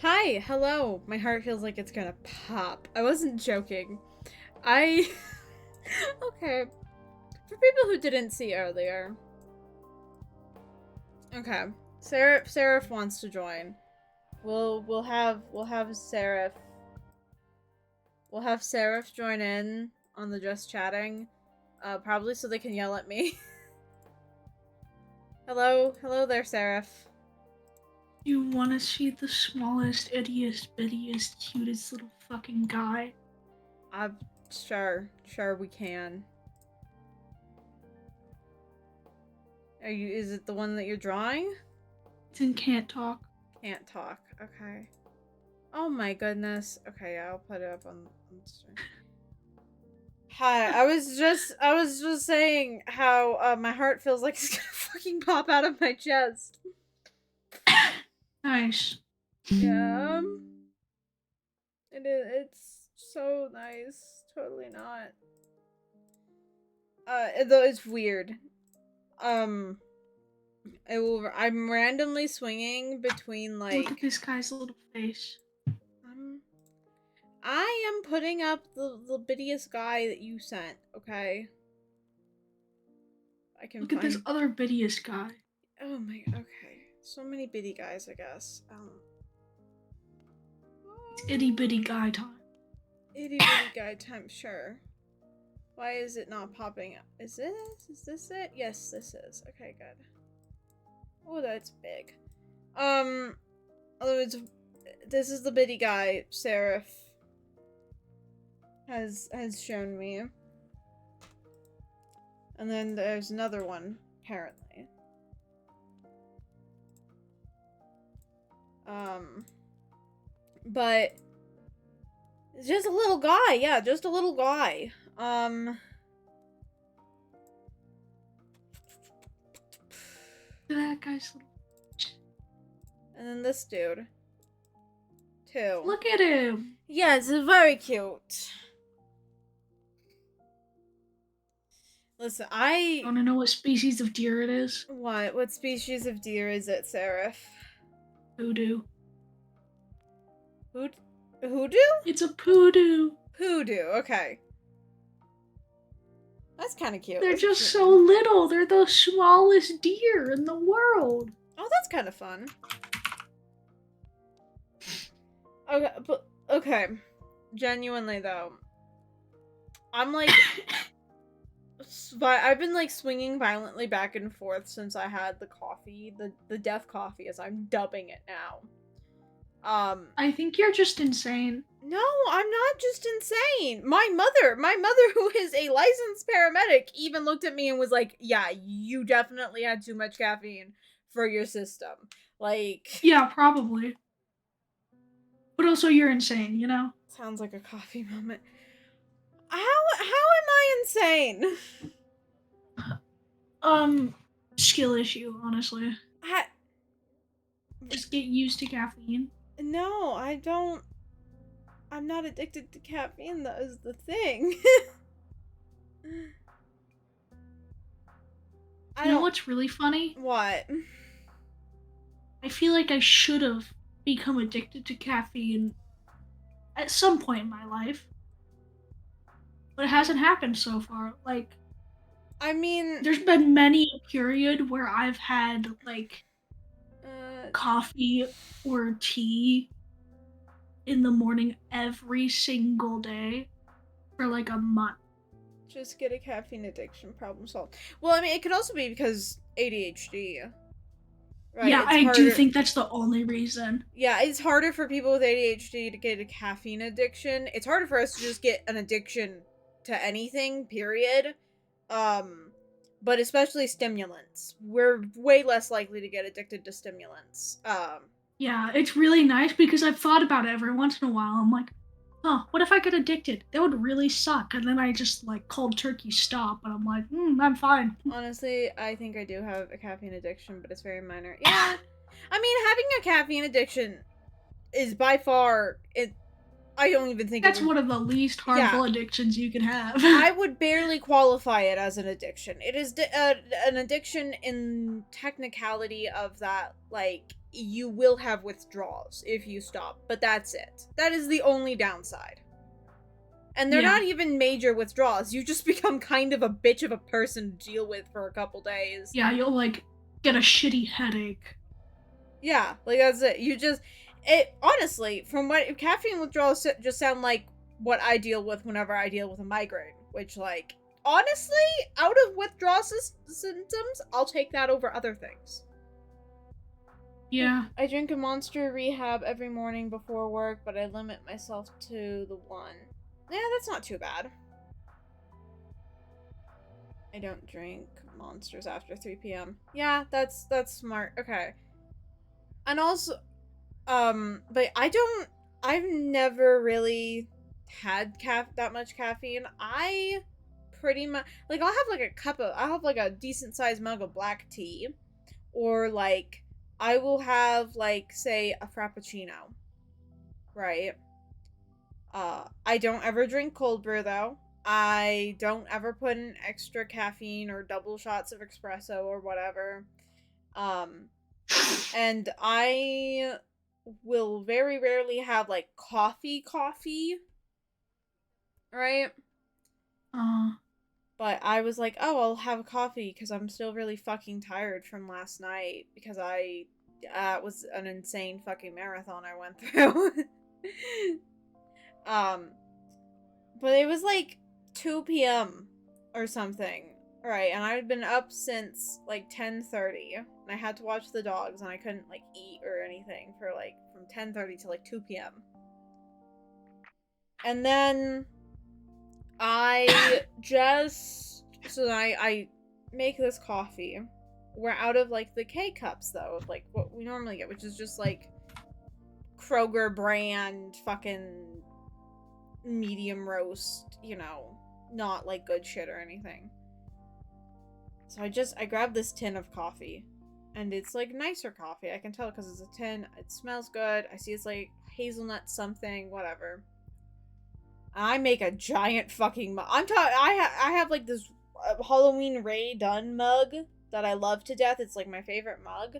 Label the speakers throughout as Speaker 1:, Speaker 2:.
Speaker 1: Hi, hello. My heart feels like it's gonna pop. I wasn't joking. I okay. For people who didn't see earlier. Okay. Seraph wants to join. We'll have Seraph. We'll have Seraph join in on the just chatting. Probably so they can yell at me. Hello there, Seraph.
Speaker 2: You want to see the smallest, ittiest, bittiest, cutest little fucking guy?
Speaker 1: Sure we can. Is it the one that you're drawing?
Speaker 2: It's in Can't Talk.
Speaker 1: Can't talk. Okay. Oh my goodness. Okay, yeah, I'll put it up on stream. Hi, I was just saying how my heart feels like it's gonna fucking pop out of my chest.
Speaker 2: Nice.
Speaker 1: Yeah. It's so nice. Totally not. Though it's weird. I'm randomly swinging between like
Speaker 2: Look at this guy's little face.
Speaker 1: I am putting up the bittiest guy that you sent, okay? I can
Speaker 2: Look at this other bittiest guy.
Speaker 1: Oh my, okay. So many bitty guys, I guess.
Speaker 2: It's itty bitty guy time.
Speaker 1: Itty bitty guy time, sure. Why is it not popping up? Is this it? Yes, this is. Okay, good. Oh, that's big. Otherwise, this is the bitty guy Seraph has shown me. And then there's another one, apparently. But it's just a little guy, yeah, just a little guy.
Speaker 2: That guy's little.
Speaker 1: And then this dude. Too.
Speaker 2: Look at him!
Speaker 1: Yeah, it's very cute. Listen, I
Speaker 2: wanna know what species of deer it is?
Speaker 1: What? What species of deer is it, Seraph?
Speaker 2: Poodoo.
Speaker 1: Hoodoo?
Speaker 2: It's a poodoo.
Speaker 1: Hoodoo, okay. That's kind of cute.
Speaker 2: They're just so little. They're the smallest deer in the world.
Speaker 1: Oh, that's kind of fun. Okay, but okay. Genuinely though, I'm like, I've been like swinging violently back and forth since I had the coffee, the death coffee, as I'm dubbing it now.
Speaker 2: I think you're just insane.
Speaker 1: No, I'm not just insane. My mother who is a licensed paramedic, even looked at me and was like, yeah, you definitely had too much caffeine for your system. Like,
Speaker 2: yeah, probably. But also, you're insane, you know?
Speaker 1: Sounds like a coffee moment. How am I insane?
Speaker 2: Skill issue, honestly. Just get used to caffeine.
Speaker 1: No, I don't. I'm not addicted to caffeine, that is the thing.
Speaker 2: You know what's really funny?
Speaker 1: What?
Speaker 2: I feel like I should have become addicted to caffeine at some point in my life. But it hasn't happened so far. Like,
Speaker 1: I mean,
Speaker 2: there's been many a period where I've had, like, coffee or tea in the morning every single day for like a month.
Speaker 1: Just get a caffeine addiction, problem solved. Well, I mean, it could also be because ADHD.
Speaker 2: Right? Yeah, I do think that's the only reason.
Speaker 1: Yeah, it's harder for people with ADHD to get a caffeine addiction. It's harder for us to just get an addiction to anything, period. But especially stimulants. We're way less likely to get addicted to stimulants.
Speaker 2: Yeah, it's really nice because I've thought about it every once in a while. I'm like, huh, what if I get addicted? That would really suck. And then I just like cold turkey stop, and I'm like, I'm fine.
Speaker 1: Honestly, I think I do have a caffeine addiction, but it's very minor. Yeah, I mean, having a caffeine addiction is by far it. I don't even think
Speaker 2: that's one of the least harmful addictions you can have.
Speaker 1: I would barely qualify it as an addiction. It is an addiction in technicality of that, like, you will have withdrawals if you stop, but that's it. That is the only downside. And they're not even major withdrawals. You just become kind of a bitch of a person to deal with for a couple days.
Speaker 2: Yeah, you'll, like, get a shitty headache.
Speaker 1: Yeah, like, that's it. Honestly, from what, caffeine withdrawals just sound like what I deal with whenever I deal with a migraine. Which, like, honestly, out of withdrawal symptoms, I'll take that over other things.
Speaker 2: Yeah.
Speaker 1: I drink a Monster Rehab every morning before work, but I limit myself to the one. Yeah, that's not too bad. I don't drink Monsters after 3 p.m. Yeah, that's smart. Okay. And also, but I've never really had that much caffeine. I pretty much, like, I'll have like a decent sized mug of black tea, or like, I will have, like, say, a Frappuccino, right? I don't ever drink cold brew, though. I don't ever put in extra caffeine or double shots of espresso or whatever. And I will very rarely have, like, coffee, right? But I was like, oh, I'll have a coffee because I'm still really fucking tired from last night because it was an insane fucking marathon I went through. But it was like 2 p.m. or something, right? And I had been up since like 10:30, and I had to watch the dogs, and I couldn't like eat or anything for like from 10:30 to like 2 p.m. And then I make this coffee. We're out of like the K cups though, of like what we normally get, which is just like Kroger brand fucking medium roast, you know, not like good shit or anything. So I grabbed this tin of coffee, and it's like nicer coffee. I can tell because it's a tin. It smells good. I see it's like hazelnut something, whatever. I make a giant fucking mug. I have like this Halloween Ray Dunn mug that I love to death. It's like my favorite mug.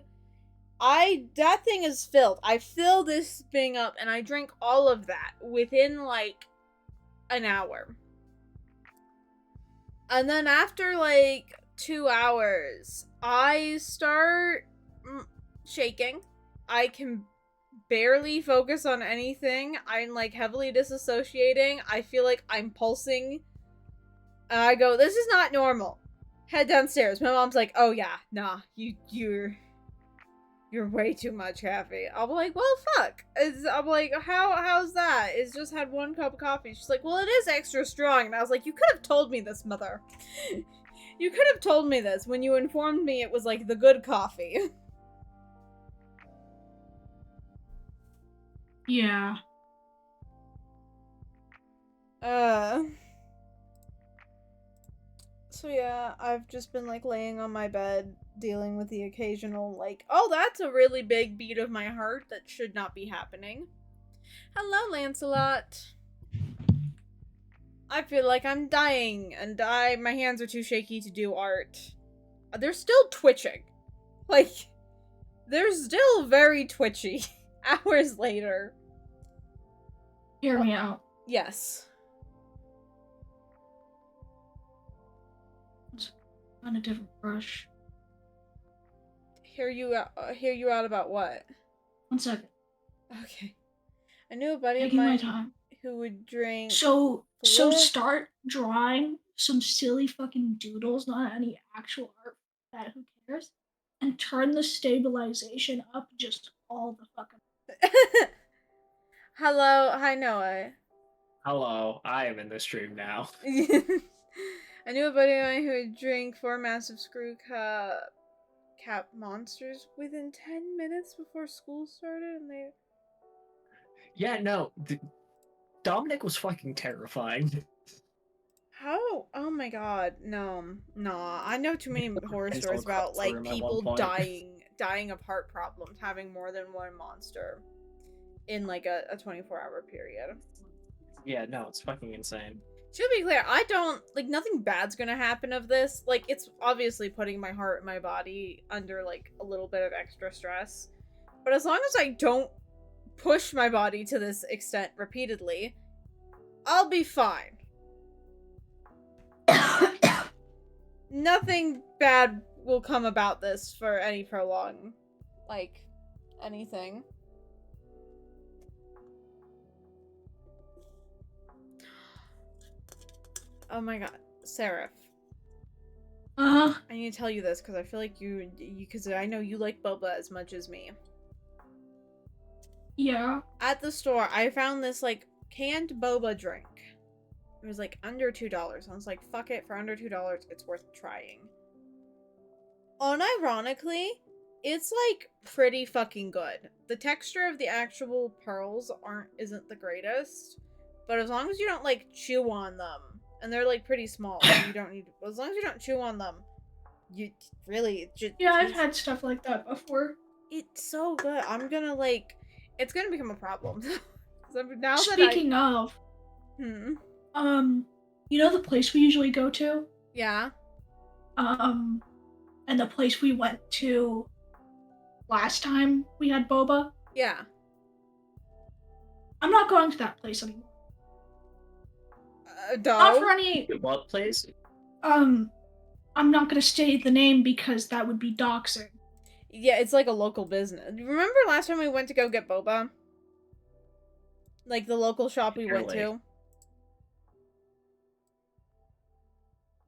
Speaker 1: That thing is filled. I fill this thing up and I drink all of that within like an hour. And then after like 2 hours, I start shaking. I can barely focus on anything. I'm like heavily disassociating. I feel like I'm pulsing. And I go, this is not normal. Head downstairs. My mom's like, oh yeah, nah, you're way too much caffeine. I'll be like, well, fuck. I'm like, how's that? It's just had 1 cup of coffee. She's like, well, it is extra strong. And I was like, you could have told me this, mother. You could have told me this when you informed me it was like the good coffee.
Speaker 2: Yeah.
Speaker 1: So yeah, I've just been like laying on my bed dealing with the occasional like, oh, that's a really big beat of my heart that should not be happening. Hello, Lancelot. I feel like I'm dying, and my hands are too shaky to do art. They're still twitching. Like, they're still very twitchy. Hours later.
Speaker 2: Hear me out.
Speaker 1: Yes.
Speaker 2: On a different brush.
Speaker 1: Hear you out about what?
Speaker 2: 1 second.
Speaker 1: Okay. I knew a buddy
Speaker 2: Taking
Speaker 1: of mine
Speaker 2: my time.
Speaker 1: who would drink.
Speaker 2: So start drawing some silly fucking doodles, not any actual art. That who cares? And turn the stabilization up just all the fucking.
Speaker 1: Hello, hi Noah.
Speaker 3: Hello, I am in the stream now.
Speaker 1: I knew a buddy of mine who would drink 4 massive screw cap monsters within 10 minutes before school started, and they.
Speaker 3: Yeah, no, Dominic was fucking terrifying.
Speaker 1: How? Oh my god, no. I know too many horror stories about like people dying of heart problems, having more than one monster in like a 24-hour period.
Speaker 3: Yeah, no, it's fucking insane.
Speaker 1: To be clear, I don't, like, nothing bad's gonna happen of this. Like, it's obviously putting my heart and my body under, like, a little bit of extra stress. But as long as I don't push my body to this extent repeatedly, I'll be fine. Nothing bad will come about this for any prolonged, like, anything. Oh my god, Seraph.
Speaker 2: Uh-huh.
Speaker 1: I need to tell you this because I feel like because I know you like boba as much as me.
Speaker 2: Yeah.
Speaker 1: At the store, I found this, like, canned boba drink. It was, like, under $2. I was like, fuck it, for under $2, it's worth trying. Unironically, it's, like, pretty fucking good. The texture of the actual pearls isn't the greatest, but as long as you don't, like, chew on them, and they're, like, pretty small, so you don't need, as long as you don't chew on them, you really just...
Speaker 2: Yeah, I've had stuff like that before.
Speaker 1: It's so good. I'm gonna, like, it's gonna become a problem. Now
Speaker 2: Speaking of, you know the place we usually go to?
Speaker 1: Yeah.
Speaker 2: And the place we went to last time we had boba?
Speaker 1: Yeah.
Speaker 2: I'm not going to that place anymore.
Speaker 1: Dog?
Speaker 2: Not for any...
Speaker 3: What place?
Speaker 2: I'm not gonna state the name because that would be doxing.
Speaker 1: Yeah, it's like a local business. Remember last time we went to go get boba? Like the local shop we went to?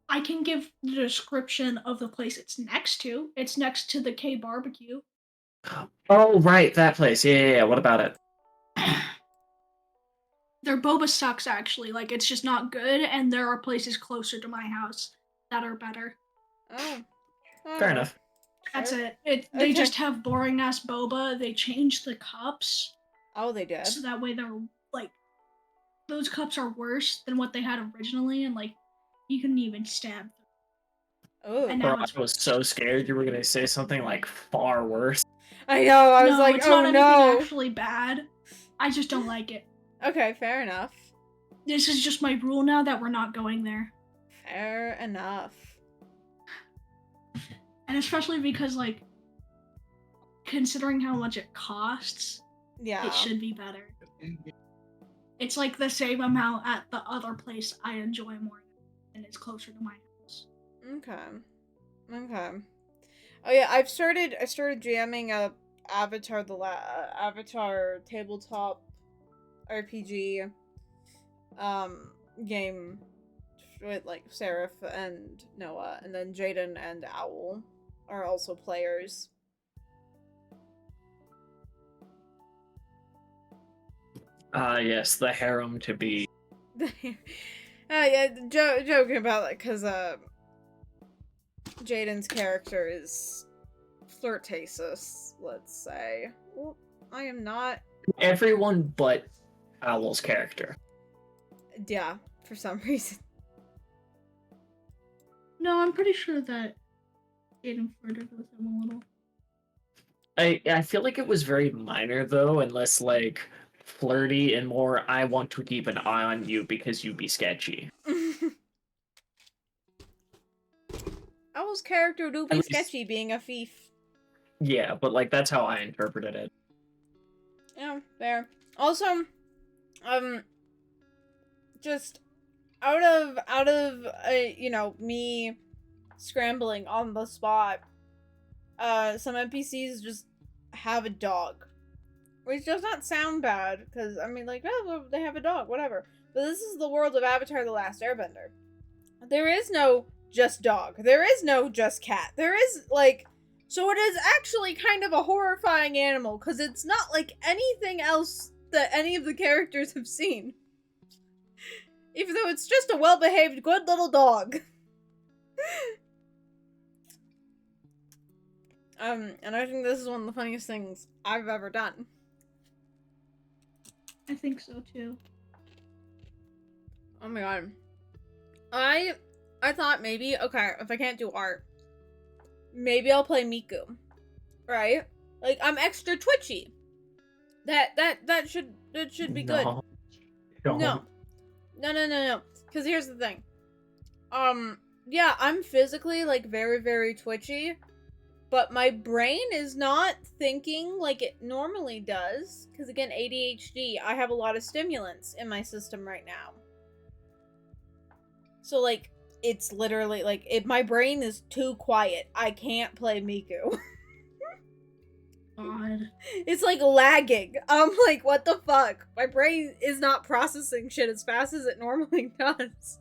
Speaker 2: I can give the description of the place it's next to. It's next to the K barbecue.
Speaker 3: Oh, right, that place. Yeah. What about it?
Speaker 2: Their boba sucks, actually. Like, it's just not good, and there are places closer to my house that are better.
Speaker 1: Oh.
Speaker 3: Fair enough.
Speaker 2: That's it. They just have boring-ass boba. They changed the cups.
Speaker 1: Oh, they did?
Speaker 2: So that way they're, like, those cups are worse than what they had originally, and, like, you couldn't even stab them.
Speaker 1: Oh.
Speaker 3: Bro, I was so scared you were gonna say something, like, far worse.
Speaker 1: I know, I was like,
Speaker 2: it's
Speaker 1: oh
Speaker 2: not
Speaker 1: no!
Speaker 2: anything actually bad. I just don't like it.
Speaker 1: Okay, fair enough.
Speaker 2: This is just my rule now that we're not going there.
Speaker 1: Fair enough.
Speaker 2: And especially because, like, considering how much it costs,
Speaker 1: yeah,
Speaker 2: it should be better. It's like the same amount at the other place I enjoy more, and it's closer to my house.
Speaker 1: Okay. Oh yeah, I started jamming up Avatar Avatar tabletop RPG game with like Seraph and Noah, and then Jaden and Owl are also players.
Speaker 3: Yes, the harem to be.
Speaker 1: Yeah, joking about it, because Jaden's character is flirtatious, let's say. Well, I am not.
Speaker 3: Everyone but Owl's character.
Speaker 1: Yeah, for some reason.
Speaker 2: No, I'm pretty sure that Aiden flirted with him a little.
Speaker 3: I feel like it was very minor though, and less like flirty and more I want to keep an eye on you because you be sketchy.
Speaker 1: Owl's character do be sketchy, being a thief.
Speaker 3: Yeah, but like that's how I interpreted it.
Speaker 1: Yeah, fair. Also, just out of you know, me scrambling on the spot, some NPCs just have a dog, which does not sound bad because I mean, like, oh, well, they have a dog, whatever. But this is the world of Avatar: The Last Airbender. There is no just dog. There is no just cat. There is like. So it is actually kind of a horrifying animal, because it's not like anything else that any of the characters have seen. Even though it's just a well-behaved, good little dog. And I think this is one of the funniest things I've ever done.
Speaker 2: I think so too.
Speaker 1: Oh my god. I thought maybe, okay, if I can't do art, maybe I'll play Miku, right? Like, I'm extra twitchy. That should be good. No. Because here's the thing. Yeah, I'm physically, like, very, very twitchy, but my brain is not thinking like it normally does. Because again, ADHD, I have a lot of stimulants in my system right now. So, like, it's literally, like, my brain is too quiet. I can't play Miku.
Speaker 2: God.
Speaker 1: It's, like, lagging. I'm like, what the fuck? My brain is not processing shit as fast as it normally does.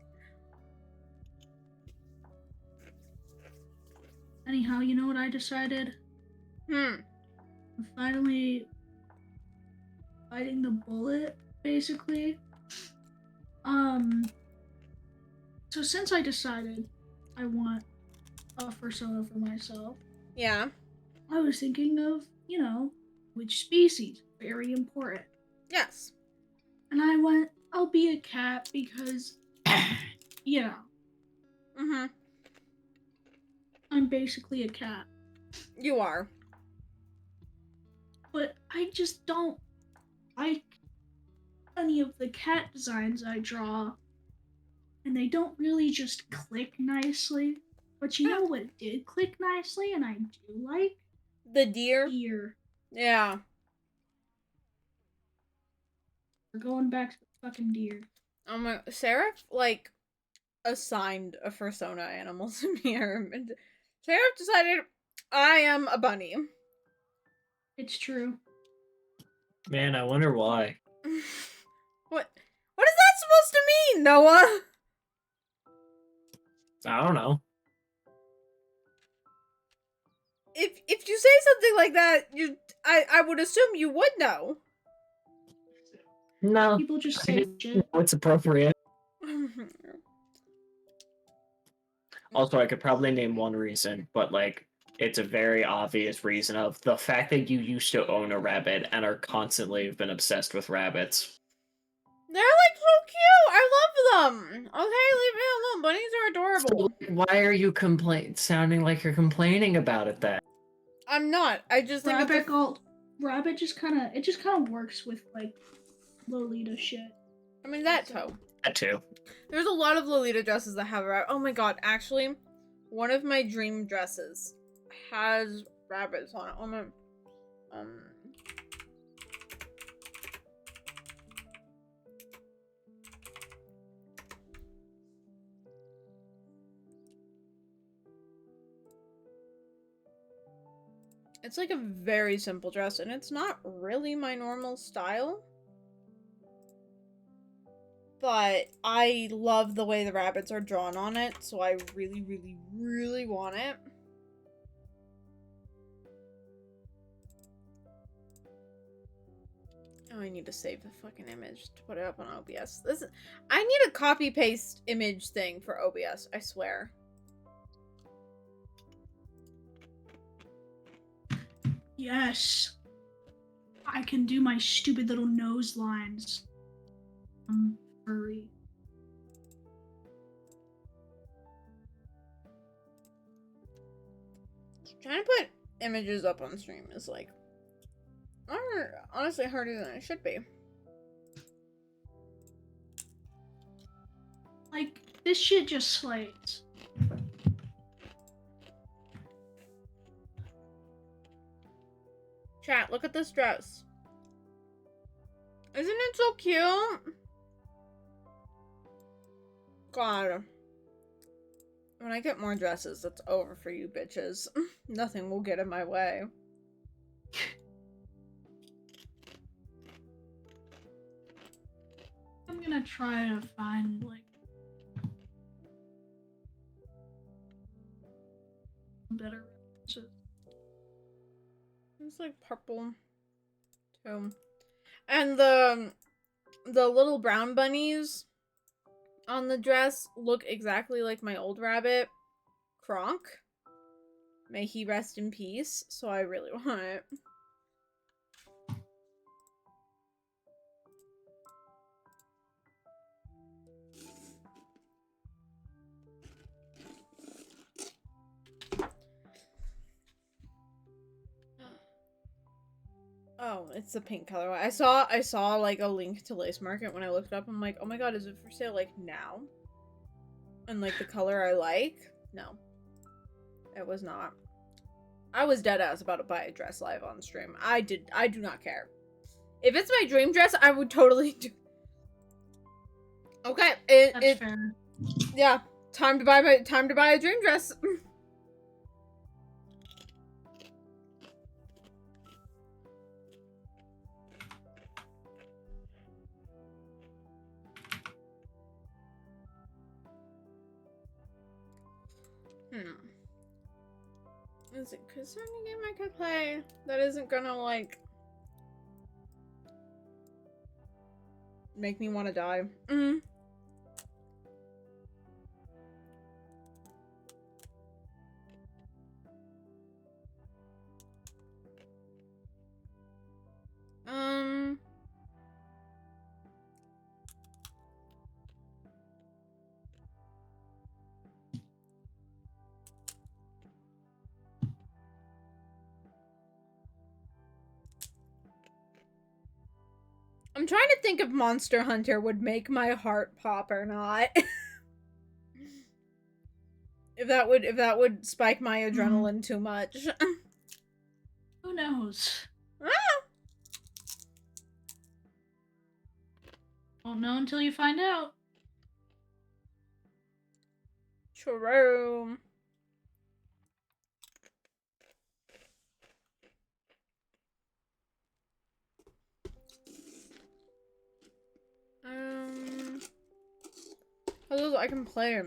Speaker 2: Anyhow, you know what I decided? I'm finally biting the bullet, basically. So since I decided I want a persona for myself,
Speaker 1: Yeah.
Speaker 2: I was thinking of, you know, which species. Very important.
Speaker 1: Yes.
Speaker 2: And I went, I'll be a cat because, you know,
Speaker 1: Mm-hmm.
Speaker 2: I'm basically a cat.
Speaker 1: You are.
Speaker 2: But I just don't like any of the cat designs I draw. And they don't really just click nicely. But you know what did click nicely and I do like?
Speaker 1: The deer?
Speaker 2: Deer.
Speaker 1: Yeah.
Speaker 2: We're going back to the fucking deer.
Speaker 1: Oh my, Seraph, like, assigned a persona animal to me. And Seraph decided, I am a bunny.
Speaker 2: It's true.
Speaker 3: Man, I wonder why.
Speaker 1: What is that supposed to mean, Noah?
Speaker 3: I don't know.
Speaker 1: If you say something like that, I would assume you would know.
Speaker 3: No.
Speaker 2: People just
Speaker 3: I
Speaker 2: say
Speaker 3: didn't
Speaker 2: shit.
Speaker 3: know it's appropriate. Also, I could probably name one reason, but like, it's a very obvious reason of the fact that you used to own a rabbit and are constantly been obsessed with rabbits.
Speaker 1: They're like so cute. I love them. Okay, leave me alone. Bunnies are adorable.
Speaker 3: So, why are you sounding like you're complaining about it then?
Speaker 1: I'm not. I just think
Speaker 2: Rabbit just kind of works with like Lolita shit.
Speaker 1: I mean that too.
Speaker 3: That too.
Speaker 1: There's a lot of Lolita dresses that have rabbit. Oh my god, actually, one of my dream dresses has rabbits on it. Oh my, it's like a very simple dress, and it's not really my normal style. But I love the way the rabbits are drawn on it, so I really, really, really want it. Oh, I need to save the fucking image to put it up on OBS. I need a copy-paste image thing for OBS, I swear.
Speaker 2: Yes. I can do my stupid little nose lines. Furry.
Speaker 1: Trying to put images up on stream is like honestly harder than it should be.
Speaker 2: Like, this shit just slays.
Speaker 1: Chat, look at this dress. Isn't it so cute? God. When I get more dresses, it's over for you bitches. Nothing will get in my way.
Speaker 2: I'm gonna try to find, like, better references.
Speaker 1: It's like purple too. And the little brown bunnies on the dress look exactly like my old rabbit, Kronk. May he rest in peace, so I really want it. Oh, it's the pink color. I saw like a link to Lace Market when I looked it up. I'm like, oh my god, is it for sale like now? And like the color I like? No. It was not. I was dead ass about to buy a dress live on stream. I do not care. If it's my dream dress, I would totally do. Okay,
Speaker 2: That's fair.
Speaker 1: Yeah, time to buy a dream dress. Is it concerning game I could play that isn't gonna, like, make me want to die? I'm trying to think if Monster Hunter would make my heart pop or not. if that would spike my adrenaline too much.
Speaker 2: Who knows? Won't know until you find out.
Speaker 1: True. Although I can play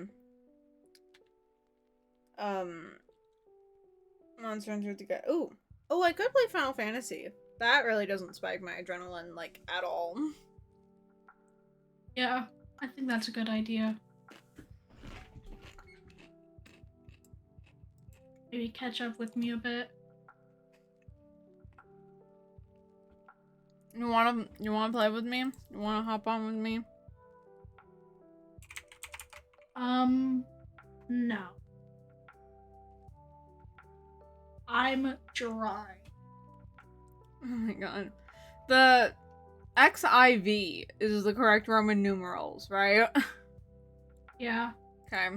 Speaker 1: Monster Hunter to get. Oh, I could play Final Fantasy. That really doesn't spike my adrenaline, like, at all.
Speaker 2: Yeah, I think that's a good idea. Maybe catch up with me a bit.
Speaker 1: You wanna play with me? You wanna hop on with me?
Speaker 2: No. I'm dry.
Speaker 1: Oh my god. The XIV is the correct Roman numerals, right?
Speaker 2: Yeah.
Speaker 1: Okay.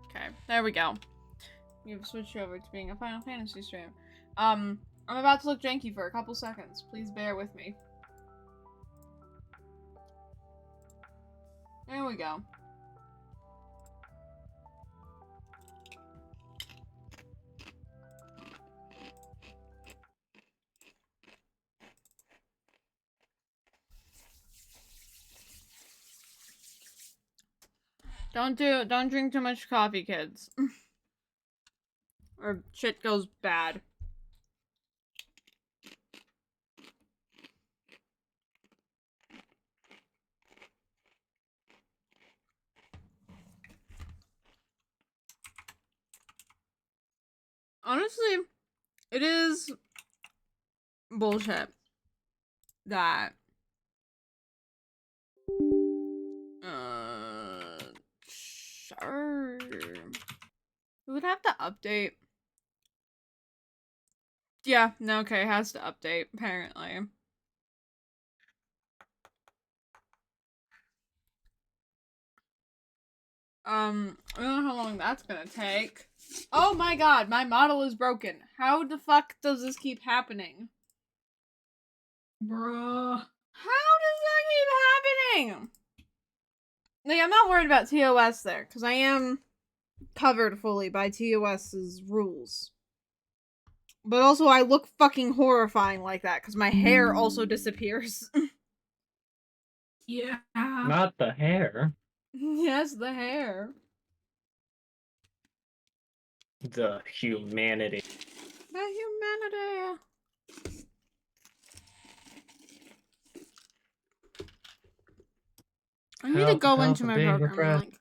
Speaker 1: Okay, there we go. You've switched over to being a Final Fantasy stream. I'm about to look janky for a couple seconds. Please bear with me. There we go. Don't drink too much coffee, kids. Or shit goes bad. Honestly, it is bullshit that sure. We would have to update. Yeah, no, okay, it has to update, apparently. I don't know how long that's gonna take. Oh my god, my model is broken. How the fuck does this keep happening?
Speaker 2: Bruh.
Speaker 1: How does that keep happening? Like, I'm not worried about TOS there, because I am covered fully by TOS's rules. But also, I look fucking horrifying like that, because my hair also disappears.
Speaker 2: Yeah.
Speaker 3: Not the hair.
Speaker 1: Yes, the hair.
Speaker 3: The humanity.
Speaker 1: The humanity. I need to go into my program link.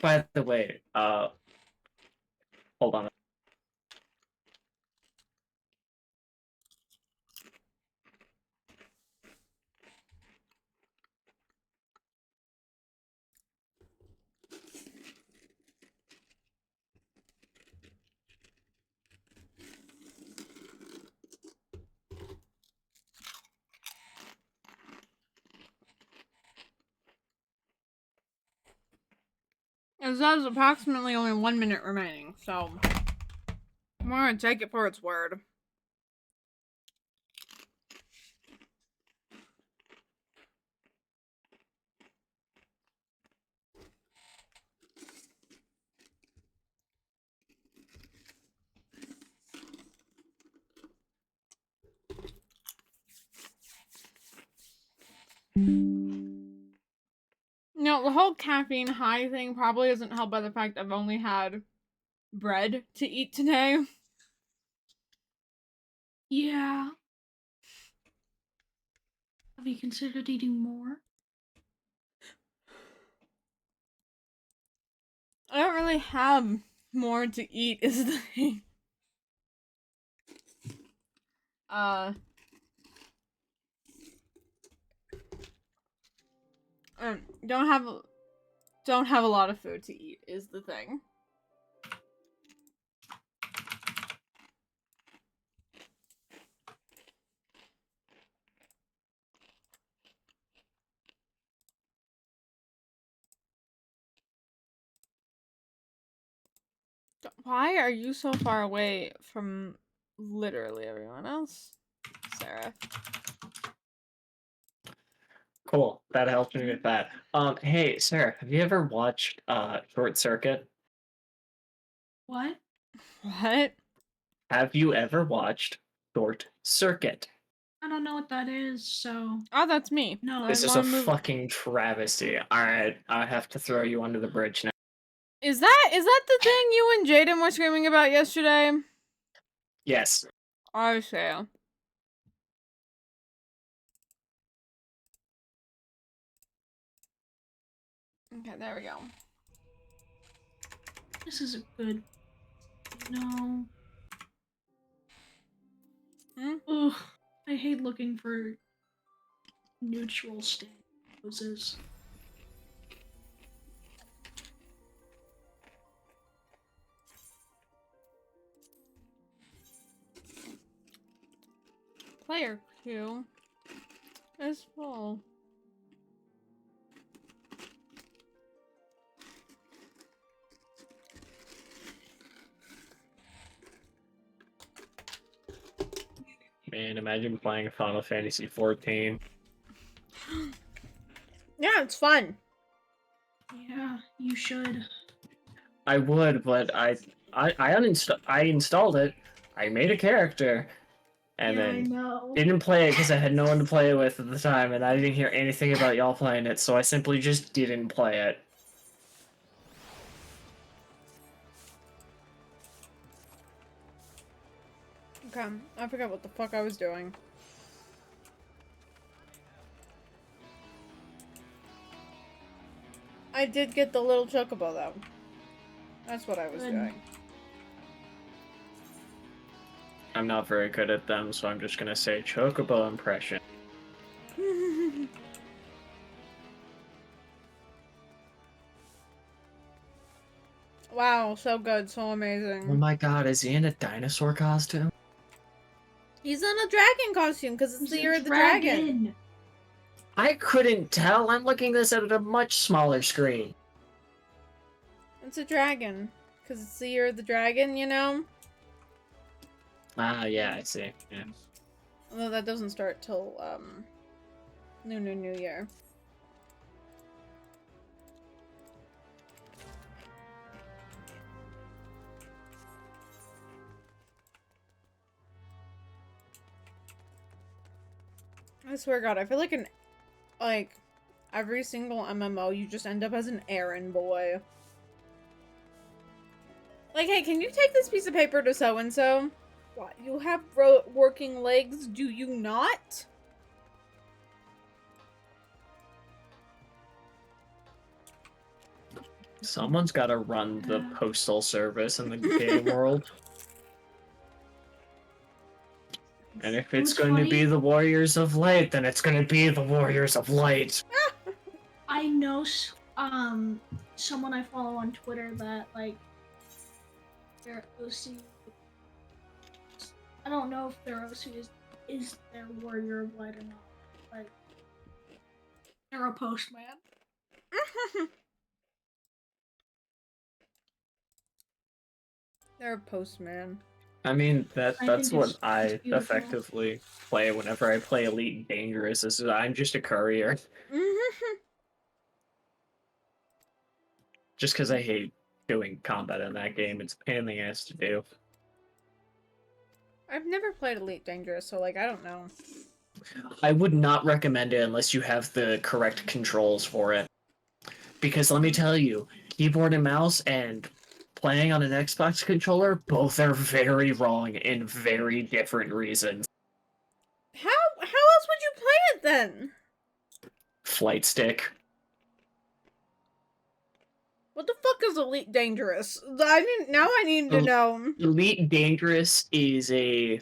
Speaker 3: By the way, hold on.
Speaker 1: It says approximately only 1 minute remaining, so I'm gonna take it for its word. No, the whole caffeine high thing probably isn't helped by the fact I've only had bread to eat today.
Speaker 2: Yeah. Have you considered eating more?
Speaker 1: I don't really have more to eat is the thing. Don't have a lot of food to eat is the thing. Why are you so far away from literally everyone else, Sarah?
Speaker 3: Cool. That helps me with that. Hey, Sarah, have you ever watched Short Circuit?
Speaker 2: What?
Speaker 1: What?
Speaker 3: Have you ever watched Short Circuit?
Speaker 2: I don't know what that is, so
Speaker 1: Oh, that's me.
Speaker 2: no.
Speaker 3: This is a fucking travesty. Alright, I have to throw you under the bridge now.
Speaker 1: Is that the thing you and Jaden were screaming about yesterday?
Speaker 3: Yes.
Speaker 1: I see. Okay, there we go.
Speaker 2: This is a good. No. Ugh. I hate looking for neutral state poses.
Speaker 1: Player queue is full.
Speaker 3: Man, imagine playing Final Fantasy 14.
Speaker 1: Yeah, it's fun.
Speaker 2: Yeah, you should.
Speaker 3: I would, but I installed it. I made a character, and
Speaker 2: Yeah, I
Speaker 3: then
Speaker 2: know.
Speaker 3: didn't play it because I had no one to play it with at the time, and I didn't hear anything about y'all playing it, so I simply just didn't play it.
Speaker 1: Okay, I forgot what the fuck I was doing. I did get the little chocobo though. That's what I was doing.
Speaker 3: I'm not very good at them, so I'm just gonna say Chocobo impression.
Speaker 1: Wow, so good, so
Speaker 3: Oh
Speaker 1: amazing.
Speaker 3: my god, is he in a dinosaur costume?
Speaker 1: He's in a dragon costume because it's the year of the dragon.
Speaker 3: I couldn't tell. I'm looking this at a much smaller screen.
Speaker 1: It's a dragon because it's the year of the dragon, you know?
Speaker 3: Ah, yeah, I see. Yeah.
Speaker 1: Although that doesn't start till, New Year. I swear to God, I feel like every single MMO, you just end up as an errand boy. Like, hey, can you take this piece of paper to so-and-so? What, you have working legs, do you not?
Speaker 3: Someone's gotta run the postal service in the game world. And if it's going to be the Warriors of Light, then it's going to be the Warriors of Light.
Speaker 2: I know someone I follow on Twitter that like their OC. I don't know if their OC is their Warrior of Light or not. Like they're a postman.
Speaker 1: They're a postman.
Speaker 3: I mean,
Speaker 2: I
Speaker 3: that's
Speaker 2: think
Speaker 3: what
Speaker 2: it's
Speaker 3: I
Speaker 2: beautiful.
Speaker 3: effectively play whenever I play Elite and Dangerous, is that I'm just a courier. Just because I hate doing combat in that game. It's a pain in the ass to do.
Speaker 1: I've never played Elite Dangerous, so, like, I don't know.
Speaker 3: I would not recommend it unless you have the correct controls for it. Because let me tell you, keyboard and mouse and playing on an Xbox controller, both are very wrong in very different reasons.
Speaker 1: How else would you play it then?
Speaker 3: Flight stick.
Speaker 1: What the fuck is Elite Dangerous? I need to know.
Speaker 3: Elite Dangerous is a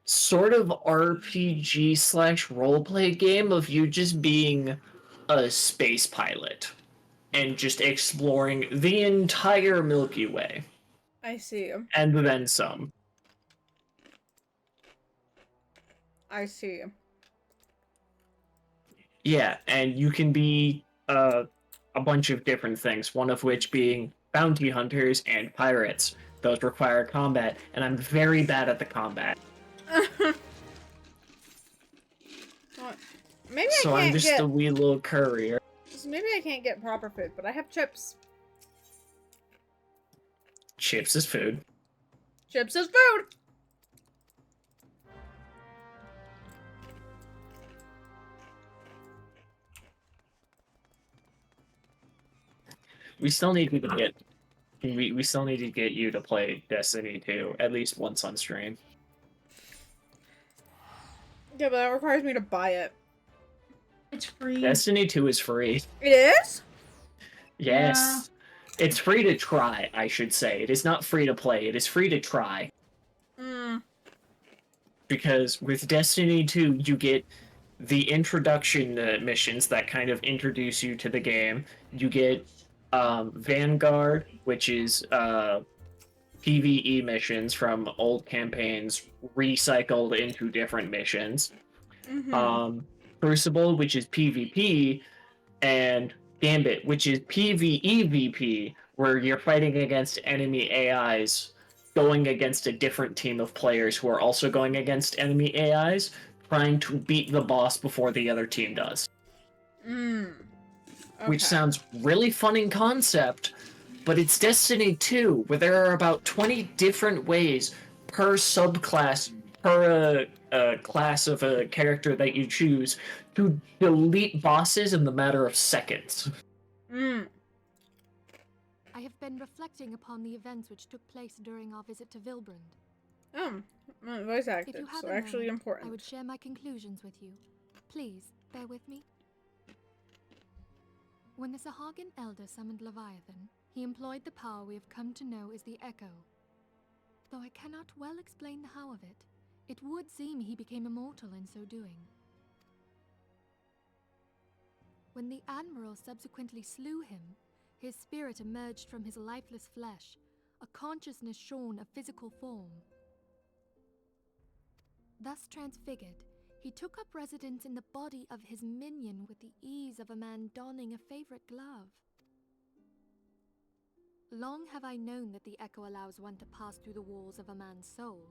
Speaker 3: sort of RPG slash roleplay game of you just being a space pilot and just exploring the entire Milky Way.
Speaker 1: I see.
Speaker 3: And then some.
Speaker 1: I see.
Speaker 3: Yeah, and you can be a bunch of different things, one of which being bounty hunters and pirates. Those require combat, and I'm very bad at the combat.
Speaker 1: Maybe
Speaker 3: so
Speaker 1: I can't
Speaker 3: I'm just
Speaker 1: get...
Speaker 3: a wee little courier.
Speaker 1: Maybe I can't get proper food, but I have chips.
Speaker 3: Chips is food.
Speaker 1: Chips is food!
Speaker 3: We still need to get we still need to get you to play Destiny 2 at least once on stream.
Speaker 1: Yeah, but that requires me to buy it.
Speaker 2: It's free.
Speaker 3: Destiny 2 is free.
Speaker 1: It is?
Speaker 3: Yes. Yeah. It's free to try, I should say. It is not free to play. It is free to try. Because with Destiny 2, you get the introduction missions that kind of introduce you to the game. You get Vanguard, which is PvE missions from old campaigns recycled into different missions. Crucible, which is PvP, and Gambit, which is PvEVP, where you're fighting against enemy AIs, going against a different team of players who are also going against enemy AIs, trying to beat the boss before the other team does.
Speaker 1: Okay.
Speaker 3: Which sounds really fun in concept, but it's Destiny 2, where there are about 20 different ways per subclass, per class of a character that you choose, to delete bosses in the matter of seconds.
Speaker 4: I have been reflecting upon the events which took place during our visit to Vilbrand.
Speaker 1: Voice acting, so actually important.
Speaker 4: I would share my conclusions with you. Please, bear with me. When the Sahagin Elder summoned Leviathan, he employed the power we have come to know as the Echo. Though I cannot well explain the how of it, it would seem he became immortal in so doing. When the Admiral subsequently slew him, his spirit emerged from his lifeless flesh, a consciousness shorn of physical form. Thus transfigured, he took up residence in the body of his minion with the ease of a man donning a favorite glove. Long have I known that the Echo allows one to pass through the walls of a man's soul.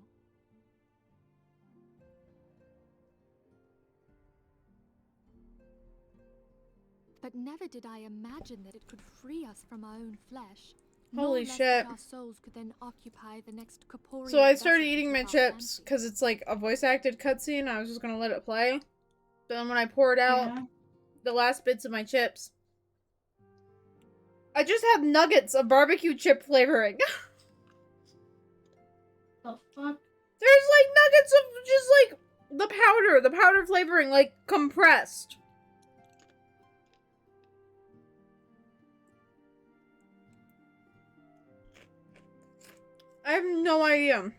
Speaker 4: But never did I imagine that it could free us from our own flesh.
Speaker 1: Holy shit.
Speaker 4: Our souls could then occupy the next corporeal.
Speaker 1: So I started eating my chips because it's like a voice acted cutscene. I was just gonna let it play. But then when I poured out the last bits of my chips, I just had nuggets of barbecue chip flavoring.
Speaker 2: The fuck?
Speaker 1: There's like nuggets of just like the powder flavoring, like compressed. I have no idea.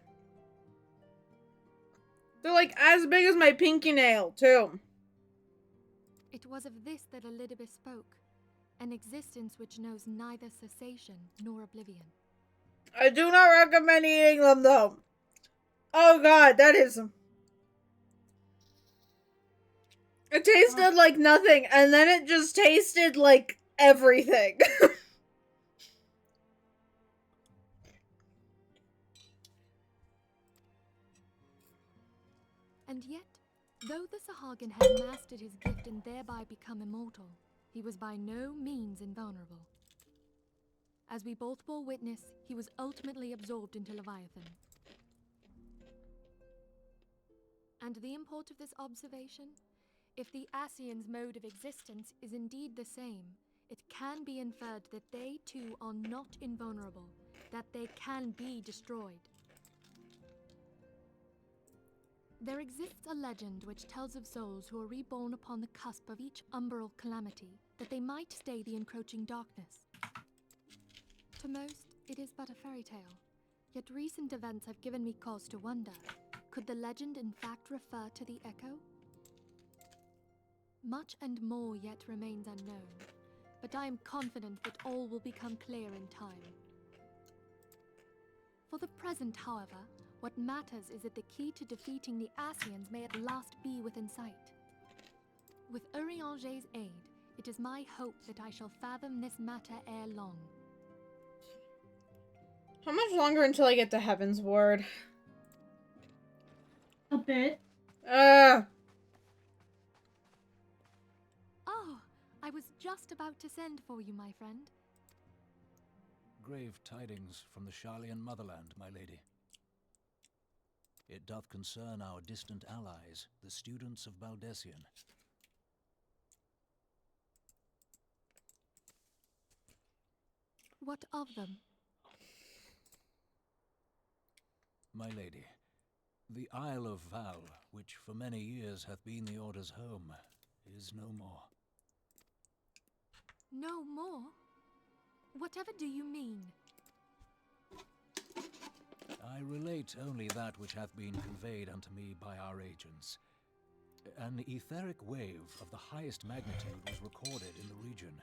Speaker 1: They're like as big as my pinky nail, too.
Speaker 4: It was of this that Elidibus spoke, an existence which knows neither cessation nor oblivion.
Speaker 1: I do not recommend eating them, though. Oh god, that is... It tasted like nothing, and then it just tasted like everything.
Speaker 4: yet, though the Sahagin had mastered his gift and thereby become immortal, he was by no means invulnerable. As we both bore witness, he was ultimately absorbed into Leviathan. And the import of this observation? If the Ascians' mode of existence is indeed the same, it can be inferred that they too are not invulnerable, that they can be destroyed. There exists a legend which tells of souls who are reborn upon the cusp of each umbral calamity, that they might stay the encroaching darkness. To most, it is but a fairy tale, yet recent events have given me cause to wonder, could the legend in fact refer to the Echo? Much and more yet remains unknown, but I am confident that all will become clear in time. For the present, however, what matters is that the key to defeating the Ascians may at last be within sight. With Urianger's aid, it is my hope that I shall fathom this matter ere long.
Speaker 1: How much longer until I get to Heaven's Ward?
Speaker 2: A bit.
Speaker 1: Uh.
Speaker 4: Oh, I was just about to send for you, my friend.
Speaker 5: Grave tidings from the Sharlayan motherland, my lady. It doth concern our distant allies, the students of Baldessian.
Speaker 4: What of them?
Speaker 5: My lady, the Isle of Val, which for many years hath been the Order's home, is no more.
Speaker 4: No more? Whatever do you mean?
Speaker 5: I relate only that which hath been conveyed unto me by our agents. An etheric wave of the highest magnitude was recorded in the region.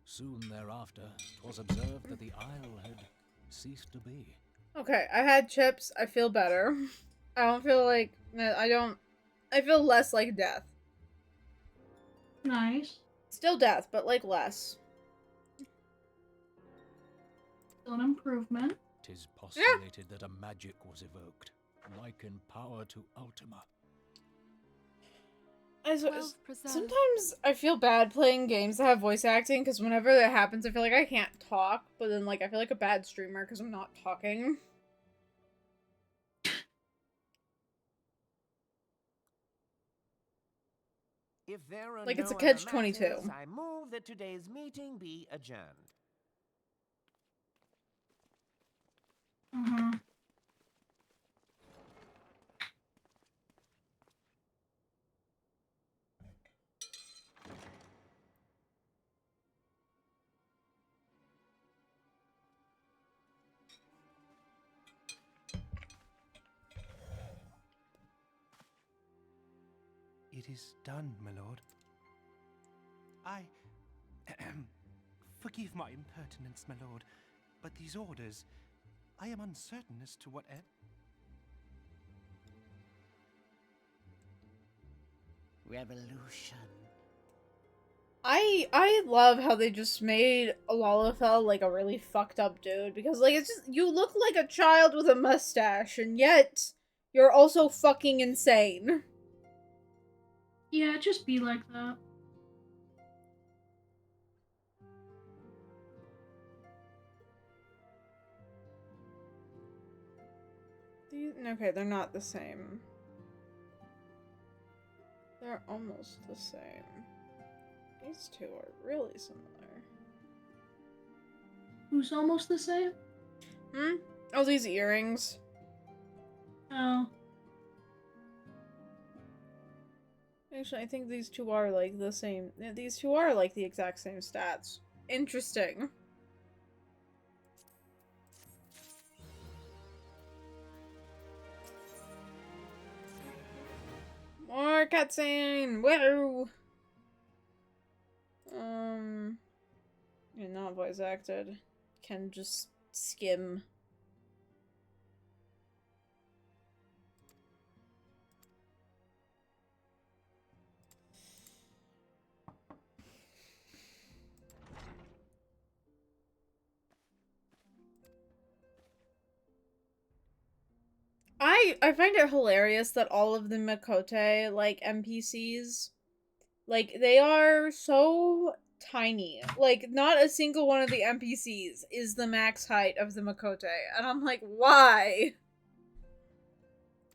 Speaker 5: Soon thereafter, 'twas observed that the isle had ceased to be.
Speaker 1: Okay, I had chips. I feel better. I don't feel like... I feel less like death.
Speaker 2: Nice.
Speaker 1: Still death, but like less.
Speaker 2: Still an improvement.
Speaker 5: 'Tis postulated that a magic was evoked, like in power to Ultima.
Speaker 4: Well preserved.
Speaker 1: Sometimes I feel bad playing games that have voice acting, because whenever that happens, I feel like I can't talk, but then, like, I feel like a bad streamer because I'm not talking.
Speaker 6: If there are
Speaker 1: Like,
Speaker 6: no
Speaker 1: it's a
Speaker 6: other
Speaker 1: catch-22.
Speaker 6: matters, I move that today's meeting be adjourned.
Speaker 2: Mm-hmm.
Speaker 7: It is done, my lord. I... Forgive my impertinence, my lord, but these orders... I am uncertain as to what
Speaker 6: Revolution.
Speaker 1: I love how they just made Lalafell like a really fucked up dude, because like it's just, you look like a child with a mustache and yet you're also fucking insane.
Speaker 2: Yeah, just be like that.
Speaker 1: Okay, they're not the same. They're almost the same. These two are really similar.
Speaker 2: Who's almost the same?
Speaker 1: Hmm? Oh, these earrings.
Speaker 2: Oh.
Speaker 1: Actually, I think these two are like the same. These two are like the exact same stats. Interesting. More cutscene! Whoa! You're not voice acted. Can just skim. I find it hilarious that all of the Makote, like, NPCs, like, they are so tiny. Like, not a single one of the NPCs is the max height of the Makote. And I'm like, why?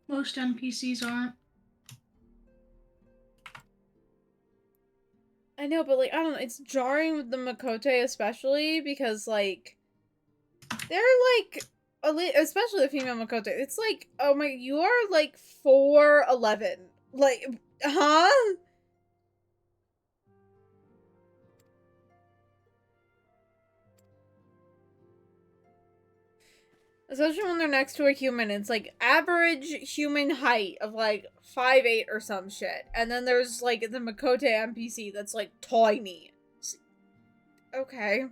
Speaker 2: Most NPCs aren't.
Speaker 1: I know, but, like, I don't know, it's jarring with the Makote especially, because, like, they're, like, especially the female Makote, it's like, oh my, you are, like, 4'11". Like, huh? Especially when they're next to a human, it's like average human height of like 5'8" or some shit. And then there's like the Makote NPC that's like tiny. Okay.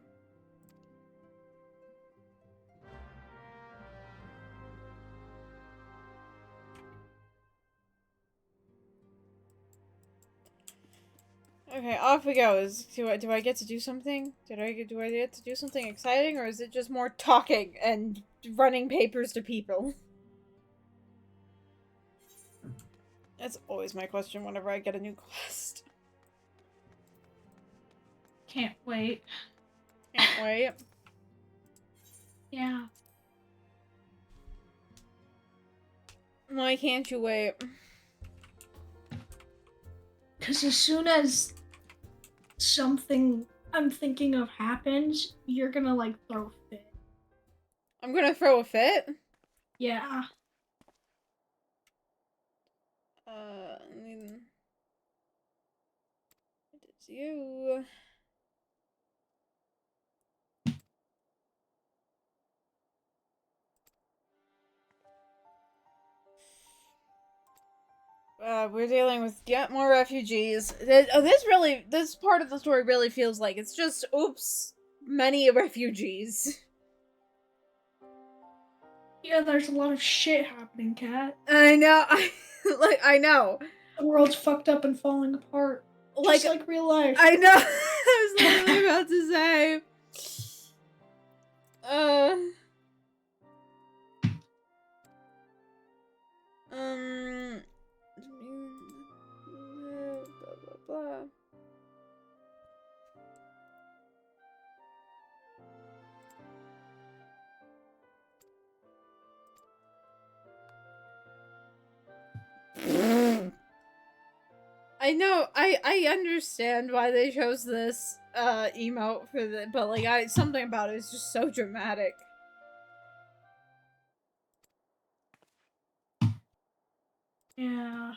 Speaker 1: Okay, off we go. Do I get to do something? Do I get to do something exciting, or is it just more talking and running papers to people? That's always my question whenever I get a new quest.
Speaker 2: Can't wait.
Speaker 1: Can't wait.
Speaker 2: Yeah.
Speaker 1: Why can't you wait?
Speaker 2: Because as soon as something I'm thinking of happens, you're gonna like throw a fit.
Speaker 1: I'm gonna throw a fit?
Speaker 2: Yeah.
Speaker 1: I mean, it is you. We're dealing with yet more refugees. This part of the story really feels like it's just, oops, many refugees.
Speaker 2: Yeah, there's a lot of shit happening, Kat.
Speaker 1: I know, I know.
Speaker 2: The world's fucked up and falling apart. Just like real life.
Speaker 1: I know, I was literally about to say. Blah, blah, blah. I know, I understand why they chose this emote for the, but like something about it is just so dramatic.
Speaker 2: Yeah.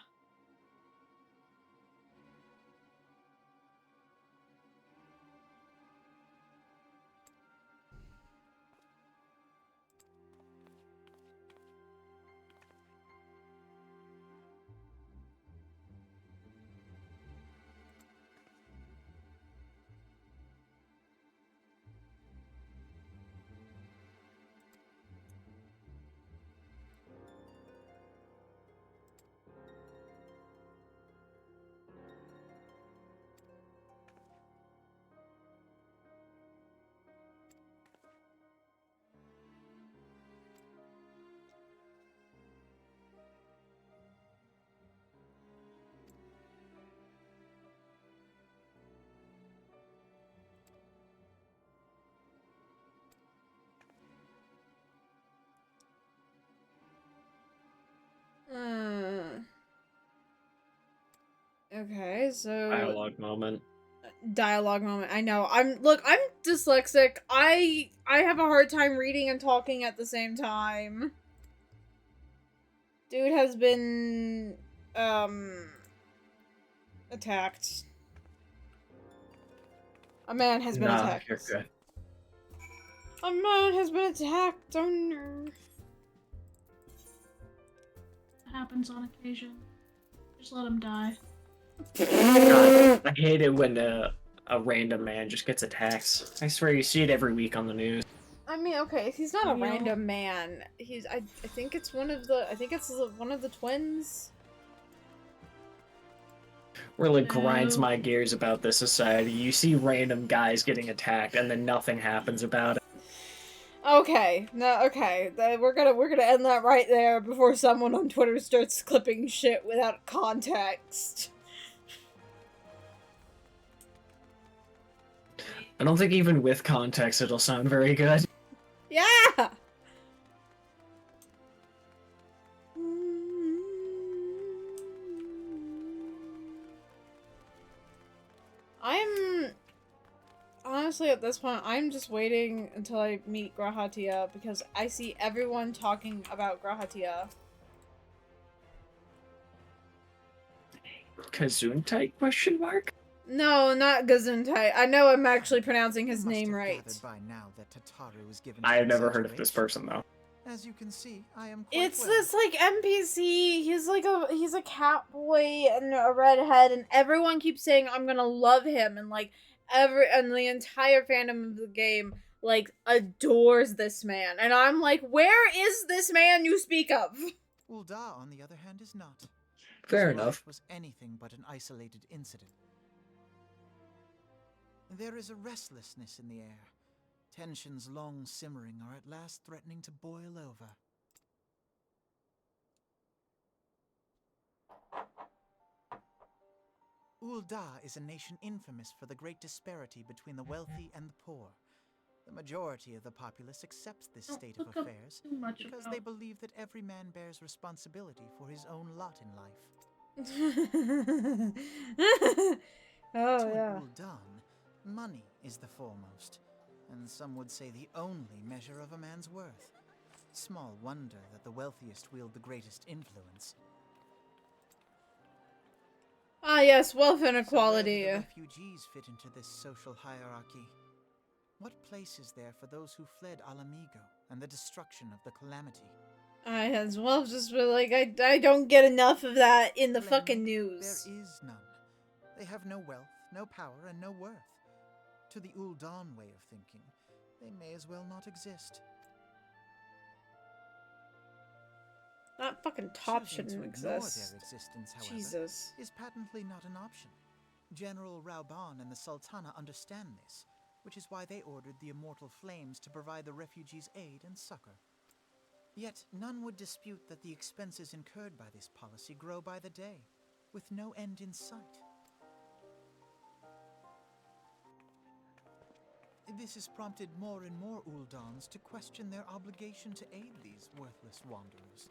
Speaker 1: Okay, so
Speaker 3: Dialogue moment.
Speaker 1: I know. I'm dyslexic. I have a hard time reading and talking at the same time. Dude has been attacked. A man has been attacked.
Speaker 3: You're good.
Speaker 1: A man has been attacked. Oh no.
Speaker 2: It happens on occasion. Just let him die.
Speaker 3: God, I hate it when a random man just gets attacked. I swear you see it every week on the news.
Speaker 1: I mean, okay, he's not a random man. I think it's one of the twins.
Speaker 3: Really grinds my gears about this society. You see random guys getting attacked and then nothing happens about it.
Speaker 1: Okay, no, okay. We're gonna end that right there before someone on Twitter starts clipping shit without context.
Speaker 3: I don't think even with context it'll sound very good.
Speaker 1: Yeah! I'm... Honestly, at this point, I'm just waiting until I meet Grahatia, because I see everyone talking about Grahatia.
Speaker 3: Gesundheit question mark?
Speaker 1: No, not Gesundheit. I know I'm actually pronouncing his name right.
Speaker 7: By now that Tataru was given
Speaker 3: I
Speaker 7: to
Speaker 3: have never heard of this
Speaker 7: exaggeration.
Speaker 3: person though.
Speaker 7: As you can see, I am quite
Speaker 1: It's
Speaker 7: well.
Speaker 1: this like NPC. He's a cat boy and a redhead, and everyone keeps saying I'm gonna love him, and like the entire fandom of the game like adores this man, and I'm like, where is this man you speak of?
Speaker 7: Ulda, on the other hand, is not.
Speaker 3: Fair
Speaker 7: His
Speaker 3: enough.
Speaker 7: life was anything but an isolated incident. There is a restlessness in the air. Tensions long simmering are at last threatening to boil over. Ulda is a nation infamous for the great disparity between the wealthy and the poor. The majority of the populace accepts this state of affairs because they believe that every man bears responsibility for his own lot in life.
Speaker 1: Oh
Speaker 7: To
Speaker 1: yeah.
Speaker 7: an Uldan, money is the foremost, and some would say the only measure of a man's worth. Small wonder that the wealthiest wield the greatest influence.
Speaker 1: Ah yes, wealth inequality.
Speaker 7: So where do the refugees fit into this social hierarchy? What place is there for those who fled Alamigo and the destruction of the Calamity?
Speaker 1: I as well just feel like I don't get enough of that in the
Speaker 7: Plainly,
Speaker 1: fucking news.
Speaker 7: There is none. They have no wealth, no power, and no worth. To the Uldan way of thinking, they may as well not exist.
Speaker 1: That fucking top
Speaker 7: Choosing
Speaker 1: shouldn't
Speaker 7: to ignore
Speaker 1: exist.
Speaker 7: their existence, however,
Speaker 1: Jesus.
Speaker 7: is patently not an option. General Rauban and the Sultana understand this, which is why they ordered the Immortal Flames to provide the refugees aid and succor. Yet none would dispute that the expenses incurred by this policy grow by the day, with no end in sight. This has prompted more and more Uldans to question their obligation to aid these worthless wanderers.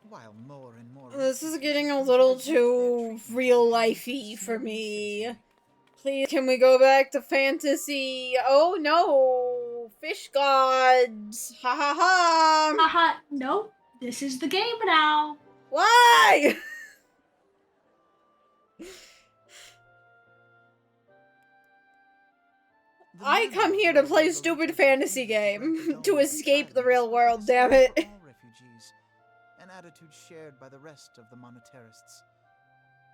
Speaker 7: While more and more
Speaker 1: This is
Speaker 7: refugees
Speaker 1: getting a
Speaker 7: come to
Speaker 1: little
Speaker 7: resent their
Speaker 1: too
Speaker 7: treatment
Speaker 1: real
Speaker 7: as
Speaker 1: lifey for
Speaker 7: sneering
Speaker 1: me.
Speaker 7: citizenry.
Speaker 1: Please, can we go back to fantasy? Oh no! Fish gods! Ha ha ha!
Speaker 2: Haha, nope. This is the game now.
Speaker 1: Why?
Speaker 7: The
Speaker 1: I
Speaker 7: manner
Speaker 1: come
Speaker 7: of
Speaker 1: here to
Speaker 7: way
Speaker 1: play
Speaker 7: the
Speaker 1: stupid
Speaker 7: Lolita
Speaker 1: fantasy
Speaker 7: refused to grant
Speaker 1: game
Speaker 7: the
Speaker 1: to
Speaker 7: Domus
Speaker 1: escape the
Speaker 7: asylum
Speaker 1: real
Speaker 7: is
Speaker 1: world, damn
Speaker 7: disdain
Speaker 1: it.
Speaker 7: for all refugees, an attitude shared by the rest of the monetarists.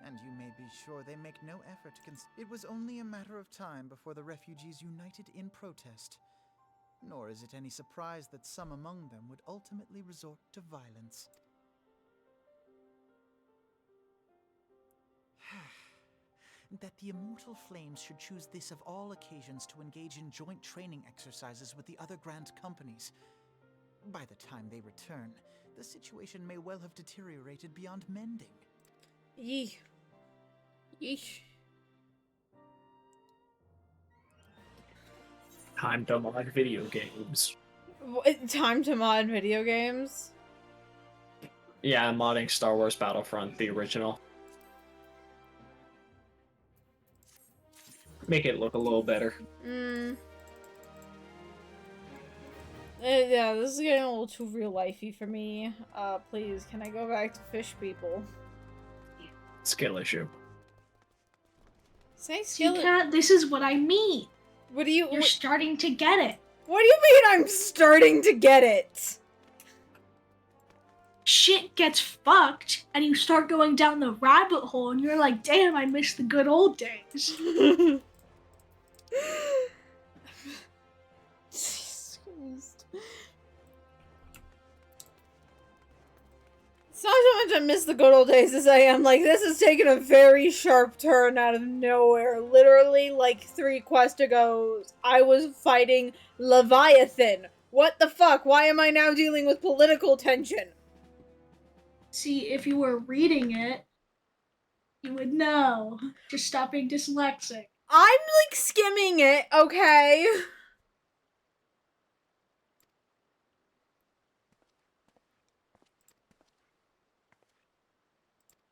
Speaker 7: And you may be sure they make no effort to It was only a matter of time before the refugees united in protest. Nor is it any surprise that some among them would ultimately resort to violence. That the Immortal Flames should choose this of all occasions to engage in joint training exercises with the other Grand Companies. By the time they return, the situation may well have deteriorated beyond mending.
Speaker 1: Yeesh. Yeesh.
Speaker 3: Time to mod video games.
Speaker 1: Time to mod video games?
Speaker 3: Yeah, I'm modding Star Wars Battlefront, the original. Make it look a little better.
Speaker 1: Yeah, this is getting a little too real lifey for me. Please, can I go back to fish people?
Speaker 3: Skill issue.
Speaker 1: Say
Speaker 2: See,
Speaker 1: skill.
Speaker 2: Kat, this is what I mean.
Speaker 1: What do you?
Speaker 2: You're starting to get it.
Speaker 1: What do you mean I'm starting to get it?
Speaker 2: Shit gets fucked, and you start going down the rabbit hole, and you're like, damn, I miss the good old days.
Speaker 1: Jesus Christ. It's not so much I miss the good old days as I am. Like, this has taken a very sharp turn out of nowhere. Literally, like, 3 quests ago, I was fighting Leviathan. What the fuck? Why am I now dealing with political tension?
Speaker 2: See, if you were reading it, you would know. Just stop being dyslexic.
Speaker 1: I'm, like, skimming it, okay?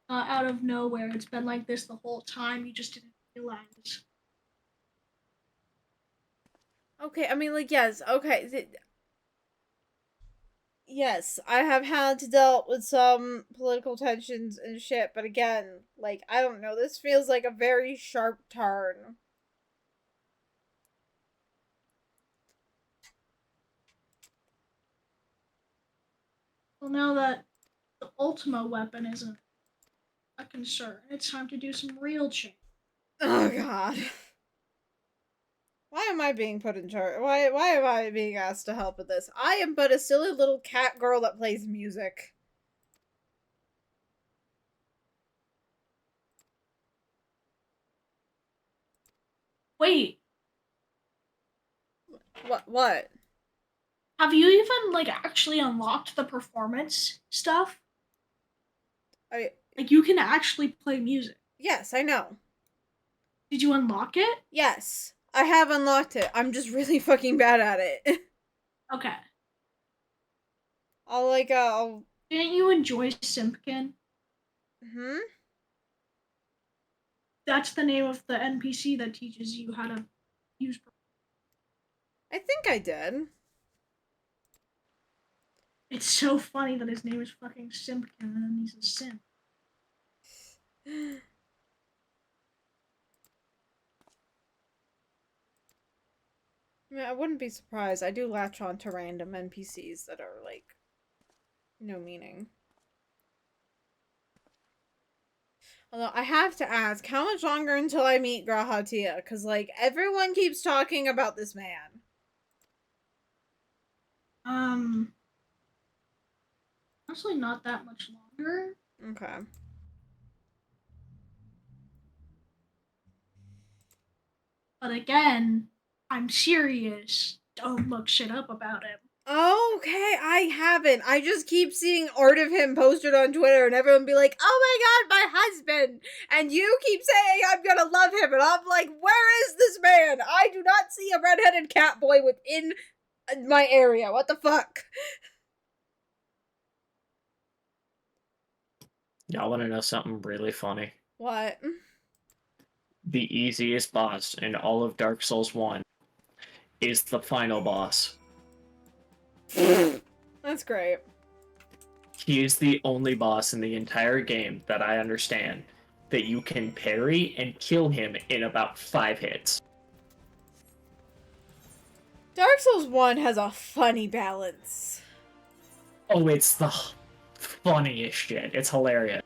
Speaker 2: Out of nowhere. It's been like this the whole time. You just didn't realize.
Speaker 1: Okay, I mean, like, yes, okay. Yes, I have had to deal with some political tensions and shit, but again, like, I don't know, this feels like a very sharp turn.
Speaker 2: Well, now that the Ultima weapon isn't a concern, it's time to do some real change.
Speaker 1: Oh god. Why am I being put in charge? Why am I being asked to help with this? I am but a silly little cat girl that plays music.
Speaker 2: Wait,
Speaker 1: What?
Speaker 2: have you even like actually unlocked the performance stuff? Like you can actually play music.
Speaker 1: Yes, I know.
Speaker 2: Did you unlock it?
Speaker 1: Yes. I have unlocked it. I'm just really fucking bad at it.
Speaker 2: Okay.
Speaker 1: I'll
Speaker 2: Didn't you enjoy Simpkin?
Speaker 1: Hmm?
Speaker 2: That's the name of the NPC that teaches you how to use.
Speaker 1: I think I did.
Speaker 2: It's so funny that his name is fucking Simpkin and then he's a simp.
Speaker 1: I mean, I wouldn't be surprised. I do latch on to random NPCs that are, like, no meaning. Although, I have to ask, how much longer until I meet Grahatia? Because, like, everyone keeps talking about this man.
Speaker 2: Honestly, not that much longer.
Speaker 1: Okay.
Speaker 2: But again, I'm serious. Don't look shit up about him.
Speaker 1: Okay, I haven't. I just keep seeing art of him posted on Twitter and everyone be like, oh my god, my husband! And you keep saying I'm gonna love him, and I'm like, where is this man? I do not see a redheaded cat boy within my area. What the fuck?
Speaker 3: Y'all want to know something really funny?
Speaker 1: What?
Speaker 3: The easiest boss in all of Dark Souls 1 is the final boss.
Speaker 1: That's great.
Speaker 3: He is the only boss in the entire game that I understand that you can parry and kill him in about 5 hits.
Speaker 1: Dark Souls 1 has a funny balance.
Speaker 3: Oh, it's the funniest shit. It's hilarious.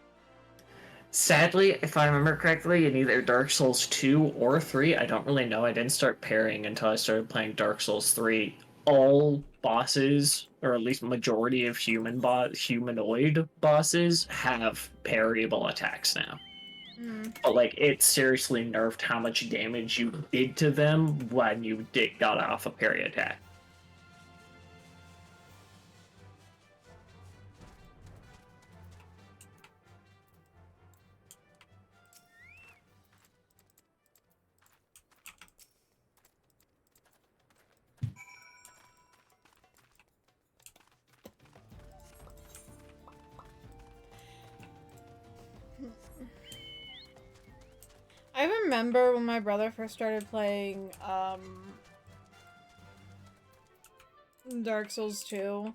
Speaker 3: Sadly, if I remember correctly, in either Dark Souls 2 or 3, I don't really know, I didn't start parrying until I started playing Dark Souls 3. All bosses, or at least majority of humanoid bosses, have parryable attacks now. But, like, it seriously nerfed how much damage you did to them when you got off a parry attack.
Speaker 1: I remember when my brother first started playing, Dark Souls 2.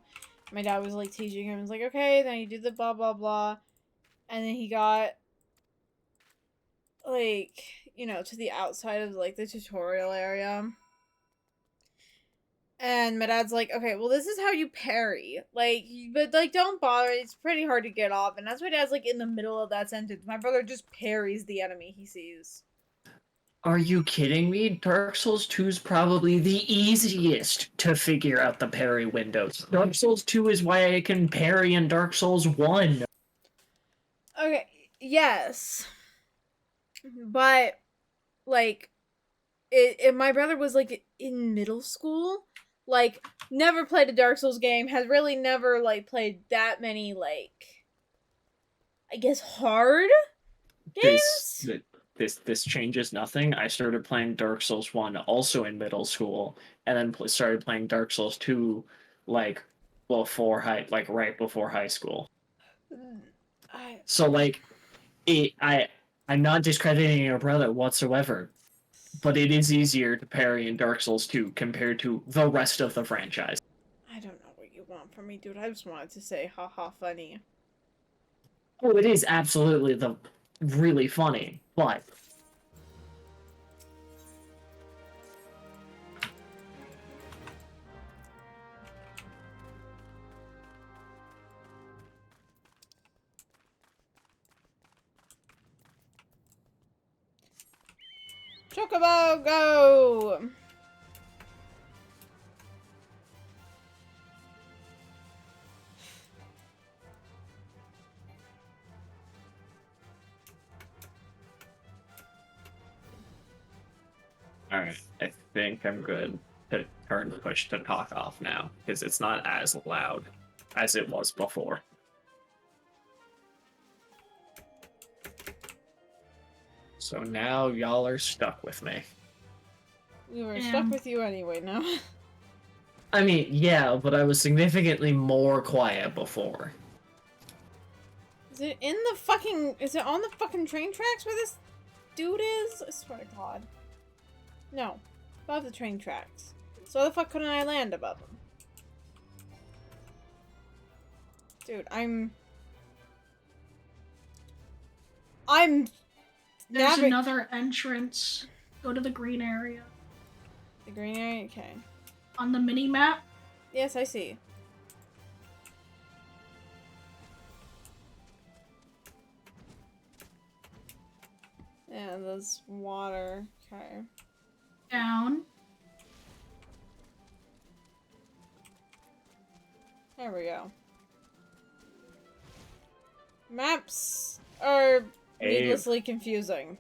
Speaker 1: My dad was, like, teaching him. He was like, okay, then you do the blah, blah, blah. And then he got, like, you know, to the outside of, like, the tutorial area. And my dad's like, okay, well, this is how you parry. Like, but, like, don't bother. It's pretty hard to get off. And that's why dad's, like, in the middle of that sentence. My brother just parries the enemy he sees.
Speaker 3: Are you kidding me? Dark Souls 2 is probably the easiest to figure out the parry windows. Dark Souls 2 is why I can parry in Dark Souls 1.
Speaker 1: Okay, yes. But, like, my brother was, like, in middle school. Like, never played a Dark Souls game, has really never, like, played that many, like, I guess, hard
Speaker 3: This
Speaker 1: games?
Speaker 3: this changes nothing. I started playing Dark Souls 1 also in middle school, and then started playing Dark Souls 2 like right before high school.
Speaker 1: I,
Speaker 3: So like I'm not discrediting your brother whatsoever, but it is easier to parry in Dark Souls 2 compared to the rest of the franchise.
Speaker 1: I don't know what you want from me, dude. I just wanted to say, haha, funny.
Speaker 3: Oh, it is absolutely the really funny, but
Speaker 1: Chocobo, go!
Speaker 3: alright, I think I'm good to turn push to talk off now, because it's not as loud as it was before. So now y'all are stuck with me.
Speaker 1: We were
Speaker 2: Damn.
Speaker 1: stuck with you anyway now.
Speaker 3: I mean, yeah, but I was significantly more quiet before.
Speaker 1: Is it on the fucking train tracks where this dude is? I swear to God. No. Above the train tracks. So why the fuck couldn't I land above them? Dude,
Speaker 2: There's another entrance. Go to the green area.
Speaker 1: The green area? Okay.
Speaker 2: On the mini map.
Speaker 1: Yes, I see. Yeah, there's water. Okay.
Speaker 2: Down.
Speaker 1: There we go. Maps are needlessly confusing.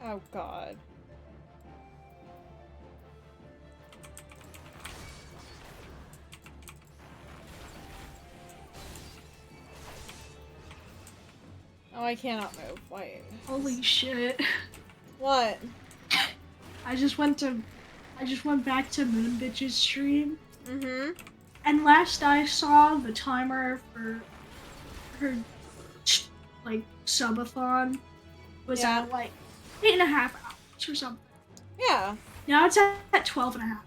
Speaker 1: Oh God. Oh, I cannot move. Wait.
Speaker 2: Holy shit.
Speaker 1: What?
Speaker 2: I just went back to Moon Bitch's stream.
Speaker 1: Mm-hmm.
Speaker 2: And last I saw, the timer for her, like, subathon was at, like, 8.5 hours or something.
Speaker 1: Yeah.
Speaker 2: Now it's at 12.5.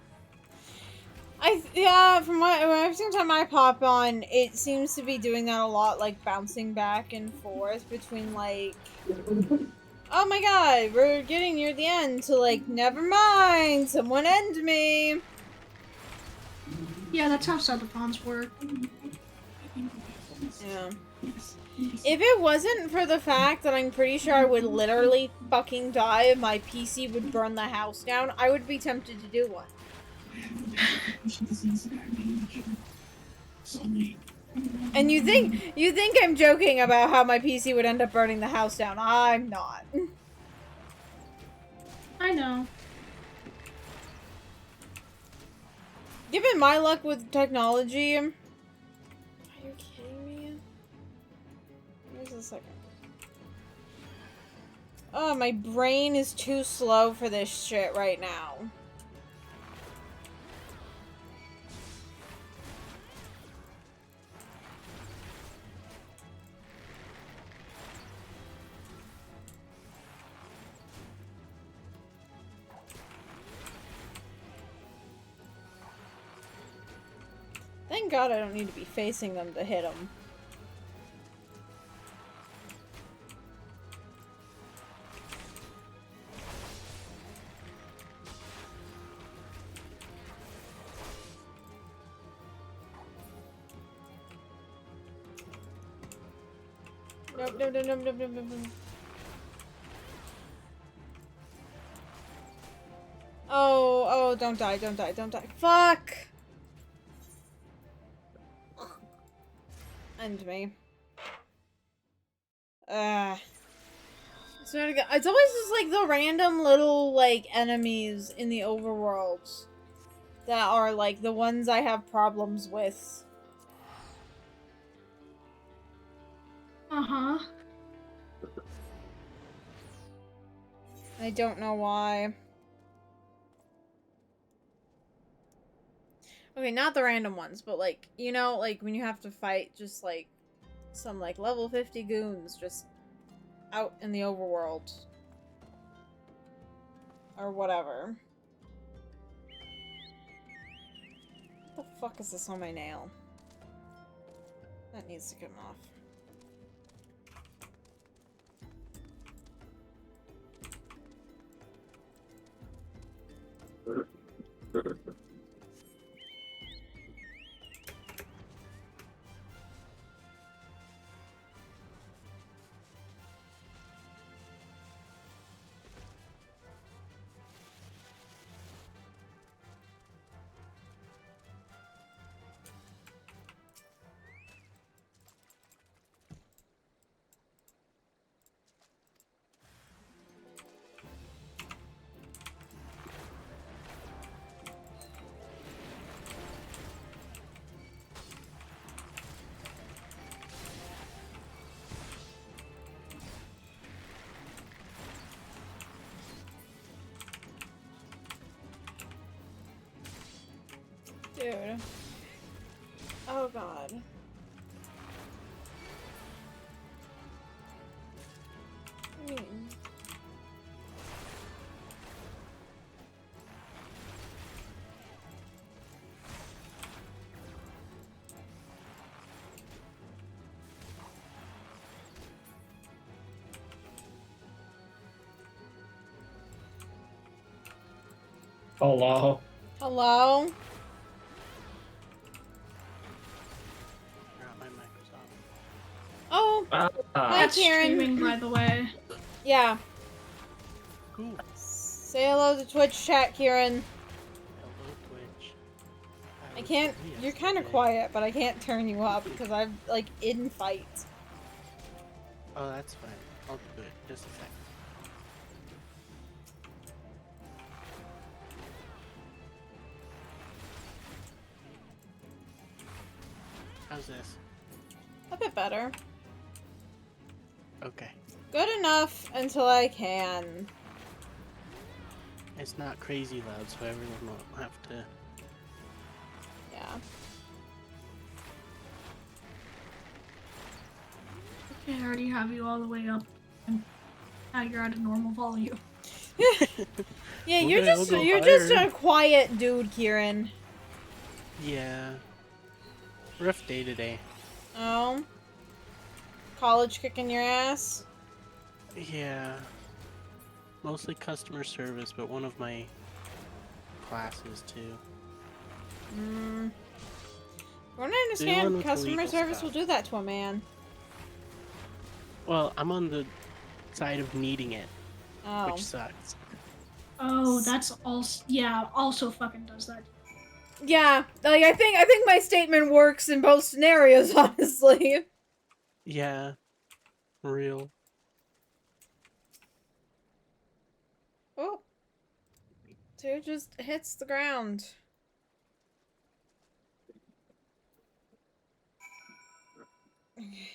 Speaker 1: Yeah, from what every single time I pop on, it seems to be doing that a lot, like bouncing back and forth between like, oh my God, we're getting near the end, to like, never mind, someone end me.
Speaker 2: Yeah, that's how subathons work.
Speaker 1: Yeah. If it wasn't for the fact that I'm pretty sure I would literally fucking die if my PC would burn the house down, I would be tempted to do one. And you think I'm joking about how my PC would end up burning the house down. I'm not.
Speaker 2: I know.
Speaker 1: Given my luck with technology, are you kidding me? Where's a second? Oh, my brain is too slow for this shit right now. Thank God I don't need to be facing them to hit them. Nope, nope, nope, nope, nope, nope, nope, nope. Oh, don't die, don't die, don't die. Fuck! End me. It's always just like the random little like enemies in the overworld that are like the ones I have problems with.
Speaker 2: Uh-huh.
Speaker 1: I don't know why. Okay, not the random ones, but like, you know, like when you have to fight just like some like level 50 goons just out in the overworld. Or whatever. What the fuck is this on my nail? That needs to come off. Dude. Oh god.
Speaker 3: Hello.
Speaker 1: Hello?
Speaker 8: My mic's off.
Speaker 1: Oh, hi
Speaker 2: That's
Speaker 1: Kieran.
Speaker 2: streaming, by the way.
Speaker 1: Yeah.
Speaker 8: Cool.
Speaker 1: Say hello to Twitch chat, Kieran.
Speaker 8: Hello, Twitch.
Speaker 1: I can't. You're kind of quiet, but I can't turn you up because I'm like in fight.
Speaker 8: Oh, that's fine. I'll do it. Just a second. How's this?
Speaker 1: A bit better.
Speaker 8: Okay.
Speaker 1: Good enough until I can.
Speaker 8: It's not crazy loud, so everyone won't have to.
Speaker 1: Yeah.
Speaker 2: Okay, I already have you all the way up. And now you're at a normal volume.
Speaker 1: Yeah,
Speaker 8: We'll
Speaker 1: you're
Speaker 8: go
Speaker 1: just
Speaker 8: higher.
Speaker 1: a quiet dude, Kieran.
Speaker 8: Yeah. Rough day today.
Speaker 1: Oh. College kicking your ass?
Speaker 8: Yeah. Mostly customer service, but one of my classes too.
Speaker 1: From what I
Speaker 8: one
Speaker 1: understand,
Speaker 8: with
Speaker 1: customer
Speaker 8: legal
Speaker 1: service
Speaker 8: stuff.
Speaker 1: will do that to a man.
Speaker 8: Well, I'm on the side of needing it,
Speaker 1: Oh.
Speaker 8: which sucks.
Speaker 2: Oh, that's also, yeah, also fucking does that.
Speaker 1: Yeah, like I think my statement works in both scenarios, honestly.
Speaker 8: Yeah. Real.
Speaker 1: Oh. Dude just hits the ground. Okay.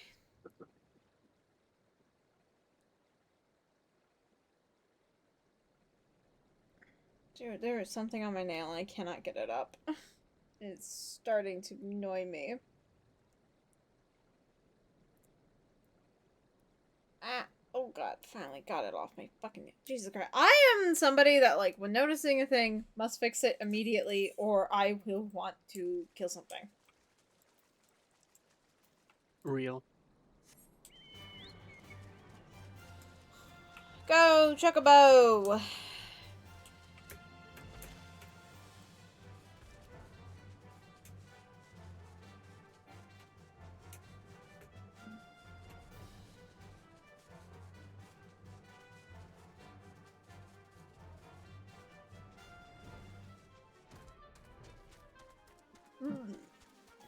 Speaker 1: Dude, there is something on my nail and I cannot get it up. It's starting to annoy me. Ah, oh god, finally got it off my fucking nail. Jesus Christ. I am somebody that, like, when noticing a thing, must fix it immediately or I will want to kill something.
Speaker 8: Real.
Speaker 1: Go, Chocobo!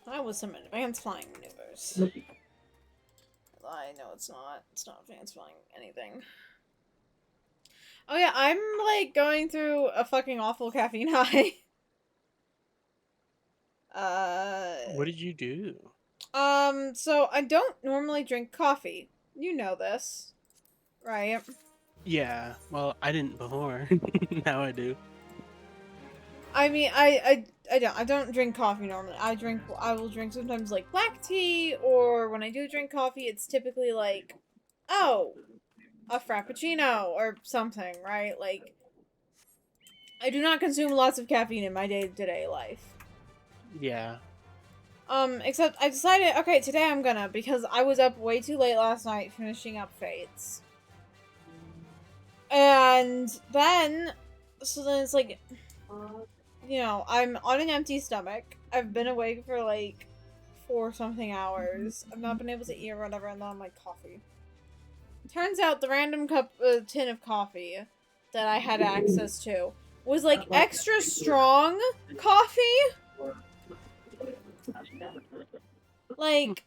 Speaker 1: That was some advanced flying maneuvers. I know it's not. It's not advanced flying anything. Oh yeah, I'm like going through a fucking awful caffeine high.
Speaker 8: What did you do?
Speaker 1: So I don't normally drink coffee. You know this, right?
Speaker 8: Yeah, well, I didn't before. Now I do.
Speaker 1: I mean, I don't drink coffee normally. I will drink sometimes like black tea, or when I do drink coffee, it's typically like, oh, a frappuccino or something, right? Like, I do not consume lots of caffeine in my day-to-day life.
Speaker 8: Yeah.
Speaker 1: Except I decided, okay, today I'm gonna, because I was up way too late last night finishing up Fates. And then, so then it's like, you know, I'm on an empty stomach. I've been awake for like 4-something hours. I've not been able to eat or whatever, and then I'm like, coffee. Turns out the random tin of coffee that I had access to was like extra strong coffee. Like,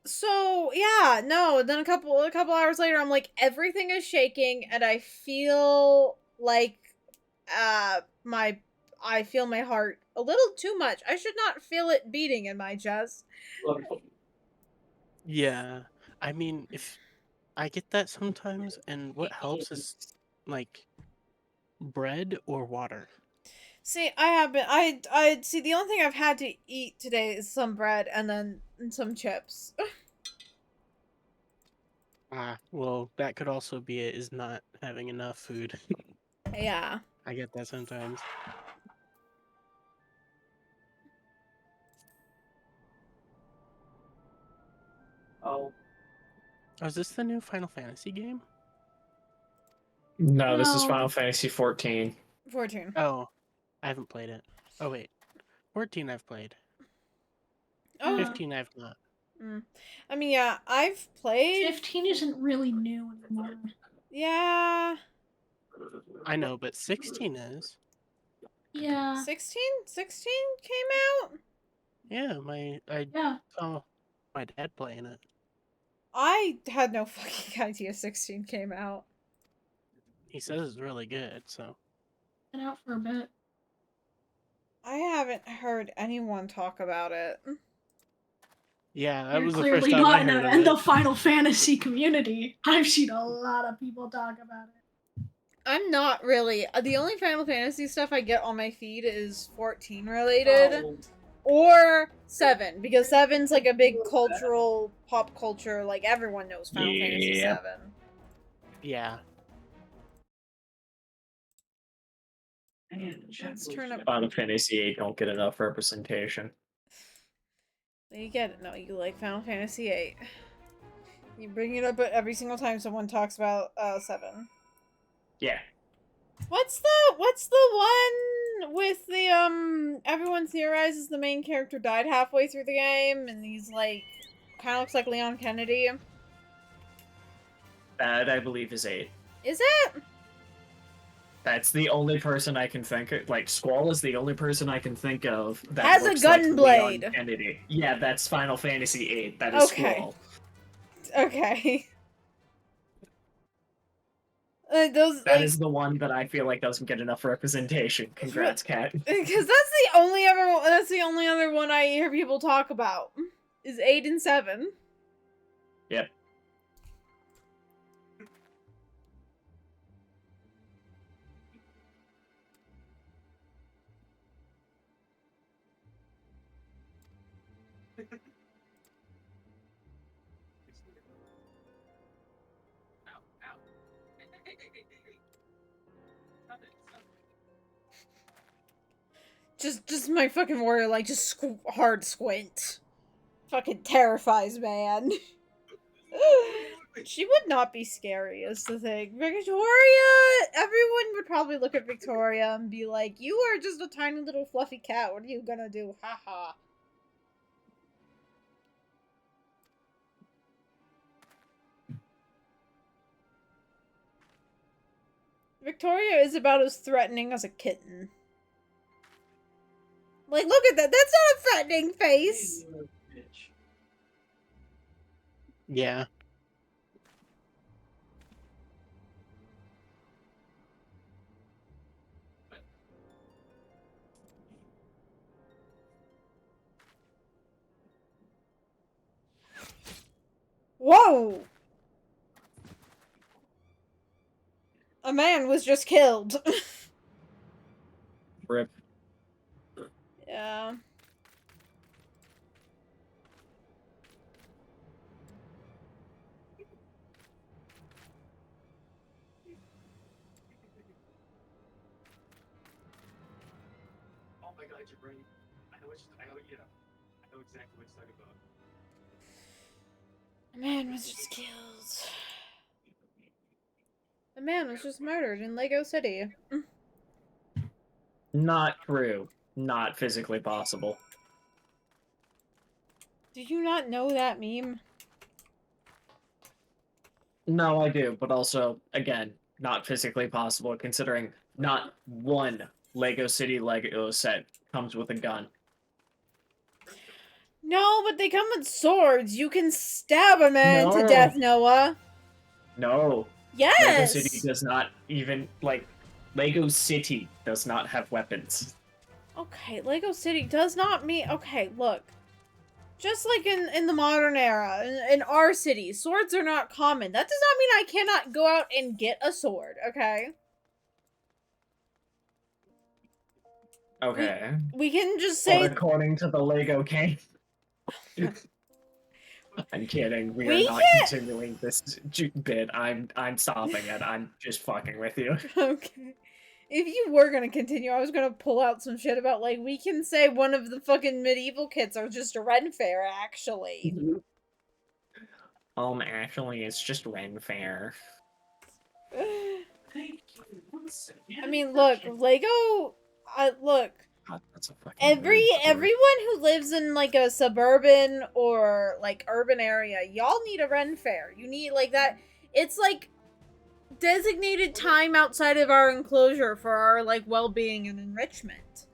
Speaker 1: so yeah, no, then a couple hours later I'm like, everything is shaking and I feel like I feel my heart a little too much. I should not feel it beating in my chest.
Speaker 8: Yeah. I mean, if I get that sometimes, and what helps is like bread or water.
Speaker 1: See, I have been I see the only thing I've had to eat today is some bread and then some chips.
Speaker 8: Ah, well, that could also be it, is not having enough food.
Speaker 1: Yeah.
Speaker 8: I get that sometimes. Oh, is this the new Final Fantasy game?
Speaker 3: No, this is
Speaker 2: No.
Speaker 3: Final Fantasy 14.
Speaker 1: 14.
Speaker 8: Oh, I haven't played it. Oh wait, 14 I've played.
Speaker 1: Oh.
Speaker 8: 15 I've not.
Speaker 1: I mean, yeah, I've played
Speaker 2: 15 isn't really new anymore.
Speaker 1: Yeah.
Speaker 8: I know, but 16 is.
Speaker 2: Yeah.
Speaker 1: 16 came out?
Speaker 8: Yeah, I
Speaker 2: Yeah.
Speaker 8: saw my dad playing it.
Speaker 1: I had no fucking idea 16 came out.
Speaker 8: He says it's really good, so.
Speaker 2: Been out for a bit.
Speaker 1: I haven't heard anyone talk about it.
Speaker 8: Yeah, that
Speaker 2: You're
Speaker 8: was the first
Speaker 2: clearly
Speaker 8: time I
Speaker 2: not
Speaker 8: heard of
Speaker 2: in
Speaker 8: it.
Speaker 2: the Final Fantasy community. I've seen a lot of people talk about it.
Speaker 1: I'm not really. The only Final Fantasy stuff I get on my feed is 14 related. Or 7, because 7's like a big cultural, pop culture, like everyone knows Final Fantasy 7.
Speaker 8: Yeah.
Speaker 1: Let's turn up.
Speaker 3: Final Fantasy 8 don't get enough representation.
Speaker 1: You get it. No, you like Final Fantasy 8. You bring it up every single time someone talks about 7.
Speaker 3: Yeah.
Speaker 1: What's the one with the everyone theorizes the main character died halfway through the game and he's like kind of looks like Leon Kennedy?
Speaker 3: That I believe is 8.
Speaker 1: Is it?
Speaker 3: That's the only person I can think of. Like, Squall is the only person I can think of that
Speaker 1: Has a
Speaker 3: looks
Speaker 1: gun
Speaker 3: like
Speaker 1: blade.
Speaker 3: Leon Kennedy. Yeah, that's Final Fantasy 8. That is
Speaker 1: Okay.
Speaker 3: Squall.
Speaker 1: Okay.
Speaker 3: That is the one that I feel like doesn't get enough representation. Congrats, Kat.
Speaker 1: Because that's the only other one I hear people talk about. Is 8 and 7.
Speaker 3: Yep.
Speaker 1: Just my fucking warrior, like, just hard squint. Fucking terrifies, man. She would not be scary, is the thing. Victoria! Everyone would probably look at Victoria and be like, you are just a tiny little fluffy cat. What are you gonna do? Haha. Victoria is about as threatening as a kitten. Like, look at that. That's not a threatening face.
Speaker 8: Yeah.
Speaker 1: Whoa! A man was just killed.
Speaker 3: Rip.
Speaker 1: Yeah.
Speaker 3: Oh my god, you're right. I know exactly what you're talking about.
Speaker 1: A man was just killed. A man was just murdered in Lego City.
Speaker 3: Not true. Not physically possible.
Speaker 1: Did you not know that meme?
Speaker 3: No, I do, but also, again, not physically possible considering not one Lego City Lego set comes with a gun.
Speaker 1: No, but they come with swords. You can stab a man to
Speaker 3: No.
Speaker 1: death, Noah.
Speaker 3: No.
Speaker 1: Yes!
Speaker 3: Lego City does not even, like, Lego City does not have weapons.
Speaker 1: Okay, Lego City does not mean... Okay, look. Just like in the modern era, in our city, swords are not common. That does not mean I cannot go out and get a sword, okay?
Speaker 3: Okay.
Speaker 1: We can just
Speaker 3: But
Speaker 1: say...
Speaker 3: according to the Lego King... I'm kidding. We are
Speaker 1: We
Speaker 3: not
Speaker 1: can't-
Speaker 3: continuing this bit. I'm stopping it. I'm just fucking with you.
Speaker 1: Okay. If you were gonna continue, I was gonna pull out some shit about, like, we can say one of the fucking medieval kits are just a Ren Fair, actually.
Speaker 3: Actually, it's just Ren Fair.
Speaker 1: I mean, look, Lego... look,
Speaker 3: God, that's a fucking
Speaker 1: everyone who lives in, like, a suburban or, like, urban area, y'all need a Ren Fair. You need, like, that... It's, like, designated time outside of our enclosure for our, like, well-being and enrichment.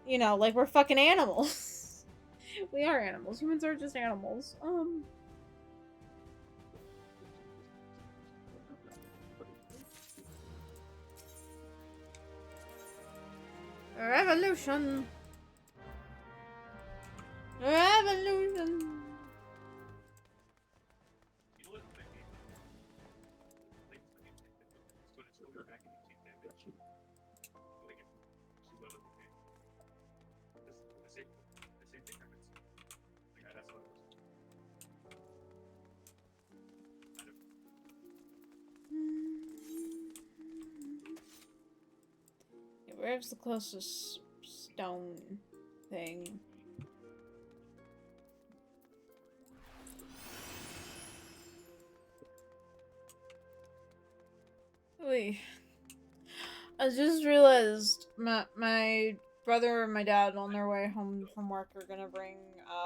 Speaker 1: You know, like, we're fucking animals. We are animals. Humans are just animals. Revolution. Revolution. Where's the closest stone thing? Wait. I just realized my brother and my dad on their way home from work are gonna bring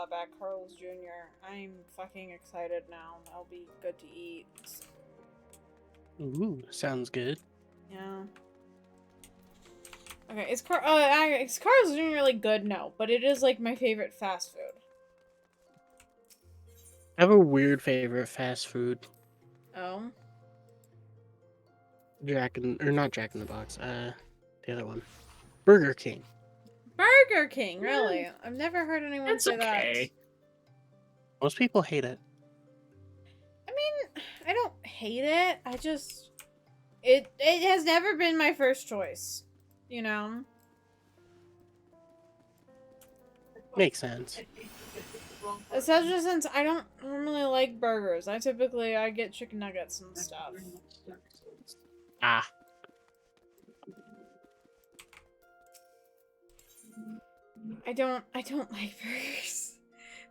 Speaker 1: back Carl's Jr. I'm fucking excited now. That'll be good to eat.
Speaker 8: Ooh, sounds good.
Speaker 1: Yeah. Okay, is Carl's Jr. really good? No, but it is like my favorite fast food.
Speaker 8: I have a weird favorite fast food.
Speaker 1: Oh.
Speaker 8: Not Jack in the Box. The other one, Burger King.
Speaker 1: Burger King, really? I've never heard anyone
Speaker 3: It's
Speaker 1: say
Speaker 3: okay.
Speaker 8: Most people hate it.
Speaker 1: that. I mean, I don't hate it. I just it has never been my first choice. You know?
Speaker 8: Makes sense.
Speaker 1: Especially since I don't normally like burgers. I get chicken nuggets and stuff.
Speaker 8: Ah.
Speaker 1: I don't like burgers.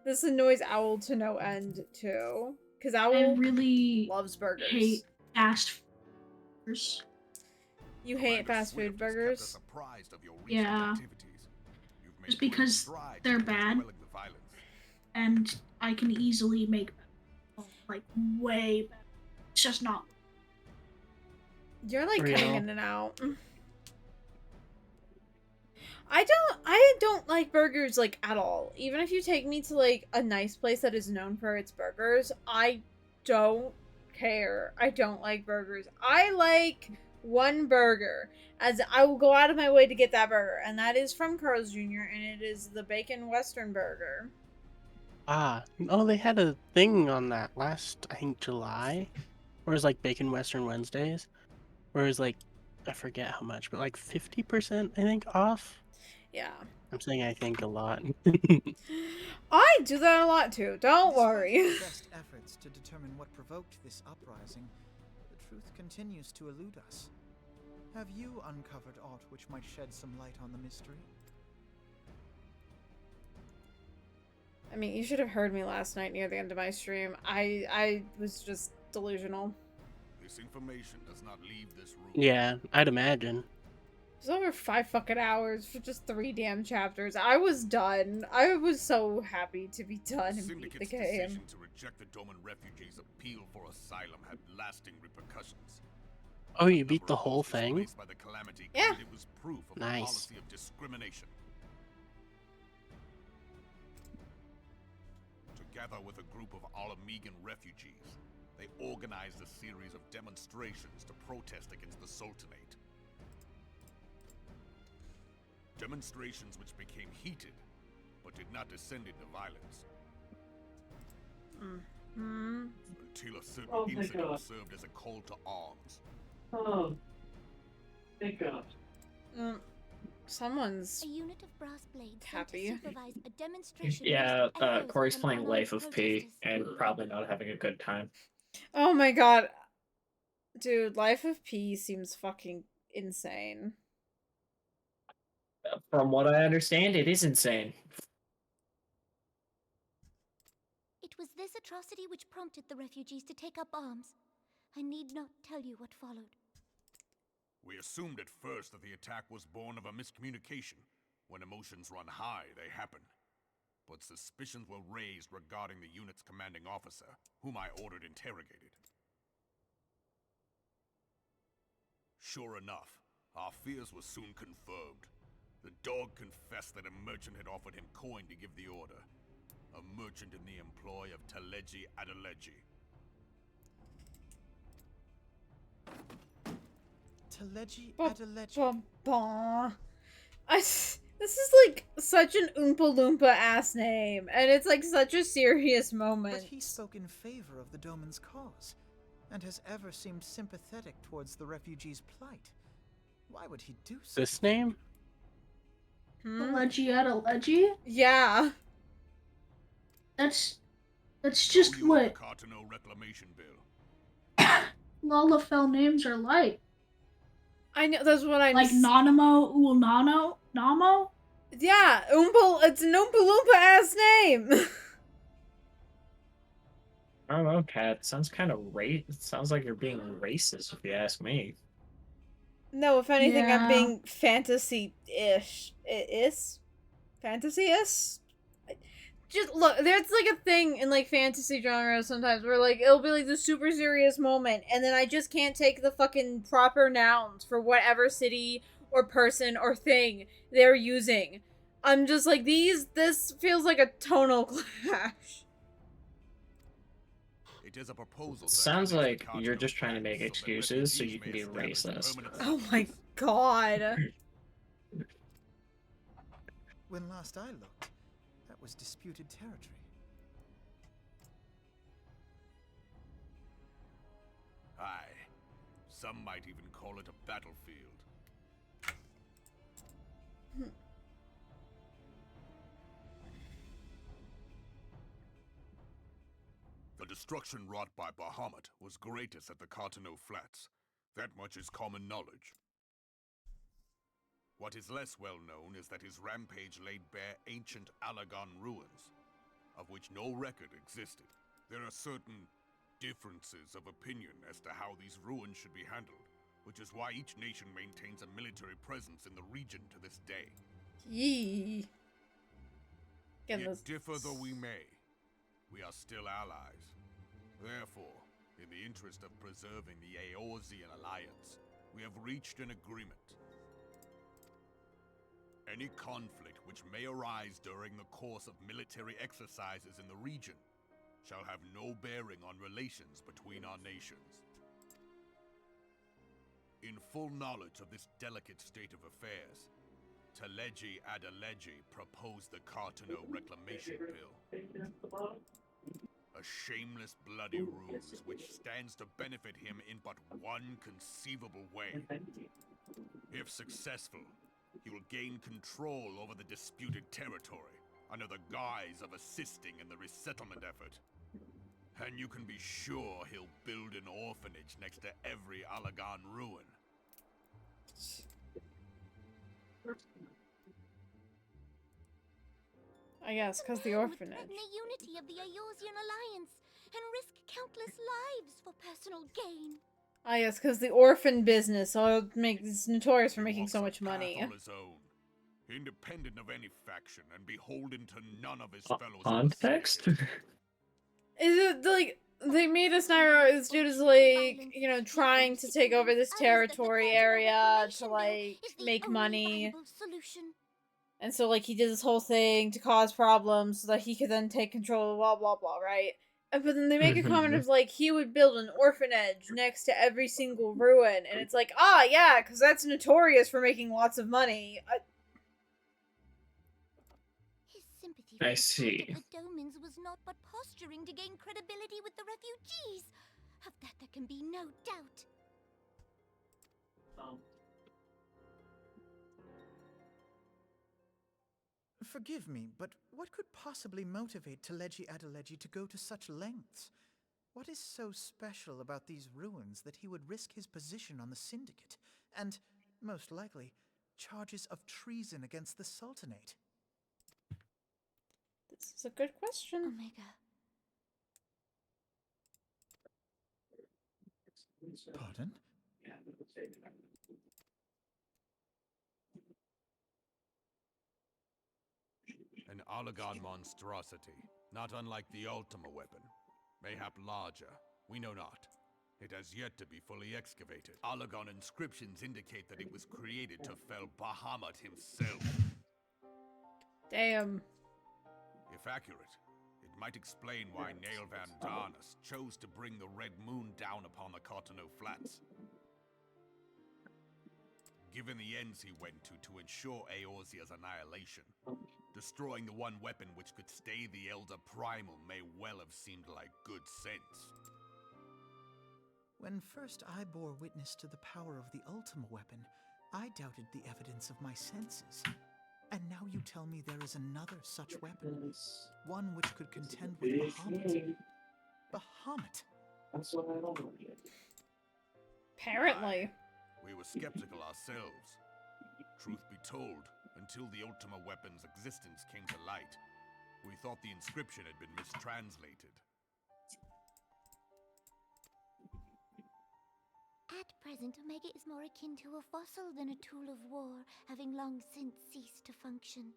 Speaker 1: This annoys Owl to no end too. Cause
Speaker 2: I
Speaker 1: Owl
Speaker 2: really
Speaker 1: loves burgers.
Speaker 2: hate fast food.
Speaker 1: You hate fast food burgers?
Speaker 2: Yeah. Just because they're bad. And I can easily make them, like, way better. It's just not.
Speaker 1: You're like
Speaker 8: Real.
Speaker 1: cutting in and out. I don't like burgers like at all. Even if you take me to like a nice place that is known for its burgers, I don't care. I don't like burgers. I like one burger, as I will go out of my way to get that burger, and that is from Carl's Jr. and it is the bacon western burger.
Speaker 8: Ah, oh, they had a thing on that last, I think, July, where it was like Bacon Western Wednesdays, where it was like, I forget how much, but like 50%, I think, off.
Speaker 1: Yeah.
Speaker 8: I'm saying I think a lot.
Speaker 1: I do that a lot too. Don't
Speaker 7: Despite
Speaker 1: worry.
Speaker 7: our best efforts to determine what provoked this uprising, the truth continues to elude us. Have you uncovered aught which might shed some light on the mystery?
Speaker 1: I mean, you should have heard me last night near the end of my stream. I was just delusional.
Speaker 9: This information does not leave this room.
Speaker 8: Yeah, I'd imagine.
Speaker 1: It was over 5 fucking hours for just 3 damn chapters. I was done. I was so happy to be done and beat the
Speaker 9: Syndicate's
Speaker 1: game.
Speaker 9: decision to reject the Doman refugees' appeal for asylum had lasting repercussions.
Speaker 8: Oh, you beat the whole thing?
Speaker 9: By the calamity
Speaker 1: Yeah.
Speaker 9: it was proof of
Speaker 8: Nice.
Speaker 9: a policy of discrimination. Together with a group of Alamegan refugees, they organized a series of demonstrations to protest against the Sultanate. Demonstrations which became heated, but did not descend into violence. Until a certain incident served as a call to arms.
Speaker 8: Oh, thank God.
Speaker 1: Someone's
Speaker 10: A unit of brass blades
Speaker 1: happy.
Speaker 10: sent to supervise a demonstration.
Speaker 3: Yeah,
Speaker 10: against the echoes
Speaker 3: Corey's
Speaker 10: of
Speaker 3: playing
Speaker 10: unarmed
Speaker 3: Life of P
Speaker 10: protesters.
Speaker 3: and probably not having a good time.
Speaker 1: Oh my god. Dude, Life of P seems fucking insane.
Speaker 3: From what I understand, it is insane.
Speaker 10: It was this atrocity which prompted the refugees to take up arms. I need not tell you what followed.
Speaker 9: We assumed at first that the attack was born of a miscommunication. When emotions run high, they happen. But suspicions were raised regarding the unit's commanding officer, whom I ordered interrogated. Sure enough, our fears were soon confirmed. The dog confessed that a merchant had offered him coin to give the order. A merchant in the employ of Teleji Adeleji.
Speaker 7: Teleji
Speaker 1: Ba-
Speaker 7: Adeleji.
Speaker 1: Bah. This is like such an Oompa Loompa ass name, and it's like such a serious moment.
Speaker 7: But he spoke in favor of the Doman's cause, and has ever seemed sympathetic towards the refugees' plight. Why would he do so?
Speaker 8: This name?
Speaker 2: Leggy?
Speaker 1: Yeah.
Speaker 2: That's just
Speaker 9: You
Speaker 2: what
Speaker 9: the Cartano Reclamation Bill.
Speaker 2: Lalafell names are like.
Speaker 1: I know, that's what I'm
Speaker 2: Like Nanamo Ulnano? Namo?
Speaker 1: Yeah, it's an Oompa Loompa ass name.
Speaker 3: I don't know, Kat. Sounds kind of It sounds like you're being racist, if you ask me.
Speaker 1: No, if anything, I'm
Speaker 2: Yeah.
Speaker 1: being fantasy-ish. Fantasy-ish? Just look, there's like a thing in like fantasy genres sometimes where like it'll be like the super serious moment, and then I just can't take the fucking proper nouns for whatever city or person or thing they're using. I'm just like, this feels like a tonal clash.
Speaker 9: It is a proposal.
Speaker 3: Sounds like you're just trying to make excuses so you can be racist.
Speaker 1: Oh my god.
Speaker 7: When last I looked, that was disputed territory.
Speaker 9: Aye. Some might even call it a battlefield. The destruction wrought by Bahamut was greatest at the Cartano Flats. That much is common knowledge. What is less well known is that his rampage laid bare ancient Alagon ruins, of which no record existed. There are certain differences of opinion as to how these ruins should be handled, which is why each nation maintains a military presence in the region to this day.
Speaker 1: Yee.
Speaker 9: Yet differ though we may, we are still allies. Therefore, in the interest of preserving the Eorzean alliance, we have reached an agreement. Any conflict which may arise during the course of military exercises in the region shall have no bearing on relations between our nations. In full knowledge of this delicate state of affairs, Teleji Adeleji proposed the Cartano Reclamation Bill. A shameless bloody ruse which stands to benefit him in but one conceivable way. If successful, he will gain control over the disputed territory under the guise of assisting in the resettlement effort. And you can be sure he'll build an orphanage next to every Alagan ruin.
Speaker 1: I guess, because the
Speaker 10: Would
Speaker 1: orphanage.
Speaker 10: threaten the unity of the Eorzean Alliance and risk countless lives for personal gain.
Speaker 1: I guess, because the orphan business is notorious for making so much money.
Speaker 9: On his own, independent of any faction and beholden to none of his fellows.
Speaker 3: Context?
Speaker 1: Is it like they made a scenario? This dude is like, you know, trying to take over this territory area to like make money. And so like he did this whole thing to cause problems so that he could then take control of blah blah blah, right? But then they make a comment of like he would build an orphanage next to every single ruin, and it's like, yeah, because that's notorious for making lots of money.
Speaker 10: His sympathy
Speaker 3: I
Speaker 10: for
Speaker 3: see.
Speaker 10: the Domans was not but posturing to gain credibility with the refugees. Of that there can be no doubt.
Speaker 7: Forgive me, but what could possibly motivate Teleji Adeleji to go to such lengths? What is so special about these ruins that he would risk his position on the Syndicate, and, most likely, charges of treason against the Sultanate?
Speaker 1: This is a good question.
Speaker 10: Omega.
Speaker 7: Pardon?
Speaker 9: An Alagan monstrosity, not unlike the Ultima weapon. Mayhap larger, we know not. It has yet to be fully excavated. Alagan inscriptions indicate that it was created to fell Bahamut himself.
Speaker 1: Damn.
Speaker 9: If accurate, it might explain why Nail Van Darnus chose to bring the Red Moon down upon the Cartano Flats. Given the ends he went to ensure Eorzea's annihilation, destroying the one weapon which could stay the Elder Primal may well have seemed like good sense.
Speaker 7: When first I bore witness to the power of the Ultima weapon, I doubted the evidence of my senses. And now you tell me there is another such weapon, one which could contend with Bahamut. Bahamut!
Speaker 1: Apparently.
Speaker 9: We were skeptical ourselves. Truth be told, until the Ultima weapon's existence came to light, we thought the inscription had been mistranslated.
Speaker 10: At present, Omega is more akin to a fossil than a tool of war, having long since ceased to function.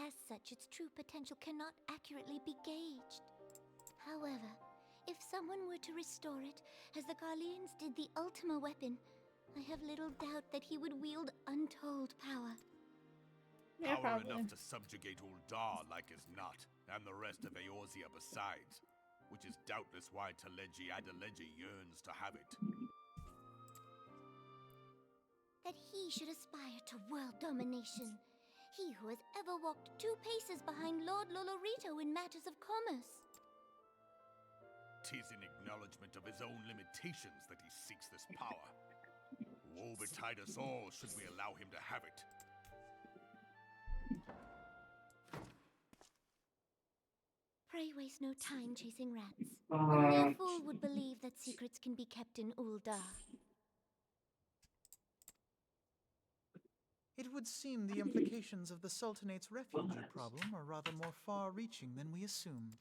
Speaker 10: As such, its true potential cannot accurately be gauged. However, if someone were to restore it, as the Garleans did the Ultima weapon, I have little doubt that he would wield untold power.
Speaker 1: Yeah,
Speaker 9: Power
Speaker 1: probably.
Speaker 9: enough to subjugate Uldar like as not, and the rest of Eorzea besides, which is doubtless why Teleji Adeleji yearns to have it.
Speaker 10: That he should aspire to world domination. He who has ever walked 2 paces behind Lord Lolorito in matters of commerce.
Speaker 9: 'Tis in acknowledgement of his own limitations that he seeks this power. Woe betide us all should we allow him to have it.
Speaker 10: Pray waste no time chasing rats. Only a fool would believe that secrets can be kept in Uldar.
Speaker 7: It would seem the implications of the Sultanate's refugee problem are rather more far-reaching than we assumed.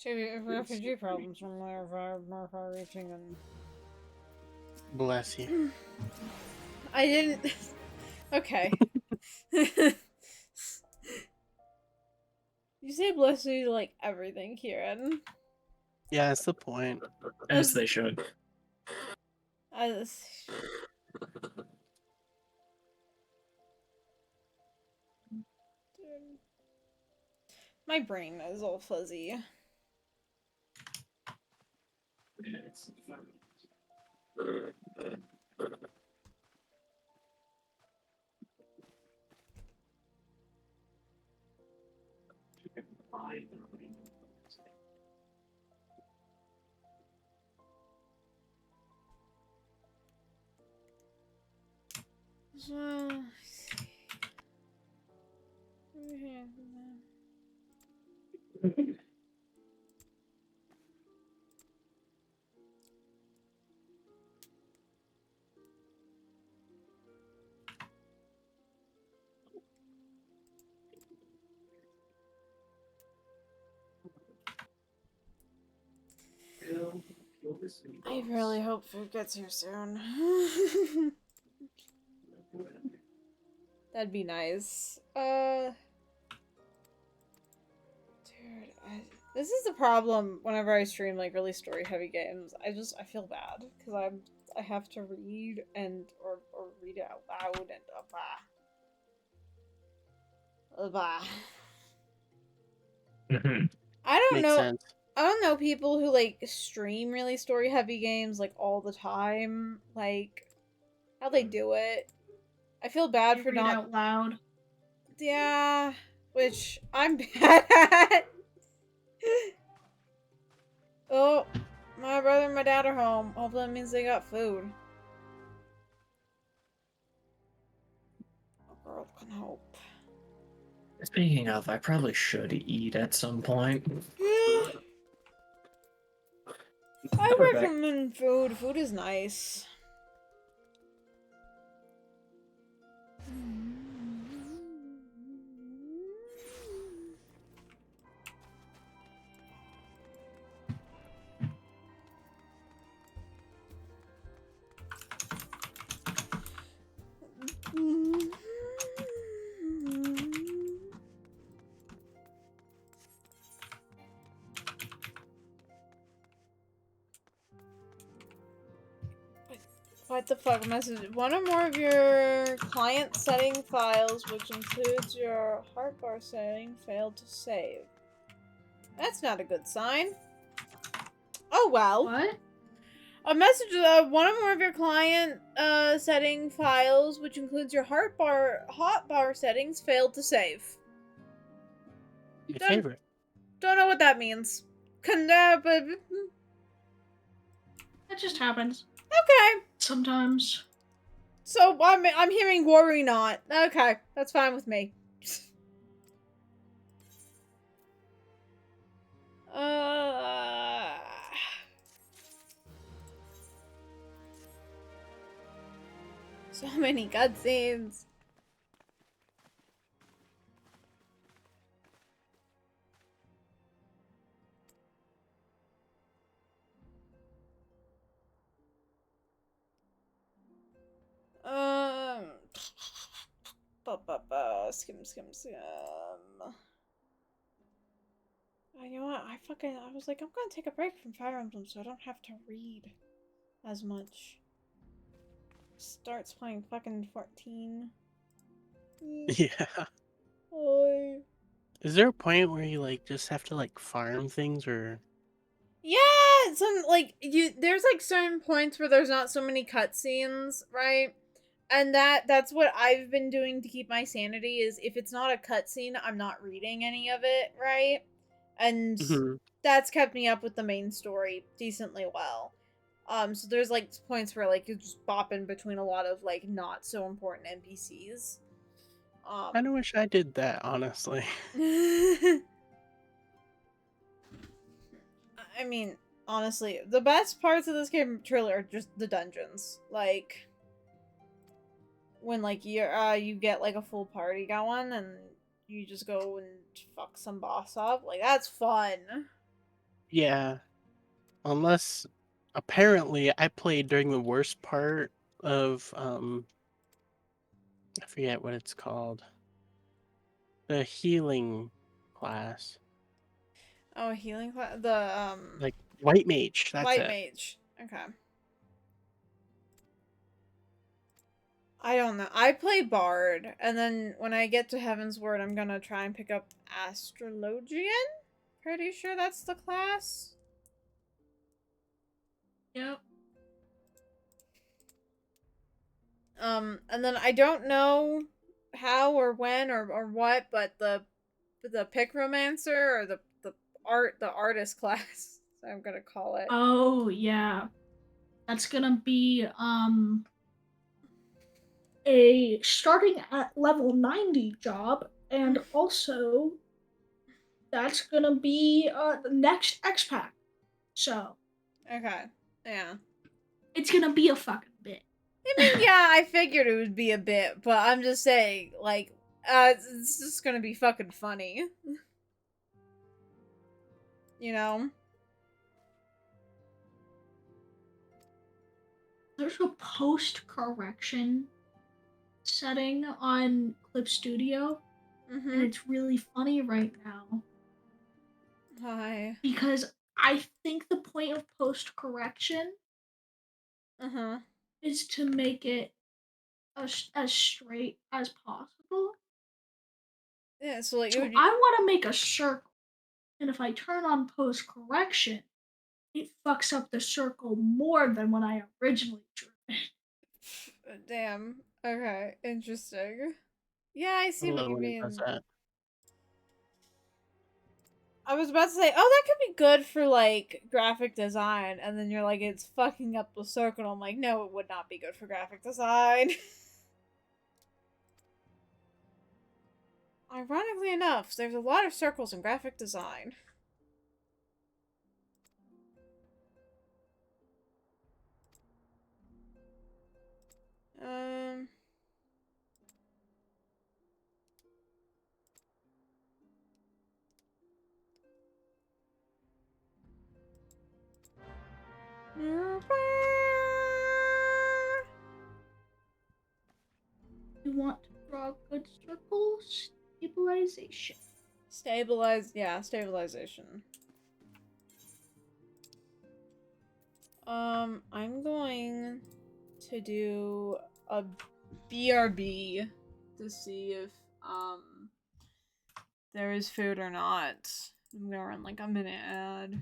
Speaker 1: Refugee problems are more far-reaching than...
Speaker 8: Bless you.
Speaker 1: I didn't... Okay. You say bless you to, like, everything, Kieran.
Speaker 8: Yeah, that's the point.
Speaker 3: As they should.
Speaker 1: Dude. My brain is all fuzzy. So, I really hope food gets here soon. That'd be nice. Dude, this is the problem whenever I stream like really story heavy games. I feel bad because I have to read and or read it out loud and blah. I don't
Speaker 8: Makes
Speaker 1: know.
Speaker 8: sense.
Speaker 1: I don't know people who like stream really story heavy games like all the time. Like how they do it. I feel bad for
Speaker 2: Read
Speaker 1: not.
Speaker 2: out loud.
Speaker 1: Yeah, which I'm bad at. Oh, my brother and my dad are home. Hopefully that means they got food. A girl can hope.
Speaker 3: Speaking of, I probably should eat at some point.
Speaker 1: I
Speaker 3: We're back.
Speaker 1: recommend food. Food is nice. What the fuck message? One or more of your client setting files, which includes your heartbar setting, failed to save. That's not a good sign. Oh well.
Speaker 2: What?
Speaker 1: A message, one or more of your client setting files, which includes your hotbar settings, failed to save.
Speaker 8: My favorite.
Speaker 1: Don't know what that means. But
Speaker 2: That just happens.
Speaker 1: okay.
Speaker 2: Sometimes.
Speaker 1: So I'm hearing worry not. Okay, that's fine with me. So many cutscenes. Skim. You know what? I was like, I'm gonna take a break from Fire Emblem so I don't have to read as much. Starts playing fucking 14.
Speaker 8: Yeah.
Speaker 1: Oi.
Speaker 8: Is there a point where you like just have to like farm things or?
Speaker 1: Yeah, some like there's like certain points where there's not so many cutscenes, right? And that's what I've been doing to keep my sanity is if it's not a cutscene, I'm not reading any of it, right? And that's kept me up with the main story decently well. So there's like points where like you're just bopping between a lot of like not so important NPCs.
Speaker 8: I kind of wish I did that, honestly.
Speaker 1: I mean, honestly, the best parts of this game truly are just the dungeons. Like when like you get like a full party going and you just go and fuck some boss up. Like that's fun.
Speaker 8: Yeah. Unless apparently I played during the worst part of I forget what it's called. The healing class.
Speaker 1: Oh, healing class. The
Speaker 8: Like white mage, that's
Speaker 1: white
Speaker 8: it.
Speaker 1: mage. Okay. I don't know. I play Bard, and then when I get to Heaven's Word, I'm gonna try and pick up Astrologian? Pretty sure that's the class.
Speaker 2: Yep.
Speaker 1: And then I don't know how or when or what, but the Picromancer or the artist class, I'm gonna call it.
Speaker 2: Oh yeah. That's gonna be a starting at level 90 job, and also that's gonna be the next X Pack. So
Speaker 1: Okay. Yeah.
Speaker 2: it's gonna be a fucking bit.
Speaker 1: I mean, yeah, I figured it would be a bit, but I'm just saying, like, it's just gonna be fucking funny. You know?
Speaker 2: There's a post correction setting on Clip Studio, and it's really funny right now.
Speaker 1: Hi.
Speaker 2: Because I think the point of post correction
Speaker 1: Uh-huh.
Speaker 2: is to make it as straight as possible.
Speaker 1: Yeah, so like
Speaker 2: So I want to make a circle, and if I turn on post correction, it fucks up the circle more than when I originally drew it.
Speaker 1: Damn. Okay, interesting. Yeah, I
Speaker 8: I
Speaker 1: see what
Speaker 8: love
Speaker 1: you
Speaker 8: when it does
Speaker 1: mean.
Speaker 8: that.
Speaker 1: I was about to say, oh, that could be good for like graphic design, and then you're like, it's fucking up the circle. I'm like, no, it would not be good for graphic design. Ironically enough, there's a lot of circles in graphic design. Um.
Speaker 2: You want to draw good circles? Stabilization.
Speaker 1: Stabilization. I'm going to do a BRB to see if, there is food or not. I'm gonna run like a minute ad.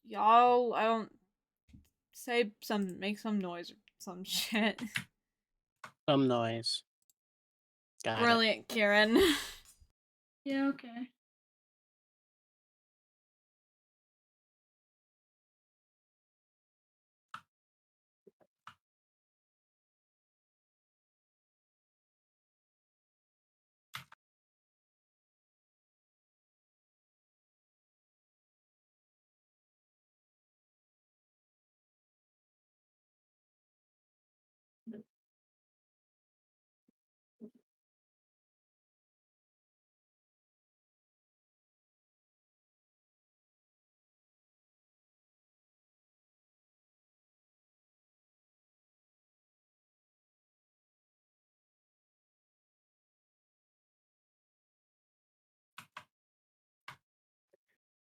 Speaker 1: Y'all, I don't make some noise or some shit.
Speaker 8: Some noise. Got it.
Speaker 1: Brilliant, Kieran.
Speaker 2: Yeah, okay.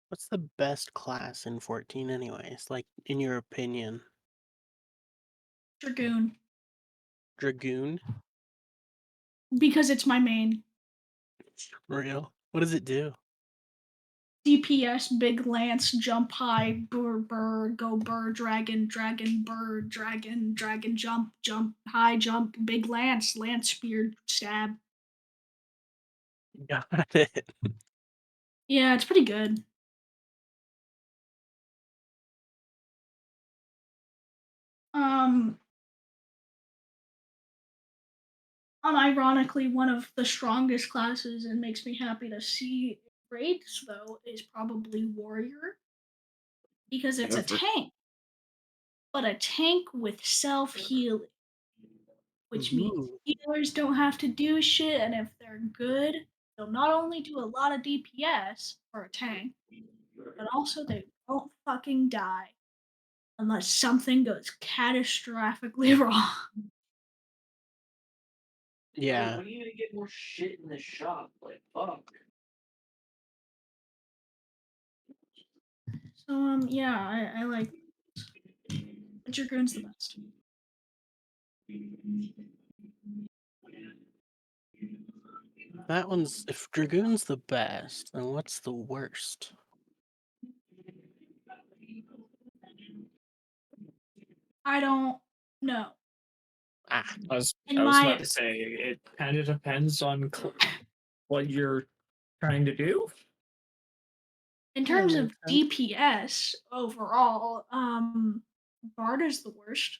Speaker 8: What's the best class in 14 anyways? Like, in your opinion?
Speaker 2: Dragoon.
Speaker 8: Dragoon?
Speaker 2: Because it's my main.
Speaker 8: Real? What does it do?
Speaker 2: DPS, big lance, jump high, burr, go burr, dragon, burr, dragon, jump high, jump, big lance, spear, stab.
Speaker 8: Got it.
Speaker 2: Yeah, it's pretty good. Um, unironically, one of the strongest classes and makes me happy to see raids though is probably warrior because it's a tank, but a tank with self healing, which means
Speaker 8: Ooh.
Speaker 2: healers don't have to do shit, and if they're good, they'll not only do a lot of DPS for a tank, but also they won't fucking die unless something goes catastrophically wrong.
Speaker 8: Yeah.
Speaker 3: When are you gonna get more shit in the shop? Like, fuck.
Speaker 2: So yeah, I like. But Dragoon's the best.
Speaker 8: That one's if Dragoon's the best, then what's the worst?
Speaker 2: I don't know.
Speaker 8: Ah,
Speaker 2: In
Speaker 3: I was about
Speaker 2: my
Speaker 3: to say it kind of depends on what you're trying to do.
Speaker 2: in
Speaker 8: yeah,
Speaker 2: terms of
Speaker 8: makes sense.
Speaker 2: DPS overall, Bard is the worst.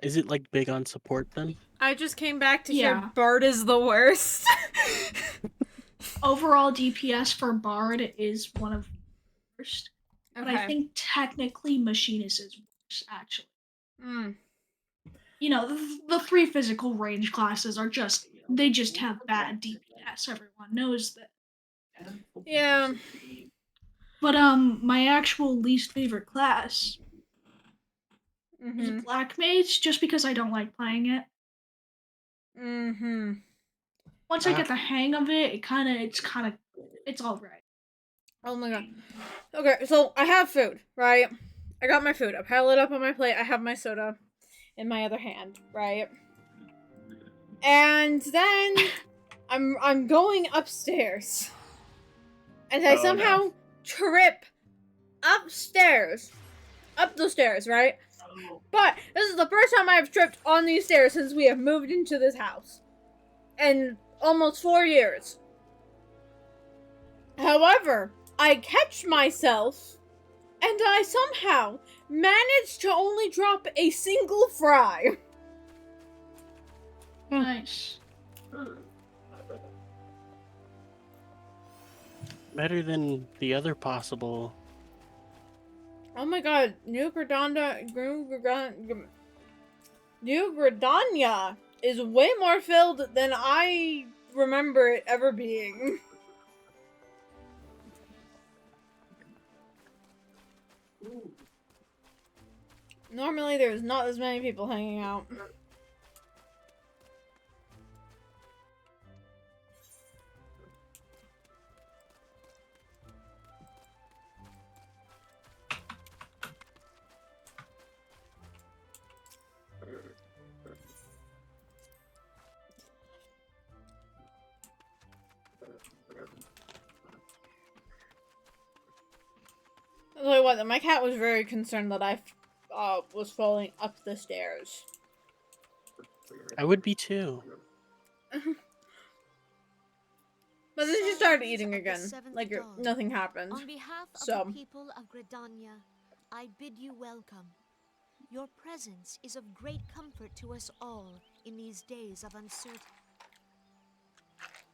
Speaker 8: Is it like big on support then?
Speaker 1: I just came back to hear
Speaker 2: Yeah.
Speaker 1: Bart is the worst.
Speaker 2: Overall DPS for Bard is one of the worst. But I
Speaker 1: Okay.
Speaker 2: think technically Machinist is worse, actually.
Speaker 1: Mm.
Speaker 2: You know, the three physical range classes are they just have bad DPS. Everyone knows that.
Speaker 1: Yeah.
Speaker 2: But my actual least favorite class is
Speaker 1: Mm-hmm.
Speaker 2: Black Mage, just because I don't like playing it.
Speaker 1: Mm-hmm.
Speaker 2: Once I get the hang of it, it's all right.
Speaker 1: Oh my god. Okay, so I have food, right? I got my food. I pile it up on my plate. I have my soda in my other hand, right? And then I'm going upstairs. And I
Speaker 3: Oh,
Speaker 1: somehow
Speaker 3: no.
Speaker 1: trip upstairs. Up the stairs, right? But this is the first time I've tripped on these stairs since we have moved into this house. In almost 4 years. However, I catch myself and I somehow managed to only drop a single fry.
Speaker 2: Nice.
Speaker 8: Better than the other possible.
Speaker 1: Oh my god, New Gradania is way more filled than I remember it ever being. Normally there's not as many people hanging out. I'll tell you what, my cat was very concerned that I was falling up the stairs.
Speaker 8: I would be too.
Speaker 1: But then she started eating again. Like, nothing happened.
Speaker 10: On behalf of
Speaker 1: So.
Speaker 10: the people of Gridania, I bid you welcome. Your presence is of great comfort to us all in these days of uncertainty.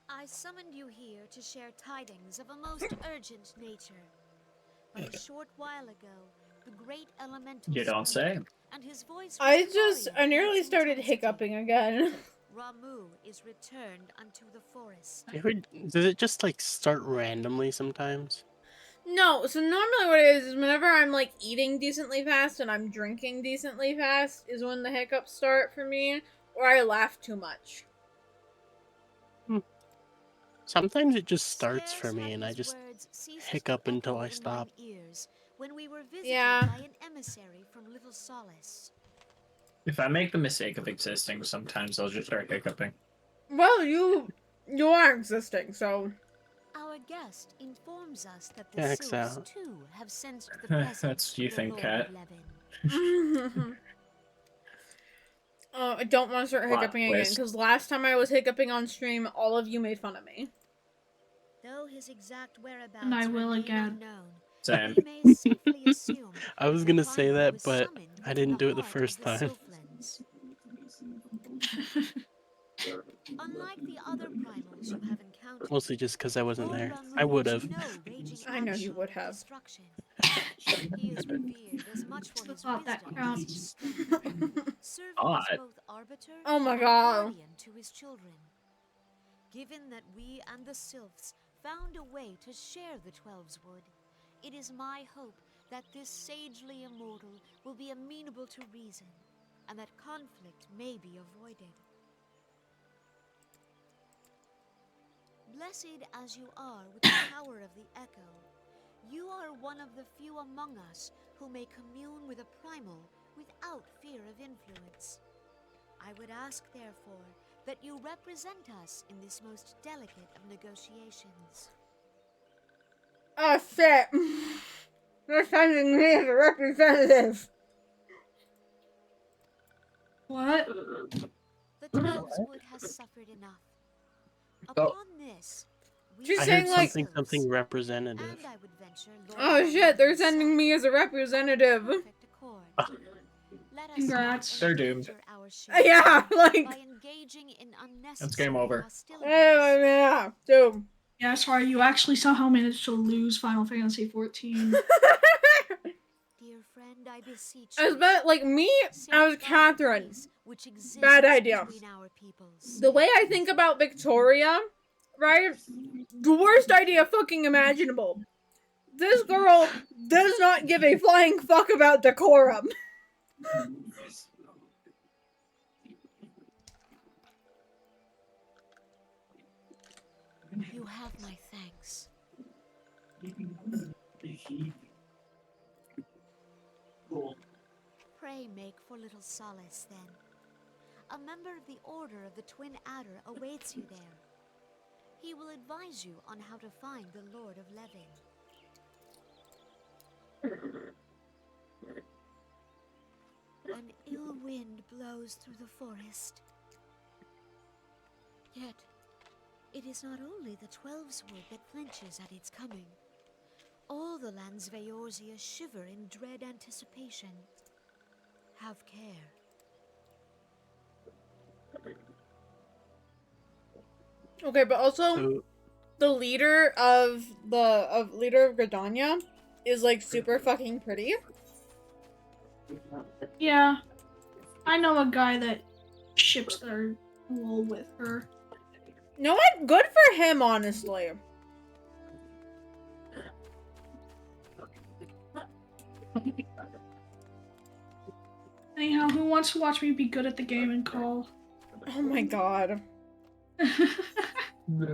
Speaker 10: I summoned you here to share tidings of a most urgent nature. But a short while ago, the great elemental
Speaker 3: You don't
Speaker 10: spoke,
Speaker 3: say.
Speaker 10: and his voice was
Speaker 1: I
Speaker 10: glorious
Speaker 1: nearly
Speaker 10: in its
Speaker 1: started
Speaker 10: intensity.
Speaker 1: hiccuping again.
Speaker 10: Ramu is returned unto the forest.
Speaker 8: Does it just like start randomly sometimes?
Speaker 1: No, so normally what it is whenever I'm like eating decently fast and I'm drinking decently fast is when the hiccups start for me, or I laugh too much.
Speaker 8: Sometimes it just starts
Speaker 10: Scarce
Speaker 8: for me
Speaker 10: had
Speaker 8: and I
Speaker 10: his
Speaker 8: just
Speaker 10: words ceased to
Speaker 8: hiccup until
Speaker 10: echo
Speaker 8: I
Speaker 10: in
Speaker 8: stop.
Speaker 10: mine ears when we were visited
Speaker 1: Yeah.
Speaker 10: by an emissary from Little Solace.
Speaker 3: If I make the mistake of existing, sometimes I'll just start hiccuping.
Speaker 1: Well, you are existing, so.
Speaker 10: Our guest informs us that the
Speaker 8: Checks
Speaker 10: sylphs
Speaker 8: out.
Speaker 10: too have sensed the presence
Speaker 3: That's you
Speaker 10: of the
Speaker 3: think,
Speaker 10: Lord
Speaker 3: Cat.
Speaker 10: Levin.
Speaker 1: Oh, I don't want to start
Speaker 3: Plot
Speaker 1: hiccuping again,
Speaker 3: twist.
Speaker 1: because last time I was hiccuping on stream, all of you made fun of me.
Speaker 10: Though his exact whereabouts
Speaker 2: And I will
Speaker 10: remain
Speaker 2: again.
Speaker 10: unknown,
Speaker 3: Same.
Speaker 10: we may safely assume
Speaker 8: I was
Speaker 10: that
Speaker 8: gonna
Speaker 10: the
Speaker 8: say
Speaker 10: primal
Speaker 8: that,
Speaker 10: was
Speaker 8: but
Speaker 10: summoned
Speaker 8: I
Speaker 10: into
Speaker 8: didn't
Speaker 10: the
Speaker 8: do it the
Speaker 10: heart
Speaker 8: first
Speaker 10: of the
Speaker 8: time.
Speaker 10: Sylphlands. Unlike the other primals you have encountered,
Speaker 8: Mostly just because I wasn't
Speaker 10: Lord
Speaker 8: there.
Speaker 10: Ramu
Speaker 8: I would
Speaker 10: is
Speaker 8: have.
Speaker 10: no raging
Speaker 1: I know you
Speaker 10: onslaught
Speaker 1: would
Speaker 10: of
Speaker 1: have.
Speaker 10: destruction. He is revered as much for
Speaker 2: The
Speaker 10: his
Speaker 2: thought that
Speaker 10: wisdom as his
Speaker 2: counts.
Speaker 10: strength, serving as
Speaker 3: Odd.
Speaker 10: both arbiter
Speaker 1: Oh my
Speaker 10: and
Speaker 1: god.
Speaker 10: guardian to his children. Given that we and the sylphs found a way to share the Twelve's Wood, it is my hope that this sagely immortal will be amenable to reason, and that conflict may be avoided. Blessed as you are with the power of the Echo, you are one of the few among us who may commune with a primal
Speaker 11: without fear of influence. I would ask, therefore, that you represent us in this most delicate of negotiations.
Speaker 1: Oh shit. They're sending me as a representative.
Speaker 2: What?
Speaker 11: The Townswood has suffered enough.
Speaker 3: Oh.
Speaker 11: Upon this, we
Speaker 1: She's
Speaker 8: I
Speaker 1: saying,
Speaker 8: heard
Speaker 1: like-
Speaker 8: something representative.
Speaker 11: and I would venture Lord
Speaker 1: Oh shit, they're
Speaker 11: Valerian's
Speaker 1: sending
Speaker 11: son
Speaker 1: me as a representative.
Speaker 11: perfect accord. Let us
Speaker 2: Congrats.
Speaker 11: not
Speaker 3: They're doomed.
Speaker 11: endanger our ship
Speaker 1: Yeah, like,
Speaker 11: by engaging in unnecessary
Speaker 3: That's game over.
Speaker 11: hostilities.
Speaker 1: yeah, dude.
Speaker 2: Yeah, sorry, you actually somehow managed to lose Final Fantasy 14.
Speaker 11: Dear friend, I beseech
Speaker 1: As
Speaker 11: you,
Speaker 1: bad, like me, I was
Speaker 11: safeguard the
Speaker 1: Catherine.
Speaker 11: peace which exists
Speaker 1: Bad idea.
Speaker 11: between our peoples.
Speaker 1: The way I think about Victoria, right? The worst idea fucking imaginable. This girl does not give a flying fuck about decorum.
Speaker 11: You have my thanks. Pray make for little solace, then. A member of the Order of the Twin Adder awaits you there. He will advise you on how to find the Lord of Levin. An ill wind blows through the forest. Yet, it is not only the Twelveswood that flinches at its coming. All the lands of Eorzea shiver in dread anticipation. Have care.
Speaker 1: Okay, but also
Speaker 8: So,
Speaker 1: the leader of Gridania is like super fucking pretty.
Speaker 2: Yeah. I know a guy that ships their wool with her.
Speaker 1: No, what? Good for him, honestly.
Speaker 2: Anyhow, who wants to watch me be good at the game and call?
Speaker 1: Oh my god.
Speaker 3: No.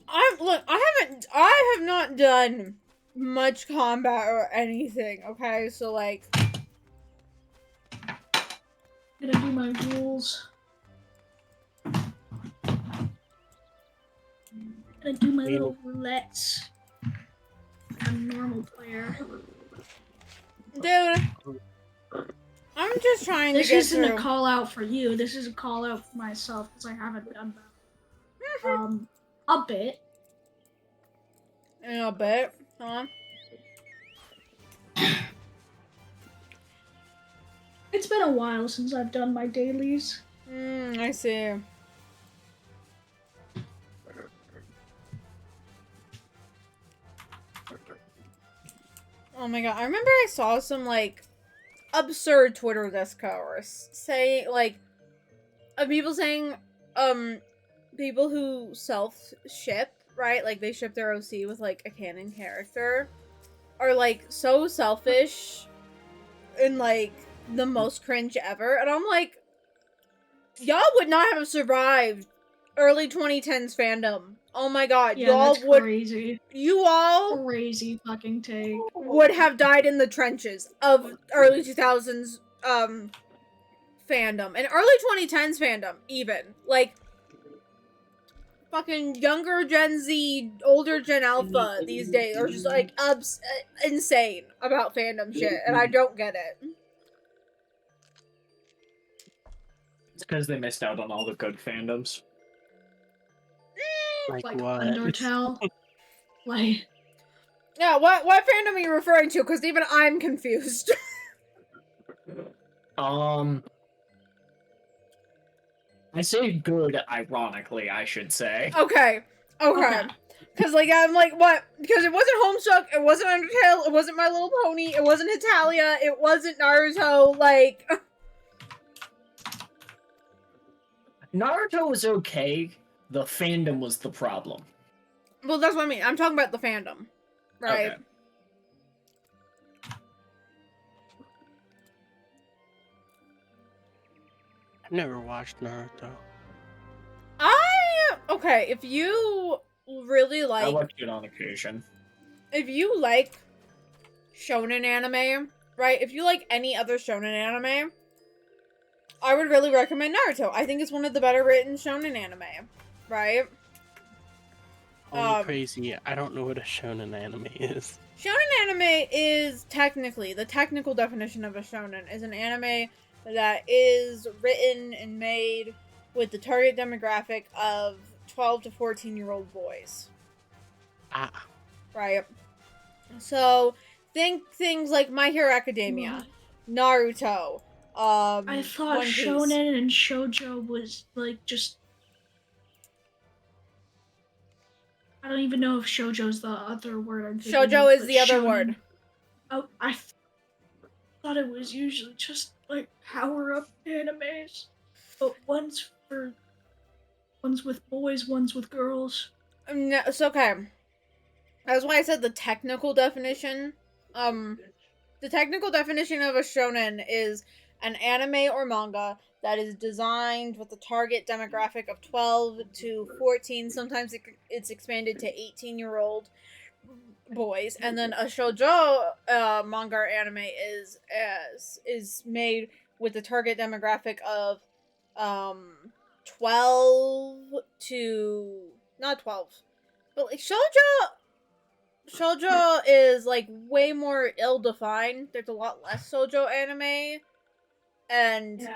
Speaker 1: I have not done much combat or anything, okay? So like
Speaker 2: Gonna do my rules. Gonna do my little roulettes. I'm a normal player.
Speaker 1: dude, I'm just trying
Speaker 2: This
Speaker 1: to get
Speaker 2: isn't
Speaker 1: through.
Speaker 2: a call out for you. This is a call out for myself because I haven't done that. A bit.
Speaker 1: In a bit, huh?
Speaker 2: It's been a while since I've done my dailies.
Speaker 1: I see. Oh my god, I remember I saw some, like, absurd Twitter discourse say, like, of people saying, people who self-ship, right? Like, they ship their OC with, like, a canon character, are, like, so selfish and, like, the most cringe ever. And I'm like, y'all would not have survived early 2010s fandom. Oh my god,
Speaker 2: Yeah,
Speaker 1: y'all
Speaker 2: that's
Speaker 1: would,
Speaker 2: crazy.
Speaker 1: you all
Speaker 2: Crazy fucking take.
Speaker 1: would have died in the trenches of early 2000s, fandom. And early 2010s fandom, even. Like, fucking younger Gen Z, older Gen Alpha these days are just, like, insane about fandom shit, and I don't get it.
Speaker 3: It's because they missed out on all the good fandoms.
Speaker 8: like
Speaker 2: Like
Speaker 8: what?
Speaker 2: Undertale. Like,
Speaker 1: Yeah, what fandom are you referring to? Because even I'm confused.
Speaker 3: I say good, ironically, I should say.
Speaker 1: Okay. Because, like, I'm like, what? Because it wasn't Homestuck, it wasn't Undertale, it wasn't My Little Pony, it wasn't Italia, it wasn't Naruto, like...
Speaker 3: Naruto was okay. The fandom was the problem.
Speaker 1: Well, that's what I mean. I'm talking about the fandom. Right?
Speaker 3: Okay.
Speaker 8: I've never watched Naruto.
Speaker 1: Okay, if you really
Speaker 3: I
Speaker 1: like...
Speaker 3: watched it on occasion.
Speaker 1: If you like shonen anime, right? If you like any other shonen anime, I would really recommend Naruto. I think it's one of the better written shonen anime, right?
Speaker 8: Only crazy, I don't know what a shonen anime is.
Speaker 1: Shonen anime is technically, the technical definition of a shonen is an anime that is written and made with the target demographic of 12 to 14-year-old boys.
Speaker 8: Ah.
Speaker 1: Right? So, think things like My Hero Academia, Naruto,
Speaker 2: I thought
Speaker 1: One Piece.
Speaker 2: shonen and shoujo was like just. I don't even know if shoujo's the other word I'm thinking of.
Speaker 1: Shoujo is the other
Speaker 2: shonen.
Speaker 1: word.
Speaker 2: Oh, I thought it was usually just like power-up animes, but one's with boys, one's with girls.
Speaker 1: No, it's okay. That's why I said the technical definition. The technical definition of a shonen is an anime or manga that is designed with the target demographic of 12 to 14. Sometimes it's expanded to 18-year-old boys, and then a shoujo manga or anime is made with the target demographic of 12 to not 12, but like shoujo is like way more ill-defined. There's a lot less shoujo anime, and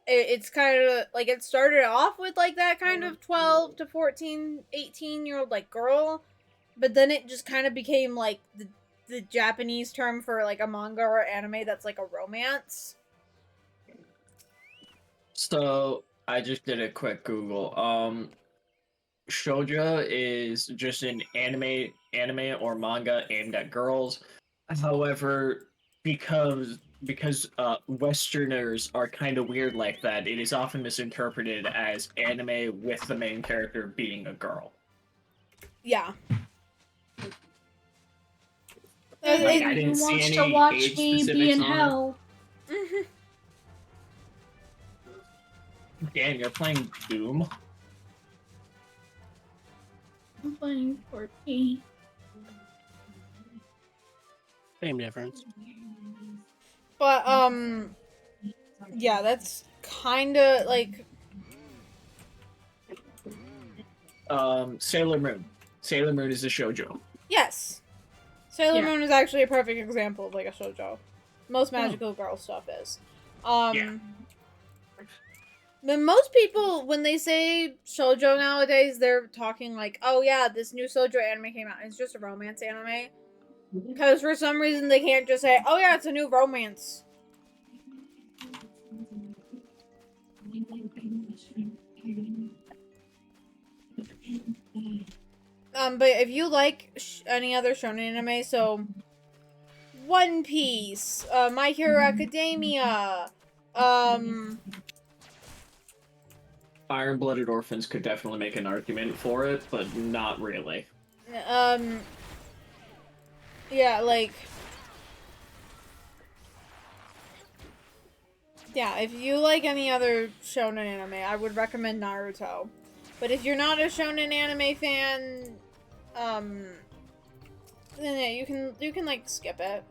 Speaker 1: it's kind of like it started off with like that kind of 12 to 14, 18-year-old like girl, but then it just kind of became like the Japanese term for like a manga or anime that's like a romance.
Speaker 3: So I just did a quick Google. Shoujo is just an anime or manga aimed at girls. However, because Westerners are kind of weird like that, it is often misinterpreted as anime with the main character being a girl.
Speaker 1: Yeah.
Speaker 3: Like, I didn't see
Speaker 2: wants
Speaker 3: any
Speaker 2: to watch
Speaker 3: age
Speaker 2: me be
Speaker 3: specifics
Speaker 2: in
Speaker 3: on it.
Speaker 2: hell.
Speaker 3: Damn, you're playing Doom?
Speaker 2: I'm playing 14.
Speaker 8: Same difference.
Speaker 1: But yeah, that's kind of like
Speaker 3: Sailor Moon. Sailor Moon is a shoujo.
Speaker 1: yes. Sailor Moon is actually a perfect example of like a shoujo. Most magical girl stuff is. But most people, when they say shoujo nowadays, they're talking like, oh yeah, this new shoujo anime came out. It's just a romance anime. Because for some reason they can't just say, oh yeah, it's a new romance. But if you like any other shonen anime, so One Piece, My Hero Academia,
Speaker 3: Iron-Blooded Orphans could definitely make an argument for it, but not really.
Speaker 1: yeah, like, yeah, if you like any other shonen anime, I would recommend Naruto. But if you're not a shonen anime fan, then yeah, you can like skip it.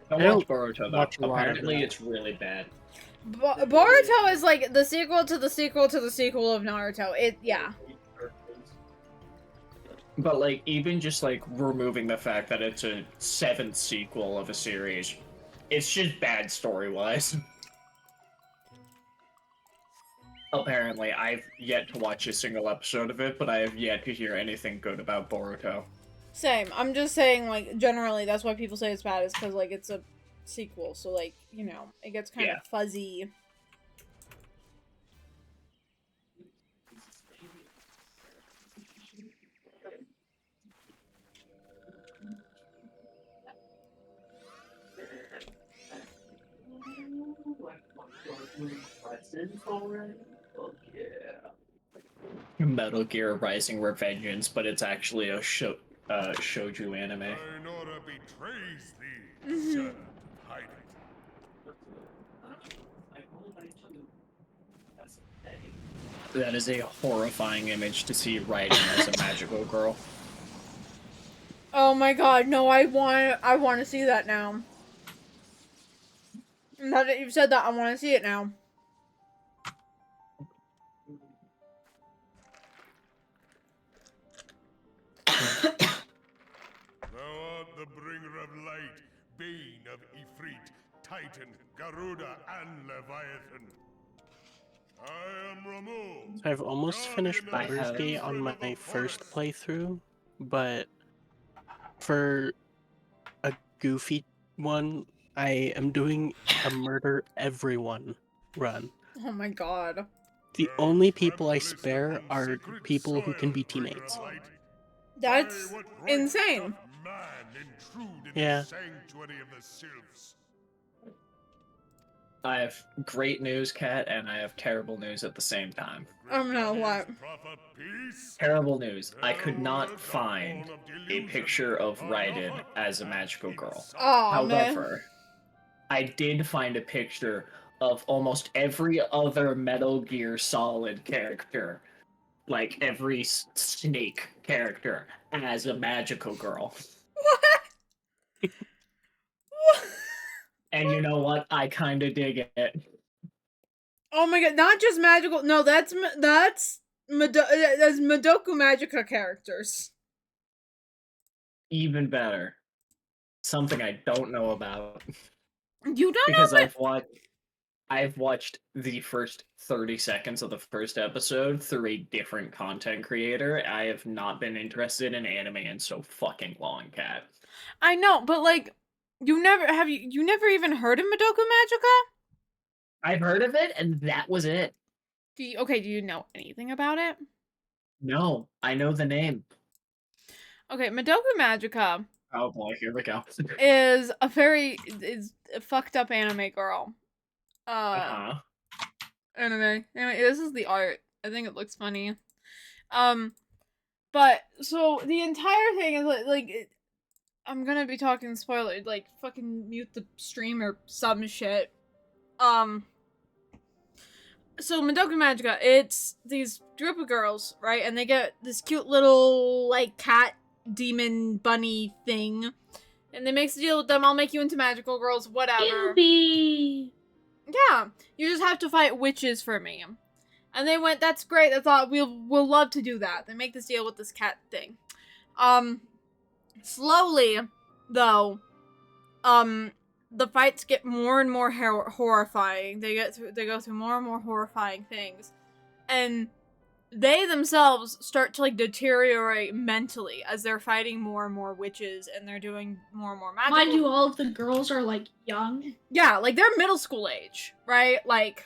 Speaker 3: Don't watch Boruto though. Apparently it's really bad.
Speaker 1: Boruto is like the sequel to the sequel to the sequel of Naruto. Yeah.
Speaker 3: But like even just like removing the fact that it's a 7th sequel of a series, it's just bad story-wise. Apparently, I've yet to watch a single episode of it, but I have yet to hear anything good about Boruto.
Speaker 1: Same. I'm just saying, like, generally, that's why people say it's bad, is because, like, it's a sequel, so, like, you know, it gets kind of fuzzy.
Speaker 3: Metal Gear Rising Revengeance, but it's actually a shoujo anime.
Speaker 9: Nora betrays thee. Shut up. Hide it.
Speaker 3: That is a horrifying image to see Raiden as a magical girl.
Speaker 1: Oh my god, no, I want to see that now. Now that you've said that, I want to see it now.
Speaker 9: Thou art the bringer of light, bane of Ifrit, Titan, Garuda, and Leviathan. I am Ramu.
Speaker 8: I've almost finished
Speaker 9: guardian of
Speaker 8: Baldur's
Speaker 9: the
Speaker 8: Gate on
Speaker 9: children of
Speaker 8: my
Speaker 9: the
Speaker 8: first
Speaker 9: forest.
Speaker 8: playthrough, but for a goofy one, I am doing a murder everyone run.
Speaker 1: Oh my god.
Speaker 8: The
Speaker 9: Thou
Speaker 8: only people I
Speaker 9: tramplest
Speaker 8: spare
Speaker 9: upon
Speaker 8: are
Speaker 9: sacred
Speaker 8: people who can
Speaker 9: soil,
Speaker 8: be
Speaker 9: bringer
Speaker 8: teammates.
Speaker 9: of light.
Speaker 1: That's
Speaker 9: By what right
Speaker 1: insane.
Speaker 9: doth man intrude in
Speaker 8: Yeah.
Speaker 9: the sanctuary of the sylphs?
Speaker 3: I have great news, Kat, and I have terrible news at the same time.
Speaker 1: I'm not
Speaker 9: Gregarious
Speaker 1: what?
Speaker 9: proffer peace?
Speaker 3: Terrible news. I
Speaker 9: Hell
Speaker 3: could not
Speaker 9: words are
Speaker 3: find
Speaker 9: born of
Speaker 3: a
Speaker 9: delusion,
Speaker 3: picture of
Speaker 9: are
Speaker 3: Raiden
Speaker 9: nothing
Speaker 3: as a
Speaker 9: as
Speaker 3: magical girl.
Speaker 9: insult.
Speaker 1: Aw, man.
Speaker 3: However, I did find a picture of almost every other Metal Gear Solid character, like every Snake character, as a magical girl.
Speaker 1: What?
Speaker 3: And you know what? I kind of dig it.
Speaker 1: Oh my god, not just magical. No, that's that's Madoka Magica characters.
Speaker 3: Even better. Something I don't know about.
Speaker 1: You don't
Speaker 3: Because
Speaker 1: know,
Speaker 3: I've watched the first 30 seconds of the first episode through a different content creator. I have not been interested in anime in so fucking long, Kat.
Speaker 1: I know, but like, you never even heard of Madoka Magica?
Speaker 3: I've heard of it, and that was it.
Speaker 1: Do you know anything about it?
Speaker 3: No, I know the name.
Speaker 1: Okay, Madoka Magica
Speaker 3: Oh boy, here we go.
Speaker 1: is a fucked up anime girl.
Speaker 3: Uh-huh.
Speaker 1: Anime. Anyway, this is the art. I think it looks funny. But so the entire thing is I'm gonna be talking spoiler. Like, fucking mute the stream or some shit. So Madoka Magica, it's these group of girls, right? And they get this cute little like cat demon bunny thing, and they make a deal with them. I'll make you into magical girls, whatever.
Speaker 2: Yubi!
Speaker 1: Yeah, you just have to fight witches for me. And they went, that's great. I thought we'll love to do that. They make this deal with this cat thing. Slowly, though, the fights get more and more horrifying. They go through more and more horrifying things, and they themselves start to like deteriorate mentally as they're fighting more and more witches, and they're doing more and more magic.
Speaker 2: Mind you, all of the girls are like young.
Speaker 1: Yeah, like they're middle school age, right? Like,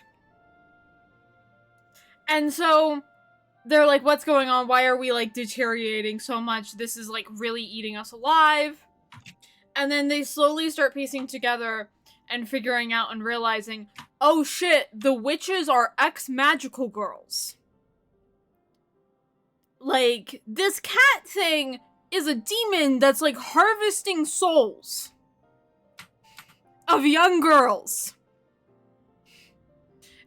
Speaker 1: and so they're like, what's going on? Why are we like deteriorating so much? This is like really eating us alive. And then they slowly start piecing together and figuring out and realizing, oh shit, the witches are ex-magical girls. Like, this cat thing is a demon that's like harvesting souls of young girls.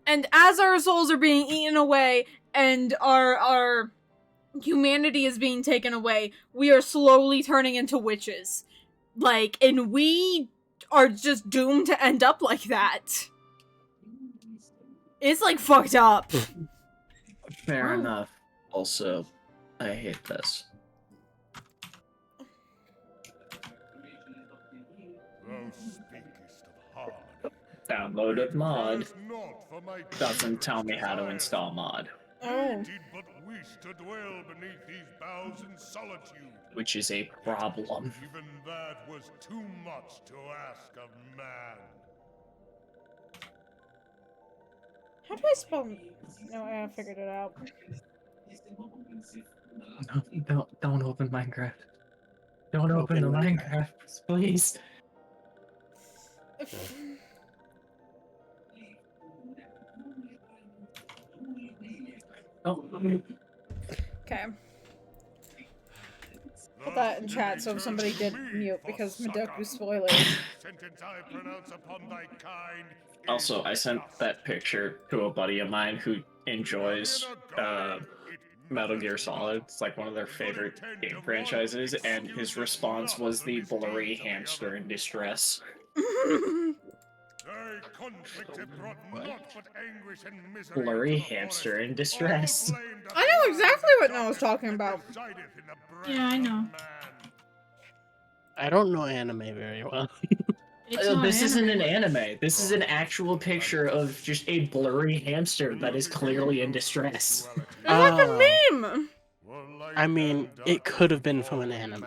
Speaker 1: And as our souls are being eaten away and our humanity is being taken away, we are slowly turning into witches. Like, and we are just doomed to end up like that. It's like fucked up.
Speaker 3: Fair enough. Also, I hate this.
Speaker 9: Thou speakest of harmony.
Speaker 3: Downloaded mod.
Speaker 9: Cares not for my
Speaker 3: Doesn't tell me how to
Speaker 9: desire.
Speaker 3: install mod.
Speaker 1: Oh.
Speaker 9: We did but wish to dwell beneath these boughs in solitude.
Speaker 3: Which is a problem.
Speaker 9: Even that was too much to ask of man.
Speaker 1: How do I spell? No, I figured it out.
Speaker 3: No, don't open Minecraft. Don't open the Minecraft, please. Oh.
Speaker 1: Okay. Put that in chat so if somebody did mute because Madoku spoilers.
Speaker 9: Sentence I pronounce upon thy kind.
Speaker 3: Also, I sent that picture to a buddy of mine who enjoys Metal Gear Solid. It's like one of their favorite game franchises, and his response was the blurry hamster in distress. Blurry hamster in distress.
Speaker 1: I know exactly what Noah's talking about.
Speaker 2: Yeah, I know.
Speaker 8: I don't know anime very well.
Speaker 2: It's not
Speaker 3: This isn't an
Speaker 2: anime.
Speaker 3: anime. This is an actual picture of just a blurry hamster that is clearly in distress.
Speaker 1: It's like a meme!
Speaker 8: I mean, it could have been from an anime.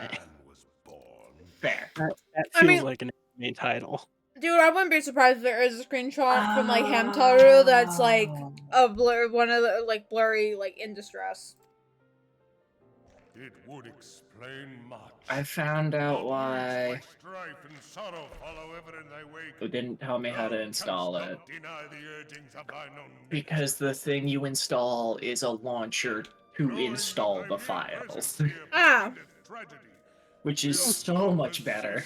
Speaker 3: Fair.
Speaker 8: That feels like an anime title.
Speaker 1: Dude, I wouldn't be surprised if there is a screenshot from like Hamtaro that's like a blur, one of the like blurry, like in distress.
Speaker 9: It would explain much.
Speaker 3: I found out why. It didn't tell me how to install it. Because the thing you install is a launcher to install the files.
Speaker 1: Ah.
Speaker 3: Which is so much better.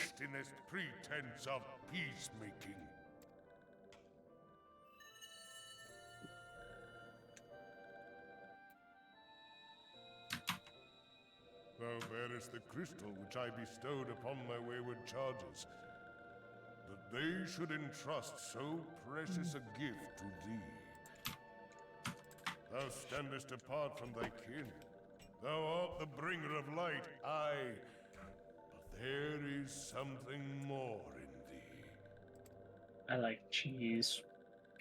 Speaker 9: Thou bearest the crystal which I bestowed upon my wayward charges, that they should entrust so precious a gift to thee. Thou standest apart from thy kin. Thou art the bringer of light, aye, but there is something more in thee.
Speaker 3: I like cheese.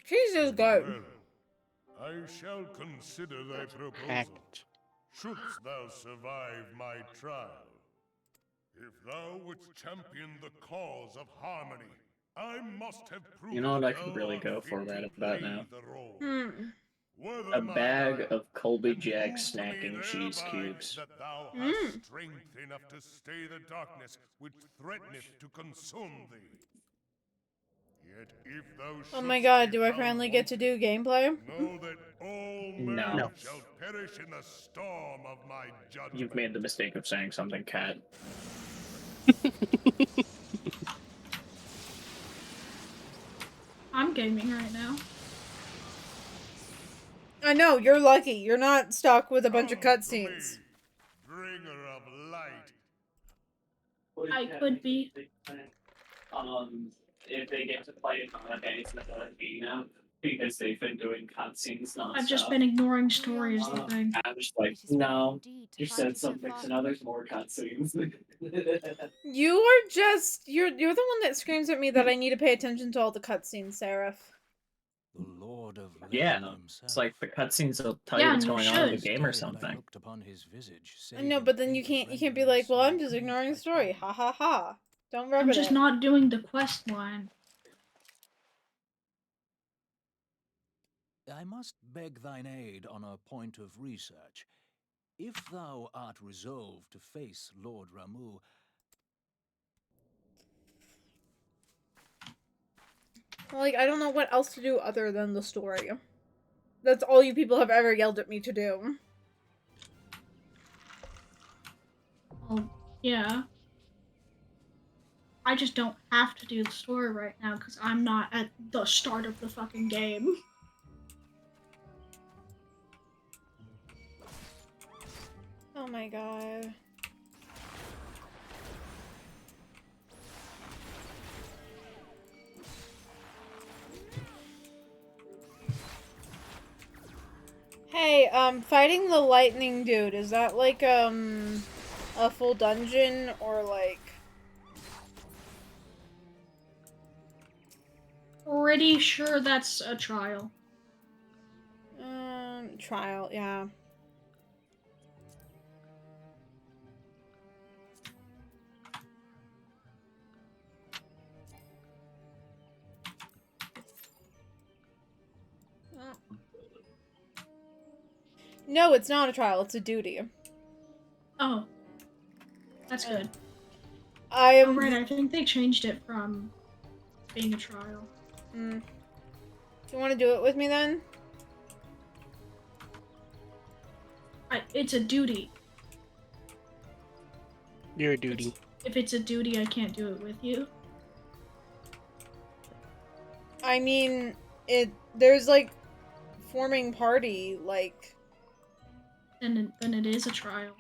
Speaker 1: Cheese is good.
Speaker 9: Well, I shall consider thy proposal.
Speaker 8: Hacked.
Speaker 9: Shouldst thou survive my trial. If thou wouldst champion the cause of harmony, I must have proven.
Speaker 3: You know what I could really go for right about now? A
Speaker 9: My
Speaker 3: bag
Speaker 9: life
Speaker 3: of Colby Jack
Speaker 9: prove to
Speaker 3: snack
Speaker 9: me
Speaker 3: and cheese
Speaker 9: thereby
Speaker 3: cubes.
Speaker 9: That thou hast strength enough to stay the darkness which threateneth to consume thee. Yet if thou
Speaker 1: Oh my
Speaker 9: shouldst
Speaker 1: god, do I
Speaker 9: become
Speaker 1: finally get to do gameplay?
Speaker 9: know that all men
Speaker 3: No.
Speaker 9: shall perish in the storm of my judgment.
Speaker 3: You've made the mistake of saying something, Cat.
Speaker 2: I'm gaming right now.
Speaker 1: I know, you're lucky. You're not stuck with a bunch of cutscenes.
Speaker 9: Bringer of light.
Speaker 2: I could be.
Speaker 3: If they get to play it on a day instead of now, because they've been doing cutscenes nonstop.
Speaker 2: I've just been ignoring stories, the thing.
Speaker 3: I'm just like, no, you said something, so now there's more cutscenes.
Speaker 1: You are just you're the one that screams at me that I need to pay attention to all the cutscenes, Seraph.
Speaker 5: The Lord of
Speaker 3: Yeah,
Speaker 5: Legend
Speaker 3: it's
Speaker 5: himself.
Speaker 3: like the cutscenes will tell you
Speaker 2: Yeah,
Speaker 3: what's
Speaker 2: you
Speaker 3: going on in the
Speaker 2: should.
Speaker 3: game or
Speaker 5: Stared and I
Speaker 3: something.
Speaker 5: looked upon his visage,
Speaker 1: I know,
Speaker 5: saving
Speaker 1: but then you
Speaker 5: faint
Speaker 1: can't be
Speaker 5: remnants
Speaker 1: like, well, I'm
Speaker 5: of
Speaker 1: just
Speaker 5: the
Speaker 1: ignoring the
Speaker 5: grief I
Speaker 1: story.
Speaker 5: cried.
Speaker 1: Ha ha ha. Don't rub
Speaker 2: I'm
Speaker 1: it
Speaker 2: just
Speaker 1: in.
Speaker 2: not doing the quest line.
Speaker 5: I must beg thine aid on a point of research. If thou art resolved to face Lord Ramu,
Speaker 1: Like, I don't know what else to do other than the story. That's all you people have ever yelled at me to do.
Speaker 2: Well, yeah. I just don't have to do the story right now because I'm not at the start of the fucking game.
Speaker 1: Oh my god. Hey, fighting the lightning dude, is that like, a full dungeon, or like...
Speaker 2: Pretty sure that's a trial.
Speaker 1: Trial, yeah. No, it's not a trial, it's a duty.
Speaker 2: Oh. That's good.
Speaker 1: I am...
Speaker 2: Oh, right, I think they changed it from being a trial.
Speaker 1: Do you want to do it with me then?
Speaker 2: It's a duty.
Speaker 8: Your duty.
Speaker 2: If it's a duty, I can't do it with you.
Speaker 1: I mean, there's like forming party, like
Speaker 2: then it is a trial.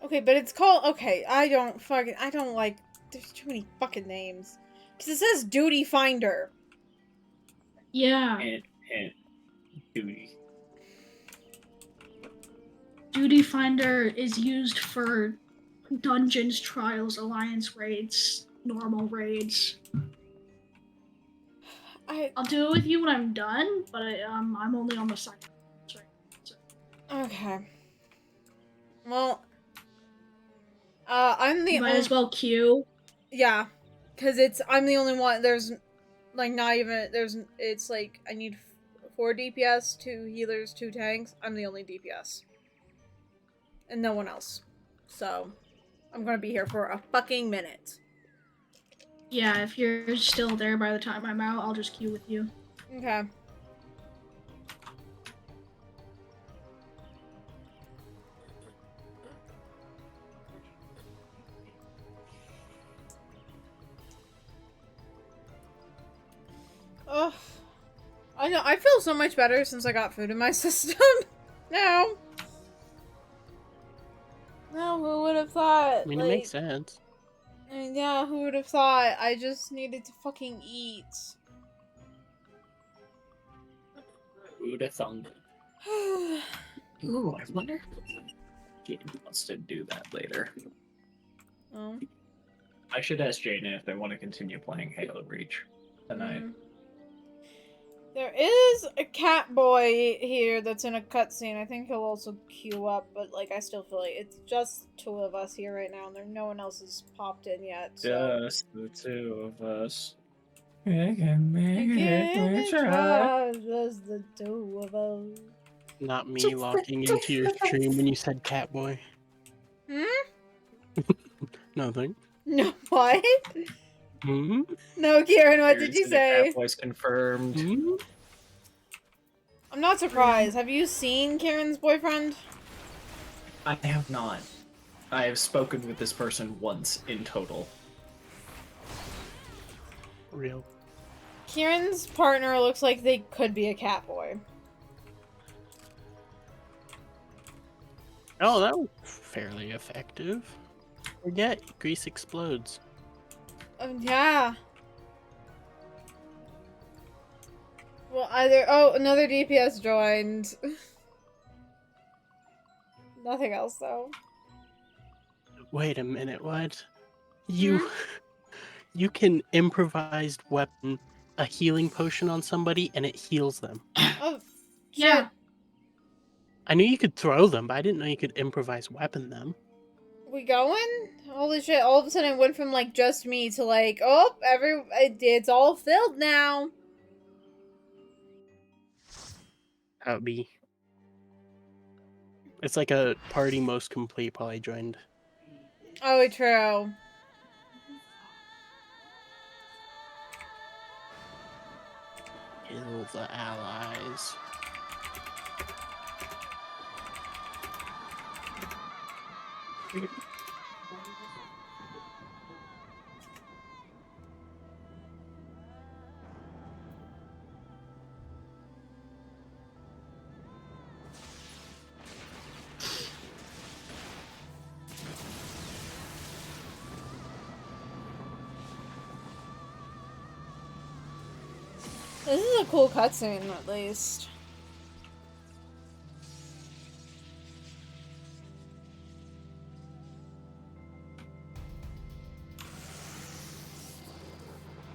Speaker 1: Okay, but it's called... Okay, I don't like... There's too many fucking names. Because it says Duty Finder.
Speaker 2: Yeah.
Speaker 3: And duty.
Speaker 2: Duty Finder is used for dungeons, trials, alliance raids, normal raids. I'll do it with you when I'm done, but I'm only on the second. Sorry.
Speaker 1: Okay. Well, I'm the
Speaker 2: you might as well queue.
Speaker 1: Yeah, because I'm the only one. There's like not even it's like I need 4 DPS, 2 healers, 2 tanks. I'm the only DPS, and no one else. So I'm gonna be here for a fucking minute.
Speaker 2: Yeah, if you're still there by the time I'm out, I'll just queue with you.
Speaker 1: Okay. Oh, I know. I feel so much better since I got food in my system. Now. No, who would have thought?
Speaker 8: I mean, it makes sense.
Speaker 1: I mean, yeah, who would have thought? I just needed to fucking eat.
Speaker 3: Who would have thunk? Ooh, I wonder if Jaden wants to do that later.
Speaker 1: Oh.
Speaker 3: I should ask Jaden if they want to continue playing Halo Reach tonight.
Speaker 1: There is a cat boy here that's in a cutscene. I think he'll also queue up, but like I still feel like it's just 2 of us here right now, and no one else has popped in yet. So.
Speaker 3: Just the 2 of us. I can make it. We try.
Speaker 1: Just the 2 of us.
Speaker 8: Not me locking into your stream when you said Catboy. Nothing.
Speaker 1: No, what?
Speaker 8: Hmm?
Speaker 1: No, Kieran, what did you say?
Speaker 3: Catboy's confirmed.
Speaker 8: Hmm?
Speaker 1: I'm not surprised. Have you seen Kieran's boyfriend?
Speaker 3: I have not. I have spoken with this person once in total.
Speaker 8: Real.
Speaker 1: Kieran's partner looks like they could be a cat boy.
Speaker 8: Oh, that was fairly effective. Forget, grease explodes.
Speaker 1: Yeah. Well, either... Oh, another DPS joined. Nothing else, though.
Speaker 8: Wait a minute, what? You can improvised weapon a healing potion on somebody and it heals them.
Speaker 1: Oh,
Speaker 2: yeah.
Speaker 8: I knew you could throw them, but I didn't know you could improvise weapon them.
Speaker 1: We going? Holy shit, all of a sudden it went from like just me to like, oh, it's all filled now.
Speaker 8: That would be... It's like a party most complete while I joined.
Speaker 1: Oh, true.
Speaker 8: Kill the allies.
Speaker 1: This is a cool cutscene, at least.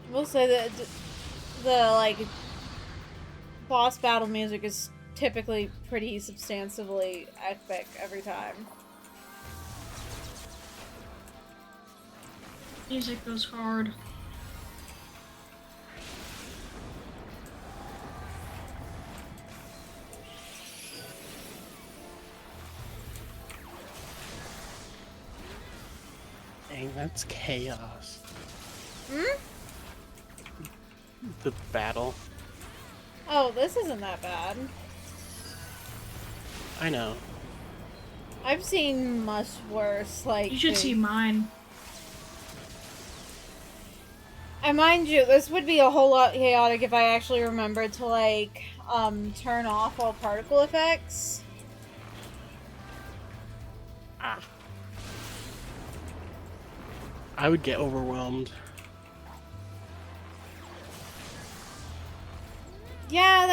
Speaker 1: I will say that the like boss battle music is typically pretty substantively epic every time.
Speaker 2: Music goes hard.
Speaker 8: Dang, that's chaos.
Speaker 1: Hmm?
Speaker 8: The battle.
Speaker 1: Oh, this isn't that bad.
Speaker 8: I know.
Speaker 1: I've seen much worse, like...
Speaker 2: You should see mine.
Speaker 1: And mind you, this would be a whole lot chaotic if I actually remembered to, like, turn off all particle effects.
Speaker 8: Ah. I would get overwhelmed.
Speaker 1: Yeah,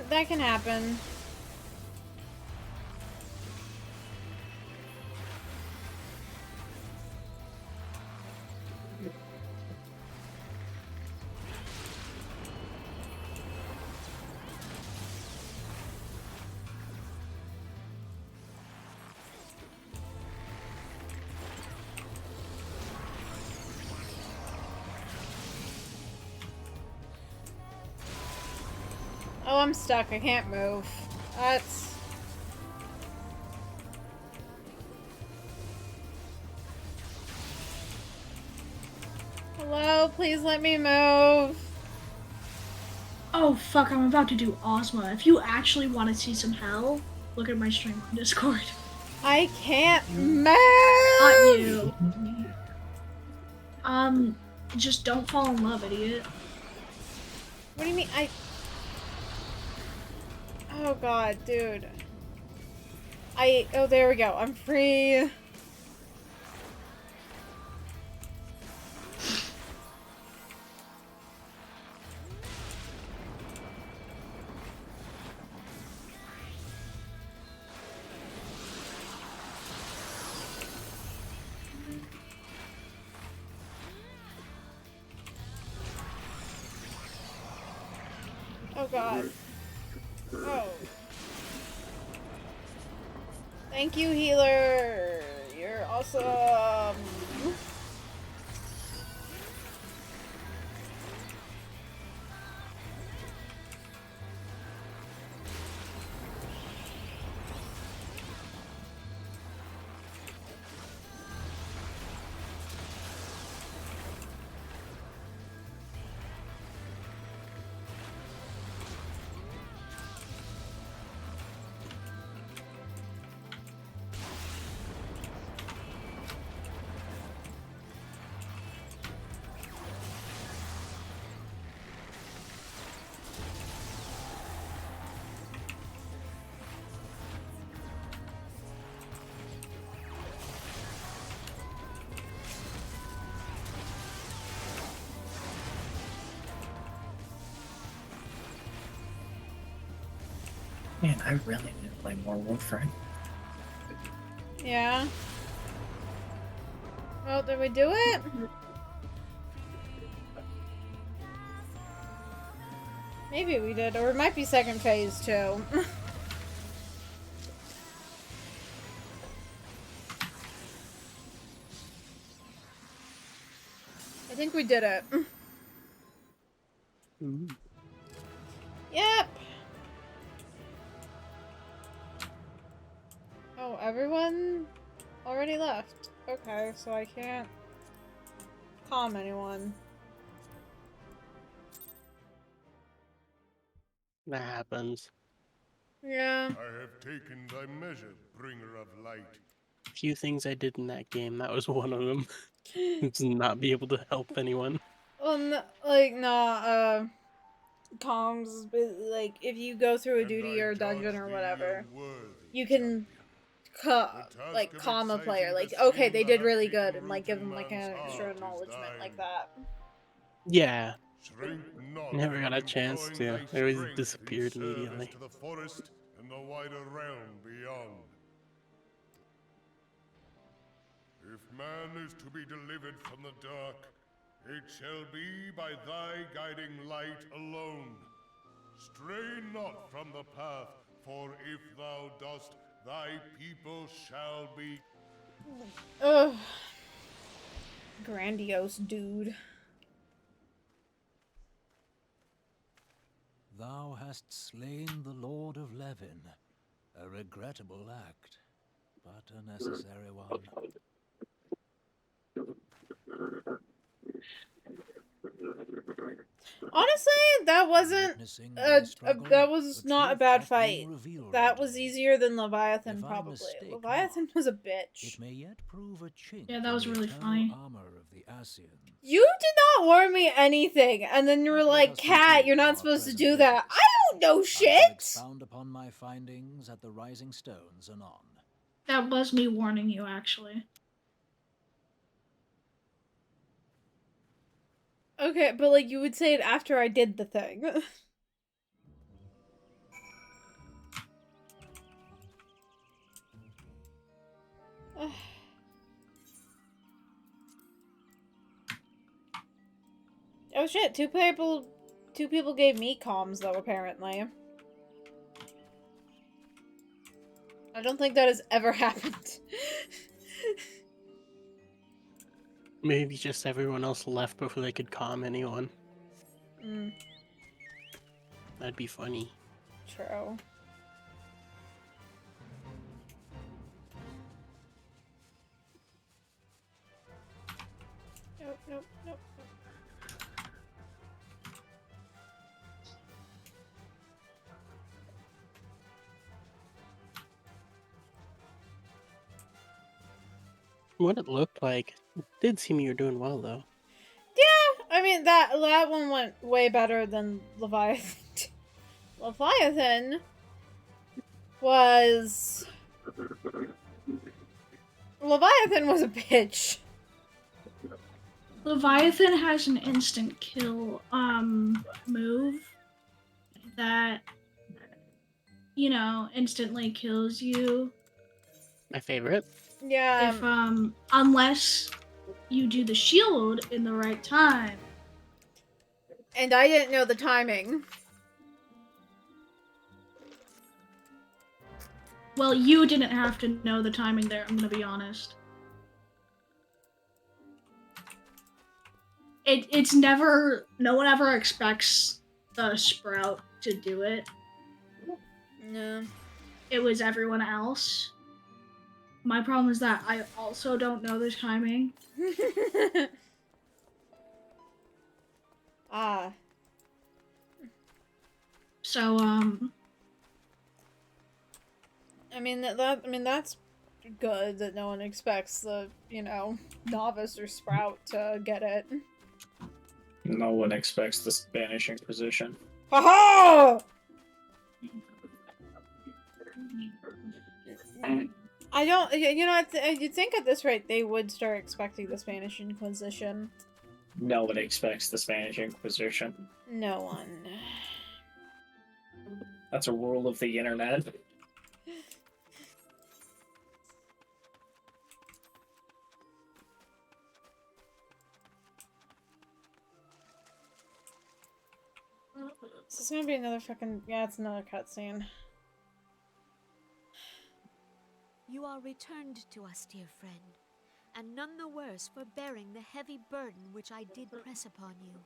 Speaker 1: that can happen. Oh, I'm stuck. I can't move. That's... Hello, please let me move.
Speaker 2: Oh fuck, I'm about to do Ozma. If you actually want to see some hell, look at my stream on Discord.
Speaker 1: I can't move!
Speaker 2: Not you. Just don't fall in love, idiot.
Speaker 1: What do you mean? Oh god, dude. Oh, there we go. I'm free. Oh god. Oh. Thank you, healer. You're awesome.
Speaker 3: Man, I really need to play more Warframe.
Speaker 1: Yeah. Well, did we do it? Maybe we did, or it might be second phase too. I think we did it. Yep. Oh, everyone already left. Okay, so I can't calm anyone.
Speaker 8: That happens.
Speaker 1: Yeah.
Speaker 9: I have taken thy measure, bringer of light.
Speaker 8: Few things I did in that game, that was one of them. To not be able to help anyone.
Speaker 1: Well, nah, comms, like, if you go through a duty or a dungeon or whatever, you can, calm a player, like, okay, they did really good, and, like, give them, like, an extra acknowledgement like that.
Speaker 8: Yeah. Never got a chance to. It always disappeared immediately.
Speaker 9: To the forest and the wider realm beyond. If man is to be delivered from the dark, it shall be by thy guiding light alone. Stray not from the path, for if thou dost, thy people shall be...
Speaker 1: Ugh. Grandiose, dude.
Speaker 5: Thou hast slain the Lord of Levin. A regrettable act, but a necessary one.
Speaker 1: Honestly, that wasn't that was not a bad fight. That was easier than Leviathan, probably. Leviathan was a bitch.
Speaker 5: It may yet prove a chink
Speaker 2: Yeah, that was really funny.
Speaker 5: armor of the Ascians.
Speaker 1: You did not warn me anything, and then you were like, Cat, you're not supposed to do that. I don't know
Speaker 5: I shall
Speaker 1: shit!
Speaker 5: expound upon my findings at the Rising Stones anon.
Speaker 2: That was me warning you, actually.
Speaker 1: Okay, but like, you would say it after I did the thing. Oh shit, two people gave me comms though, apparently. I don't think that has ever happened.
Speaker 8: Maybe just everyone else left before they could calm anyone. That'd be funny.
Speaker 1: True. Nope, nope, nope, nope.
Speaker 8: What it looked like, it did seem you were doing well though.
Speaker 1: Yeah, I mean that one went way better than Leviathan. Leviathan was a bitch.
Speaker 2: Leviathan has an instant kill move that, you know, instantly kills you.
Speaker 8: My favorite.
Speaker 1: Yeah.
Speaker 2: If unless you do the shield in the right time.
Speaker 1: And I didn't know the timing.
Speaker 2: Well, you didn't have to know the timing there, I'm gonna be honest. It's never, no one ever expects the Sprout to do it.
Speaker 1: No.
Speaker 2: It was everyone else. My problem is that I also don't know the timing.
Speaker 1: Ah.
Speaker 2: So,
Speaker 1: I mean that's good that no one expects the, you know, novice or sprout to get it.
Speaker 3: No one expects the Spanish Inquisition.
Speaker 1: Haha! I don't, you know, you'd think at this rate they would start expecting the Spanish Inquisition.
Speaker 3: No one expects the Spanish Inquisition.
Speaker 1: No one.
Speaker 3: That's a rule of the internet.
Speaker 1: This is gonna be another fucking, yeah, it's another cutscene.
Speaker 11: You are returned to us, dear friend, and none the worse for bearing the heavy burden which I did press upon you.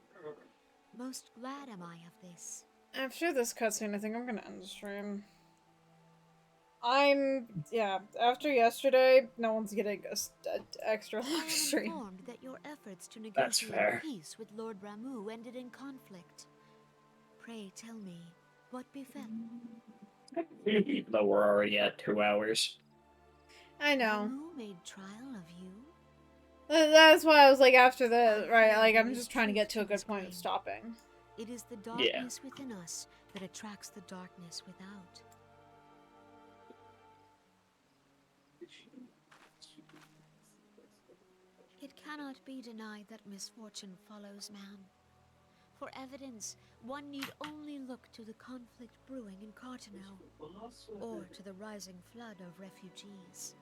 Speaker 11: Most glad am I of this.
Speaker 1: After this cutscene, I think I'm gonna end the stream. Yeah, after yesterday, no one's getting a extra long
Speaker 11: I am
Speaker 1: stream.
Speaker 11: informed that your efforts to
Speaker 3: That's
Speaker 11: negotiate
Speaker 3: fair.
Speaker 11: peace with Lord Ramu ended in conflict. Pray tell me, what befell?
Speaker 3: Even though we're already at 2 hours.
Speaker 1: I know.
Speaker 11: Ramu made trial of you?
Speaker 1: That's why I was like, after the, right, like, I'm just trying to get to a good point of stopping.
Speaker 11: It is the darkness within us that attracts the darkness without. It cannot be denied that misfortune follows man. For evidence, one need only look to the conflict brewing in Cartano, or to the rising flood of refugees.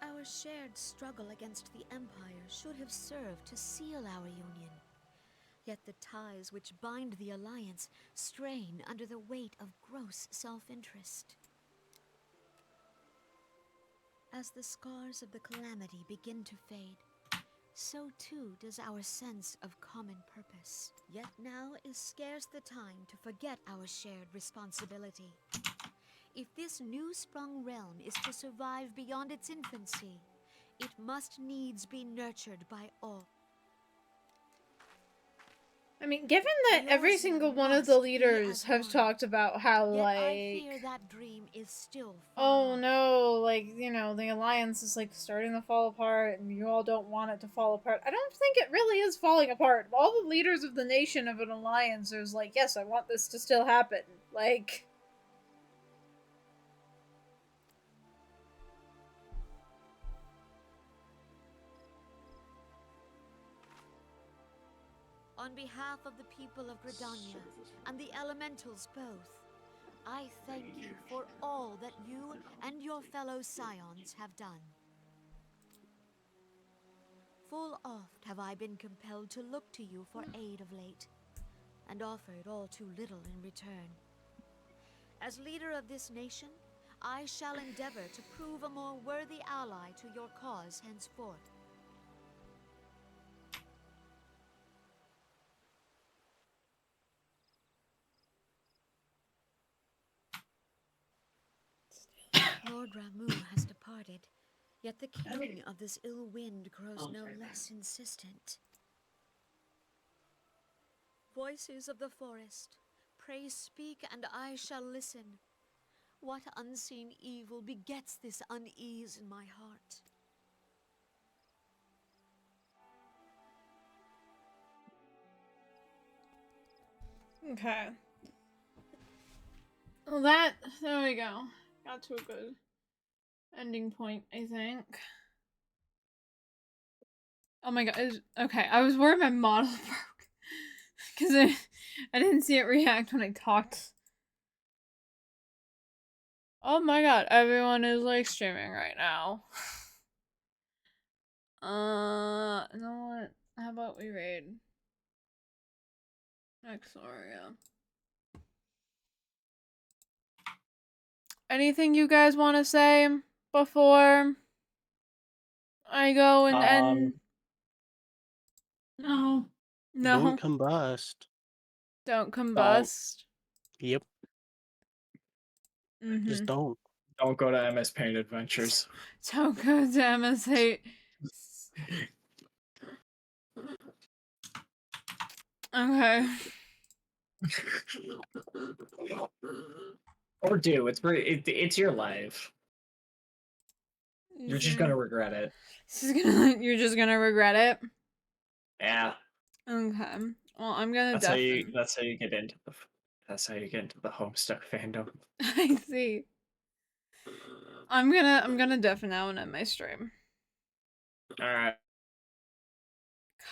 Speaker 11: Our shared struggle against the Empire should have served to seal our union. Yet the ties which bind the Alliance strain under the weight of gross self-interest. As the scars of the calamity begin to fade, so too does our sense of common purpose. Yet now is scarce the time to forget our shared responsibility. If this new-sprung realm is to survive beyond its infancy, it must needs be nurtured by all.
Speaker 1: I mean, given that
Speaker 11: Your
Speaker 1: every
Speaker 11: son
Speaker 1: single one of the
Speaker 11: must be
Speaker 1: leaders
Speaker 11: as
Speaker 1: have
Speaker 11: one.
Speaker 1: talked about how,
Speaker 11: Yet
Speaker 1: like,
Speaker 11: I fear that dream is still far
Speaker 1: oh
Speaker 11: off.
Speaker 1: no, like, you know, the alliance is like starting to fall apart and you all don't want it to fall apart. I don't think it really is falling apart. All the leaders of the nation of an alliance are like, yes, I want this to still happen. Like,
Speaker 11: On behalf of the people of Gridania and the elementals both, I thank you for all that you and your fellow scions have done. Full oft have I been compelled to look to you for aid of late, and offered all too little in return. As leader of this nation, I shall endeavor to prove a more worthy ally to your cause henceforth. Lord Ramu has departed, yet the king of this ill wind grows no less insistent. Voices of the forest, pray speak and I shall listen. What unseen evil begets this unease in my heart?
Speaker 1: okay. Well, there we go. Got to a good ending point, I think. Oh my god, okay, I was worried my model broke. Because I didn't see it react when I talked. Oh my god, everyone is like streaming right now. You know what? How about we raid Exoria? Anything you guys want to say before I go and end?
Speaker 2: No.
Speaker 1: No.
Speaker 8: Don't combust.
Speaker 1: Don't combust.
Speaker 8: Yep. Just don't.
Speaker 3: Don't go to MS Paint Adventures.
Speaker 1: Don't go to MSA. Okay.
Speaker 3: Or do. It's your life. You're just gonna regret it.
Speaker 1: You're just gonna regret it?
Speaker 3: Yeah.
Speaker 1: Okay. Well, I'm gonna
Speaker 3: That's how you get into the Homestuck fandom.
Speaker 1: I see. I'm gonna deafen now and end my stream.
Speaker 3: Alright.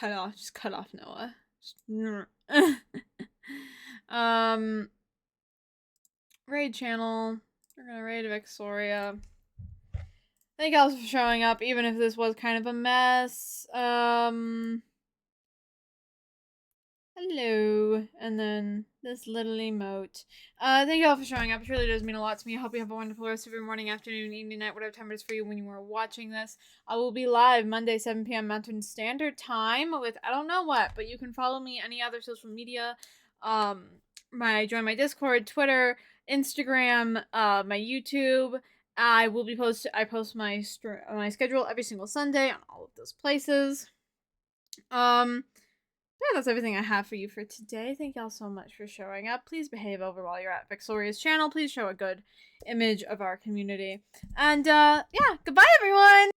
Speaker 1: Just cut off Noah. Raid channel. We're gonna raid Vexoria. Thank you all for showing up, even if this was kind of a mess. Hello. And then this little emote. Thank you all for showing up. It really does mean a lot to me. I hope you have a wonderful rest of your morning, afternoon, evening, night, whatever time it is for you when you are watching this. I will be live Monday, 7 p.m. Mountain Standard Time with I don't know what, but you can follow me any other social media. Join my Discord, Twitter, Instagram, my YouTube. I post my schedule every single Sunday on all of those places. Yeah, that's everything I have for you for today. Thank y'all so much for showing up. Please behave over while you're at Vexoria's channel. Please show a good image of our community. And yeah, goodbye everyone!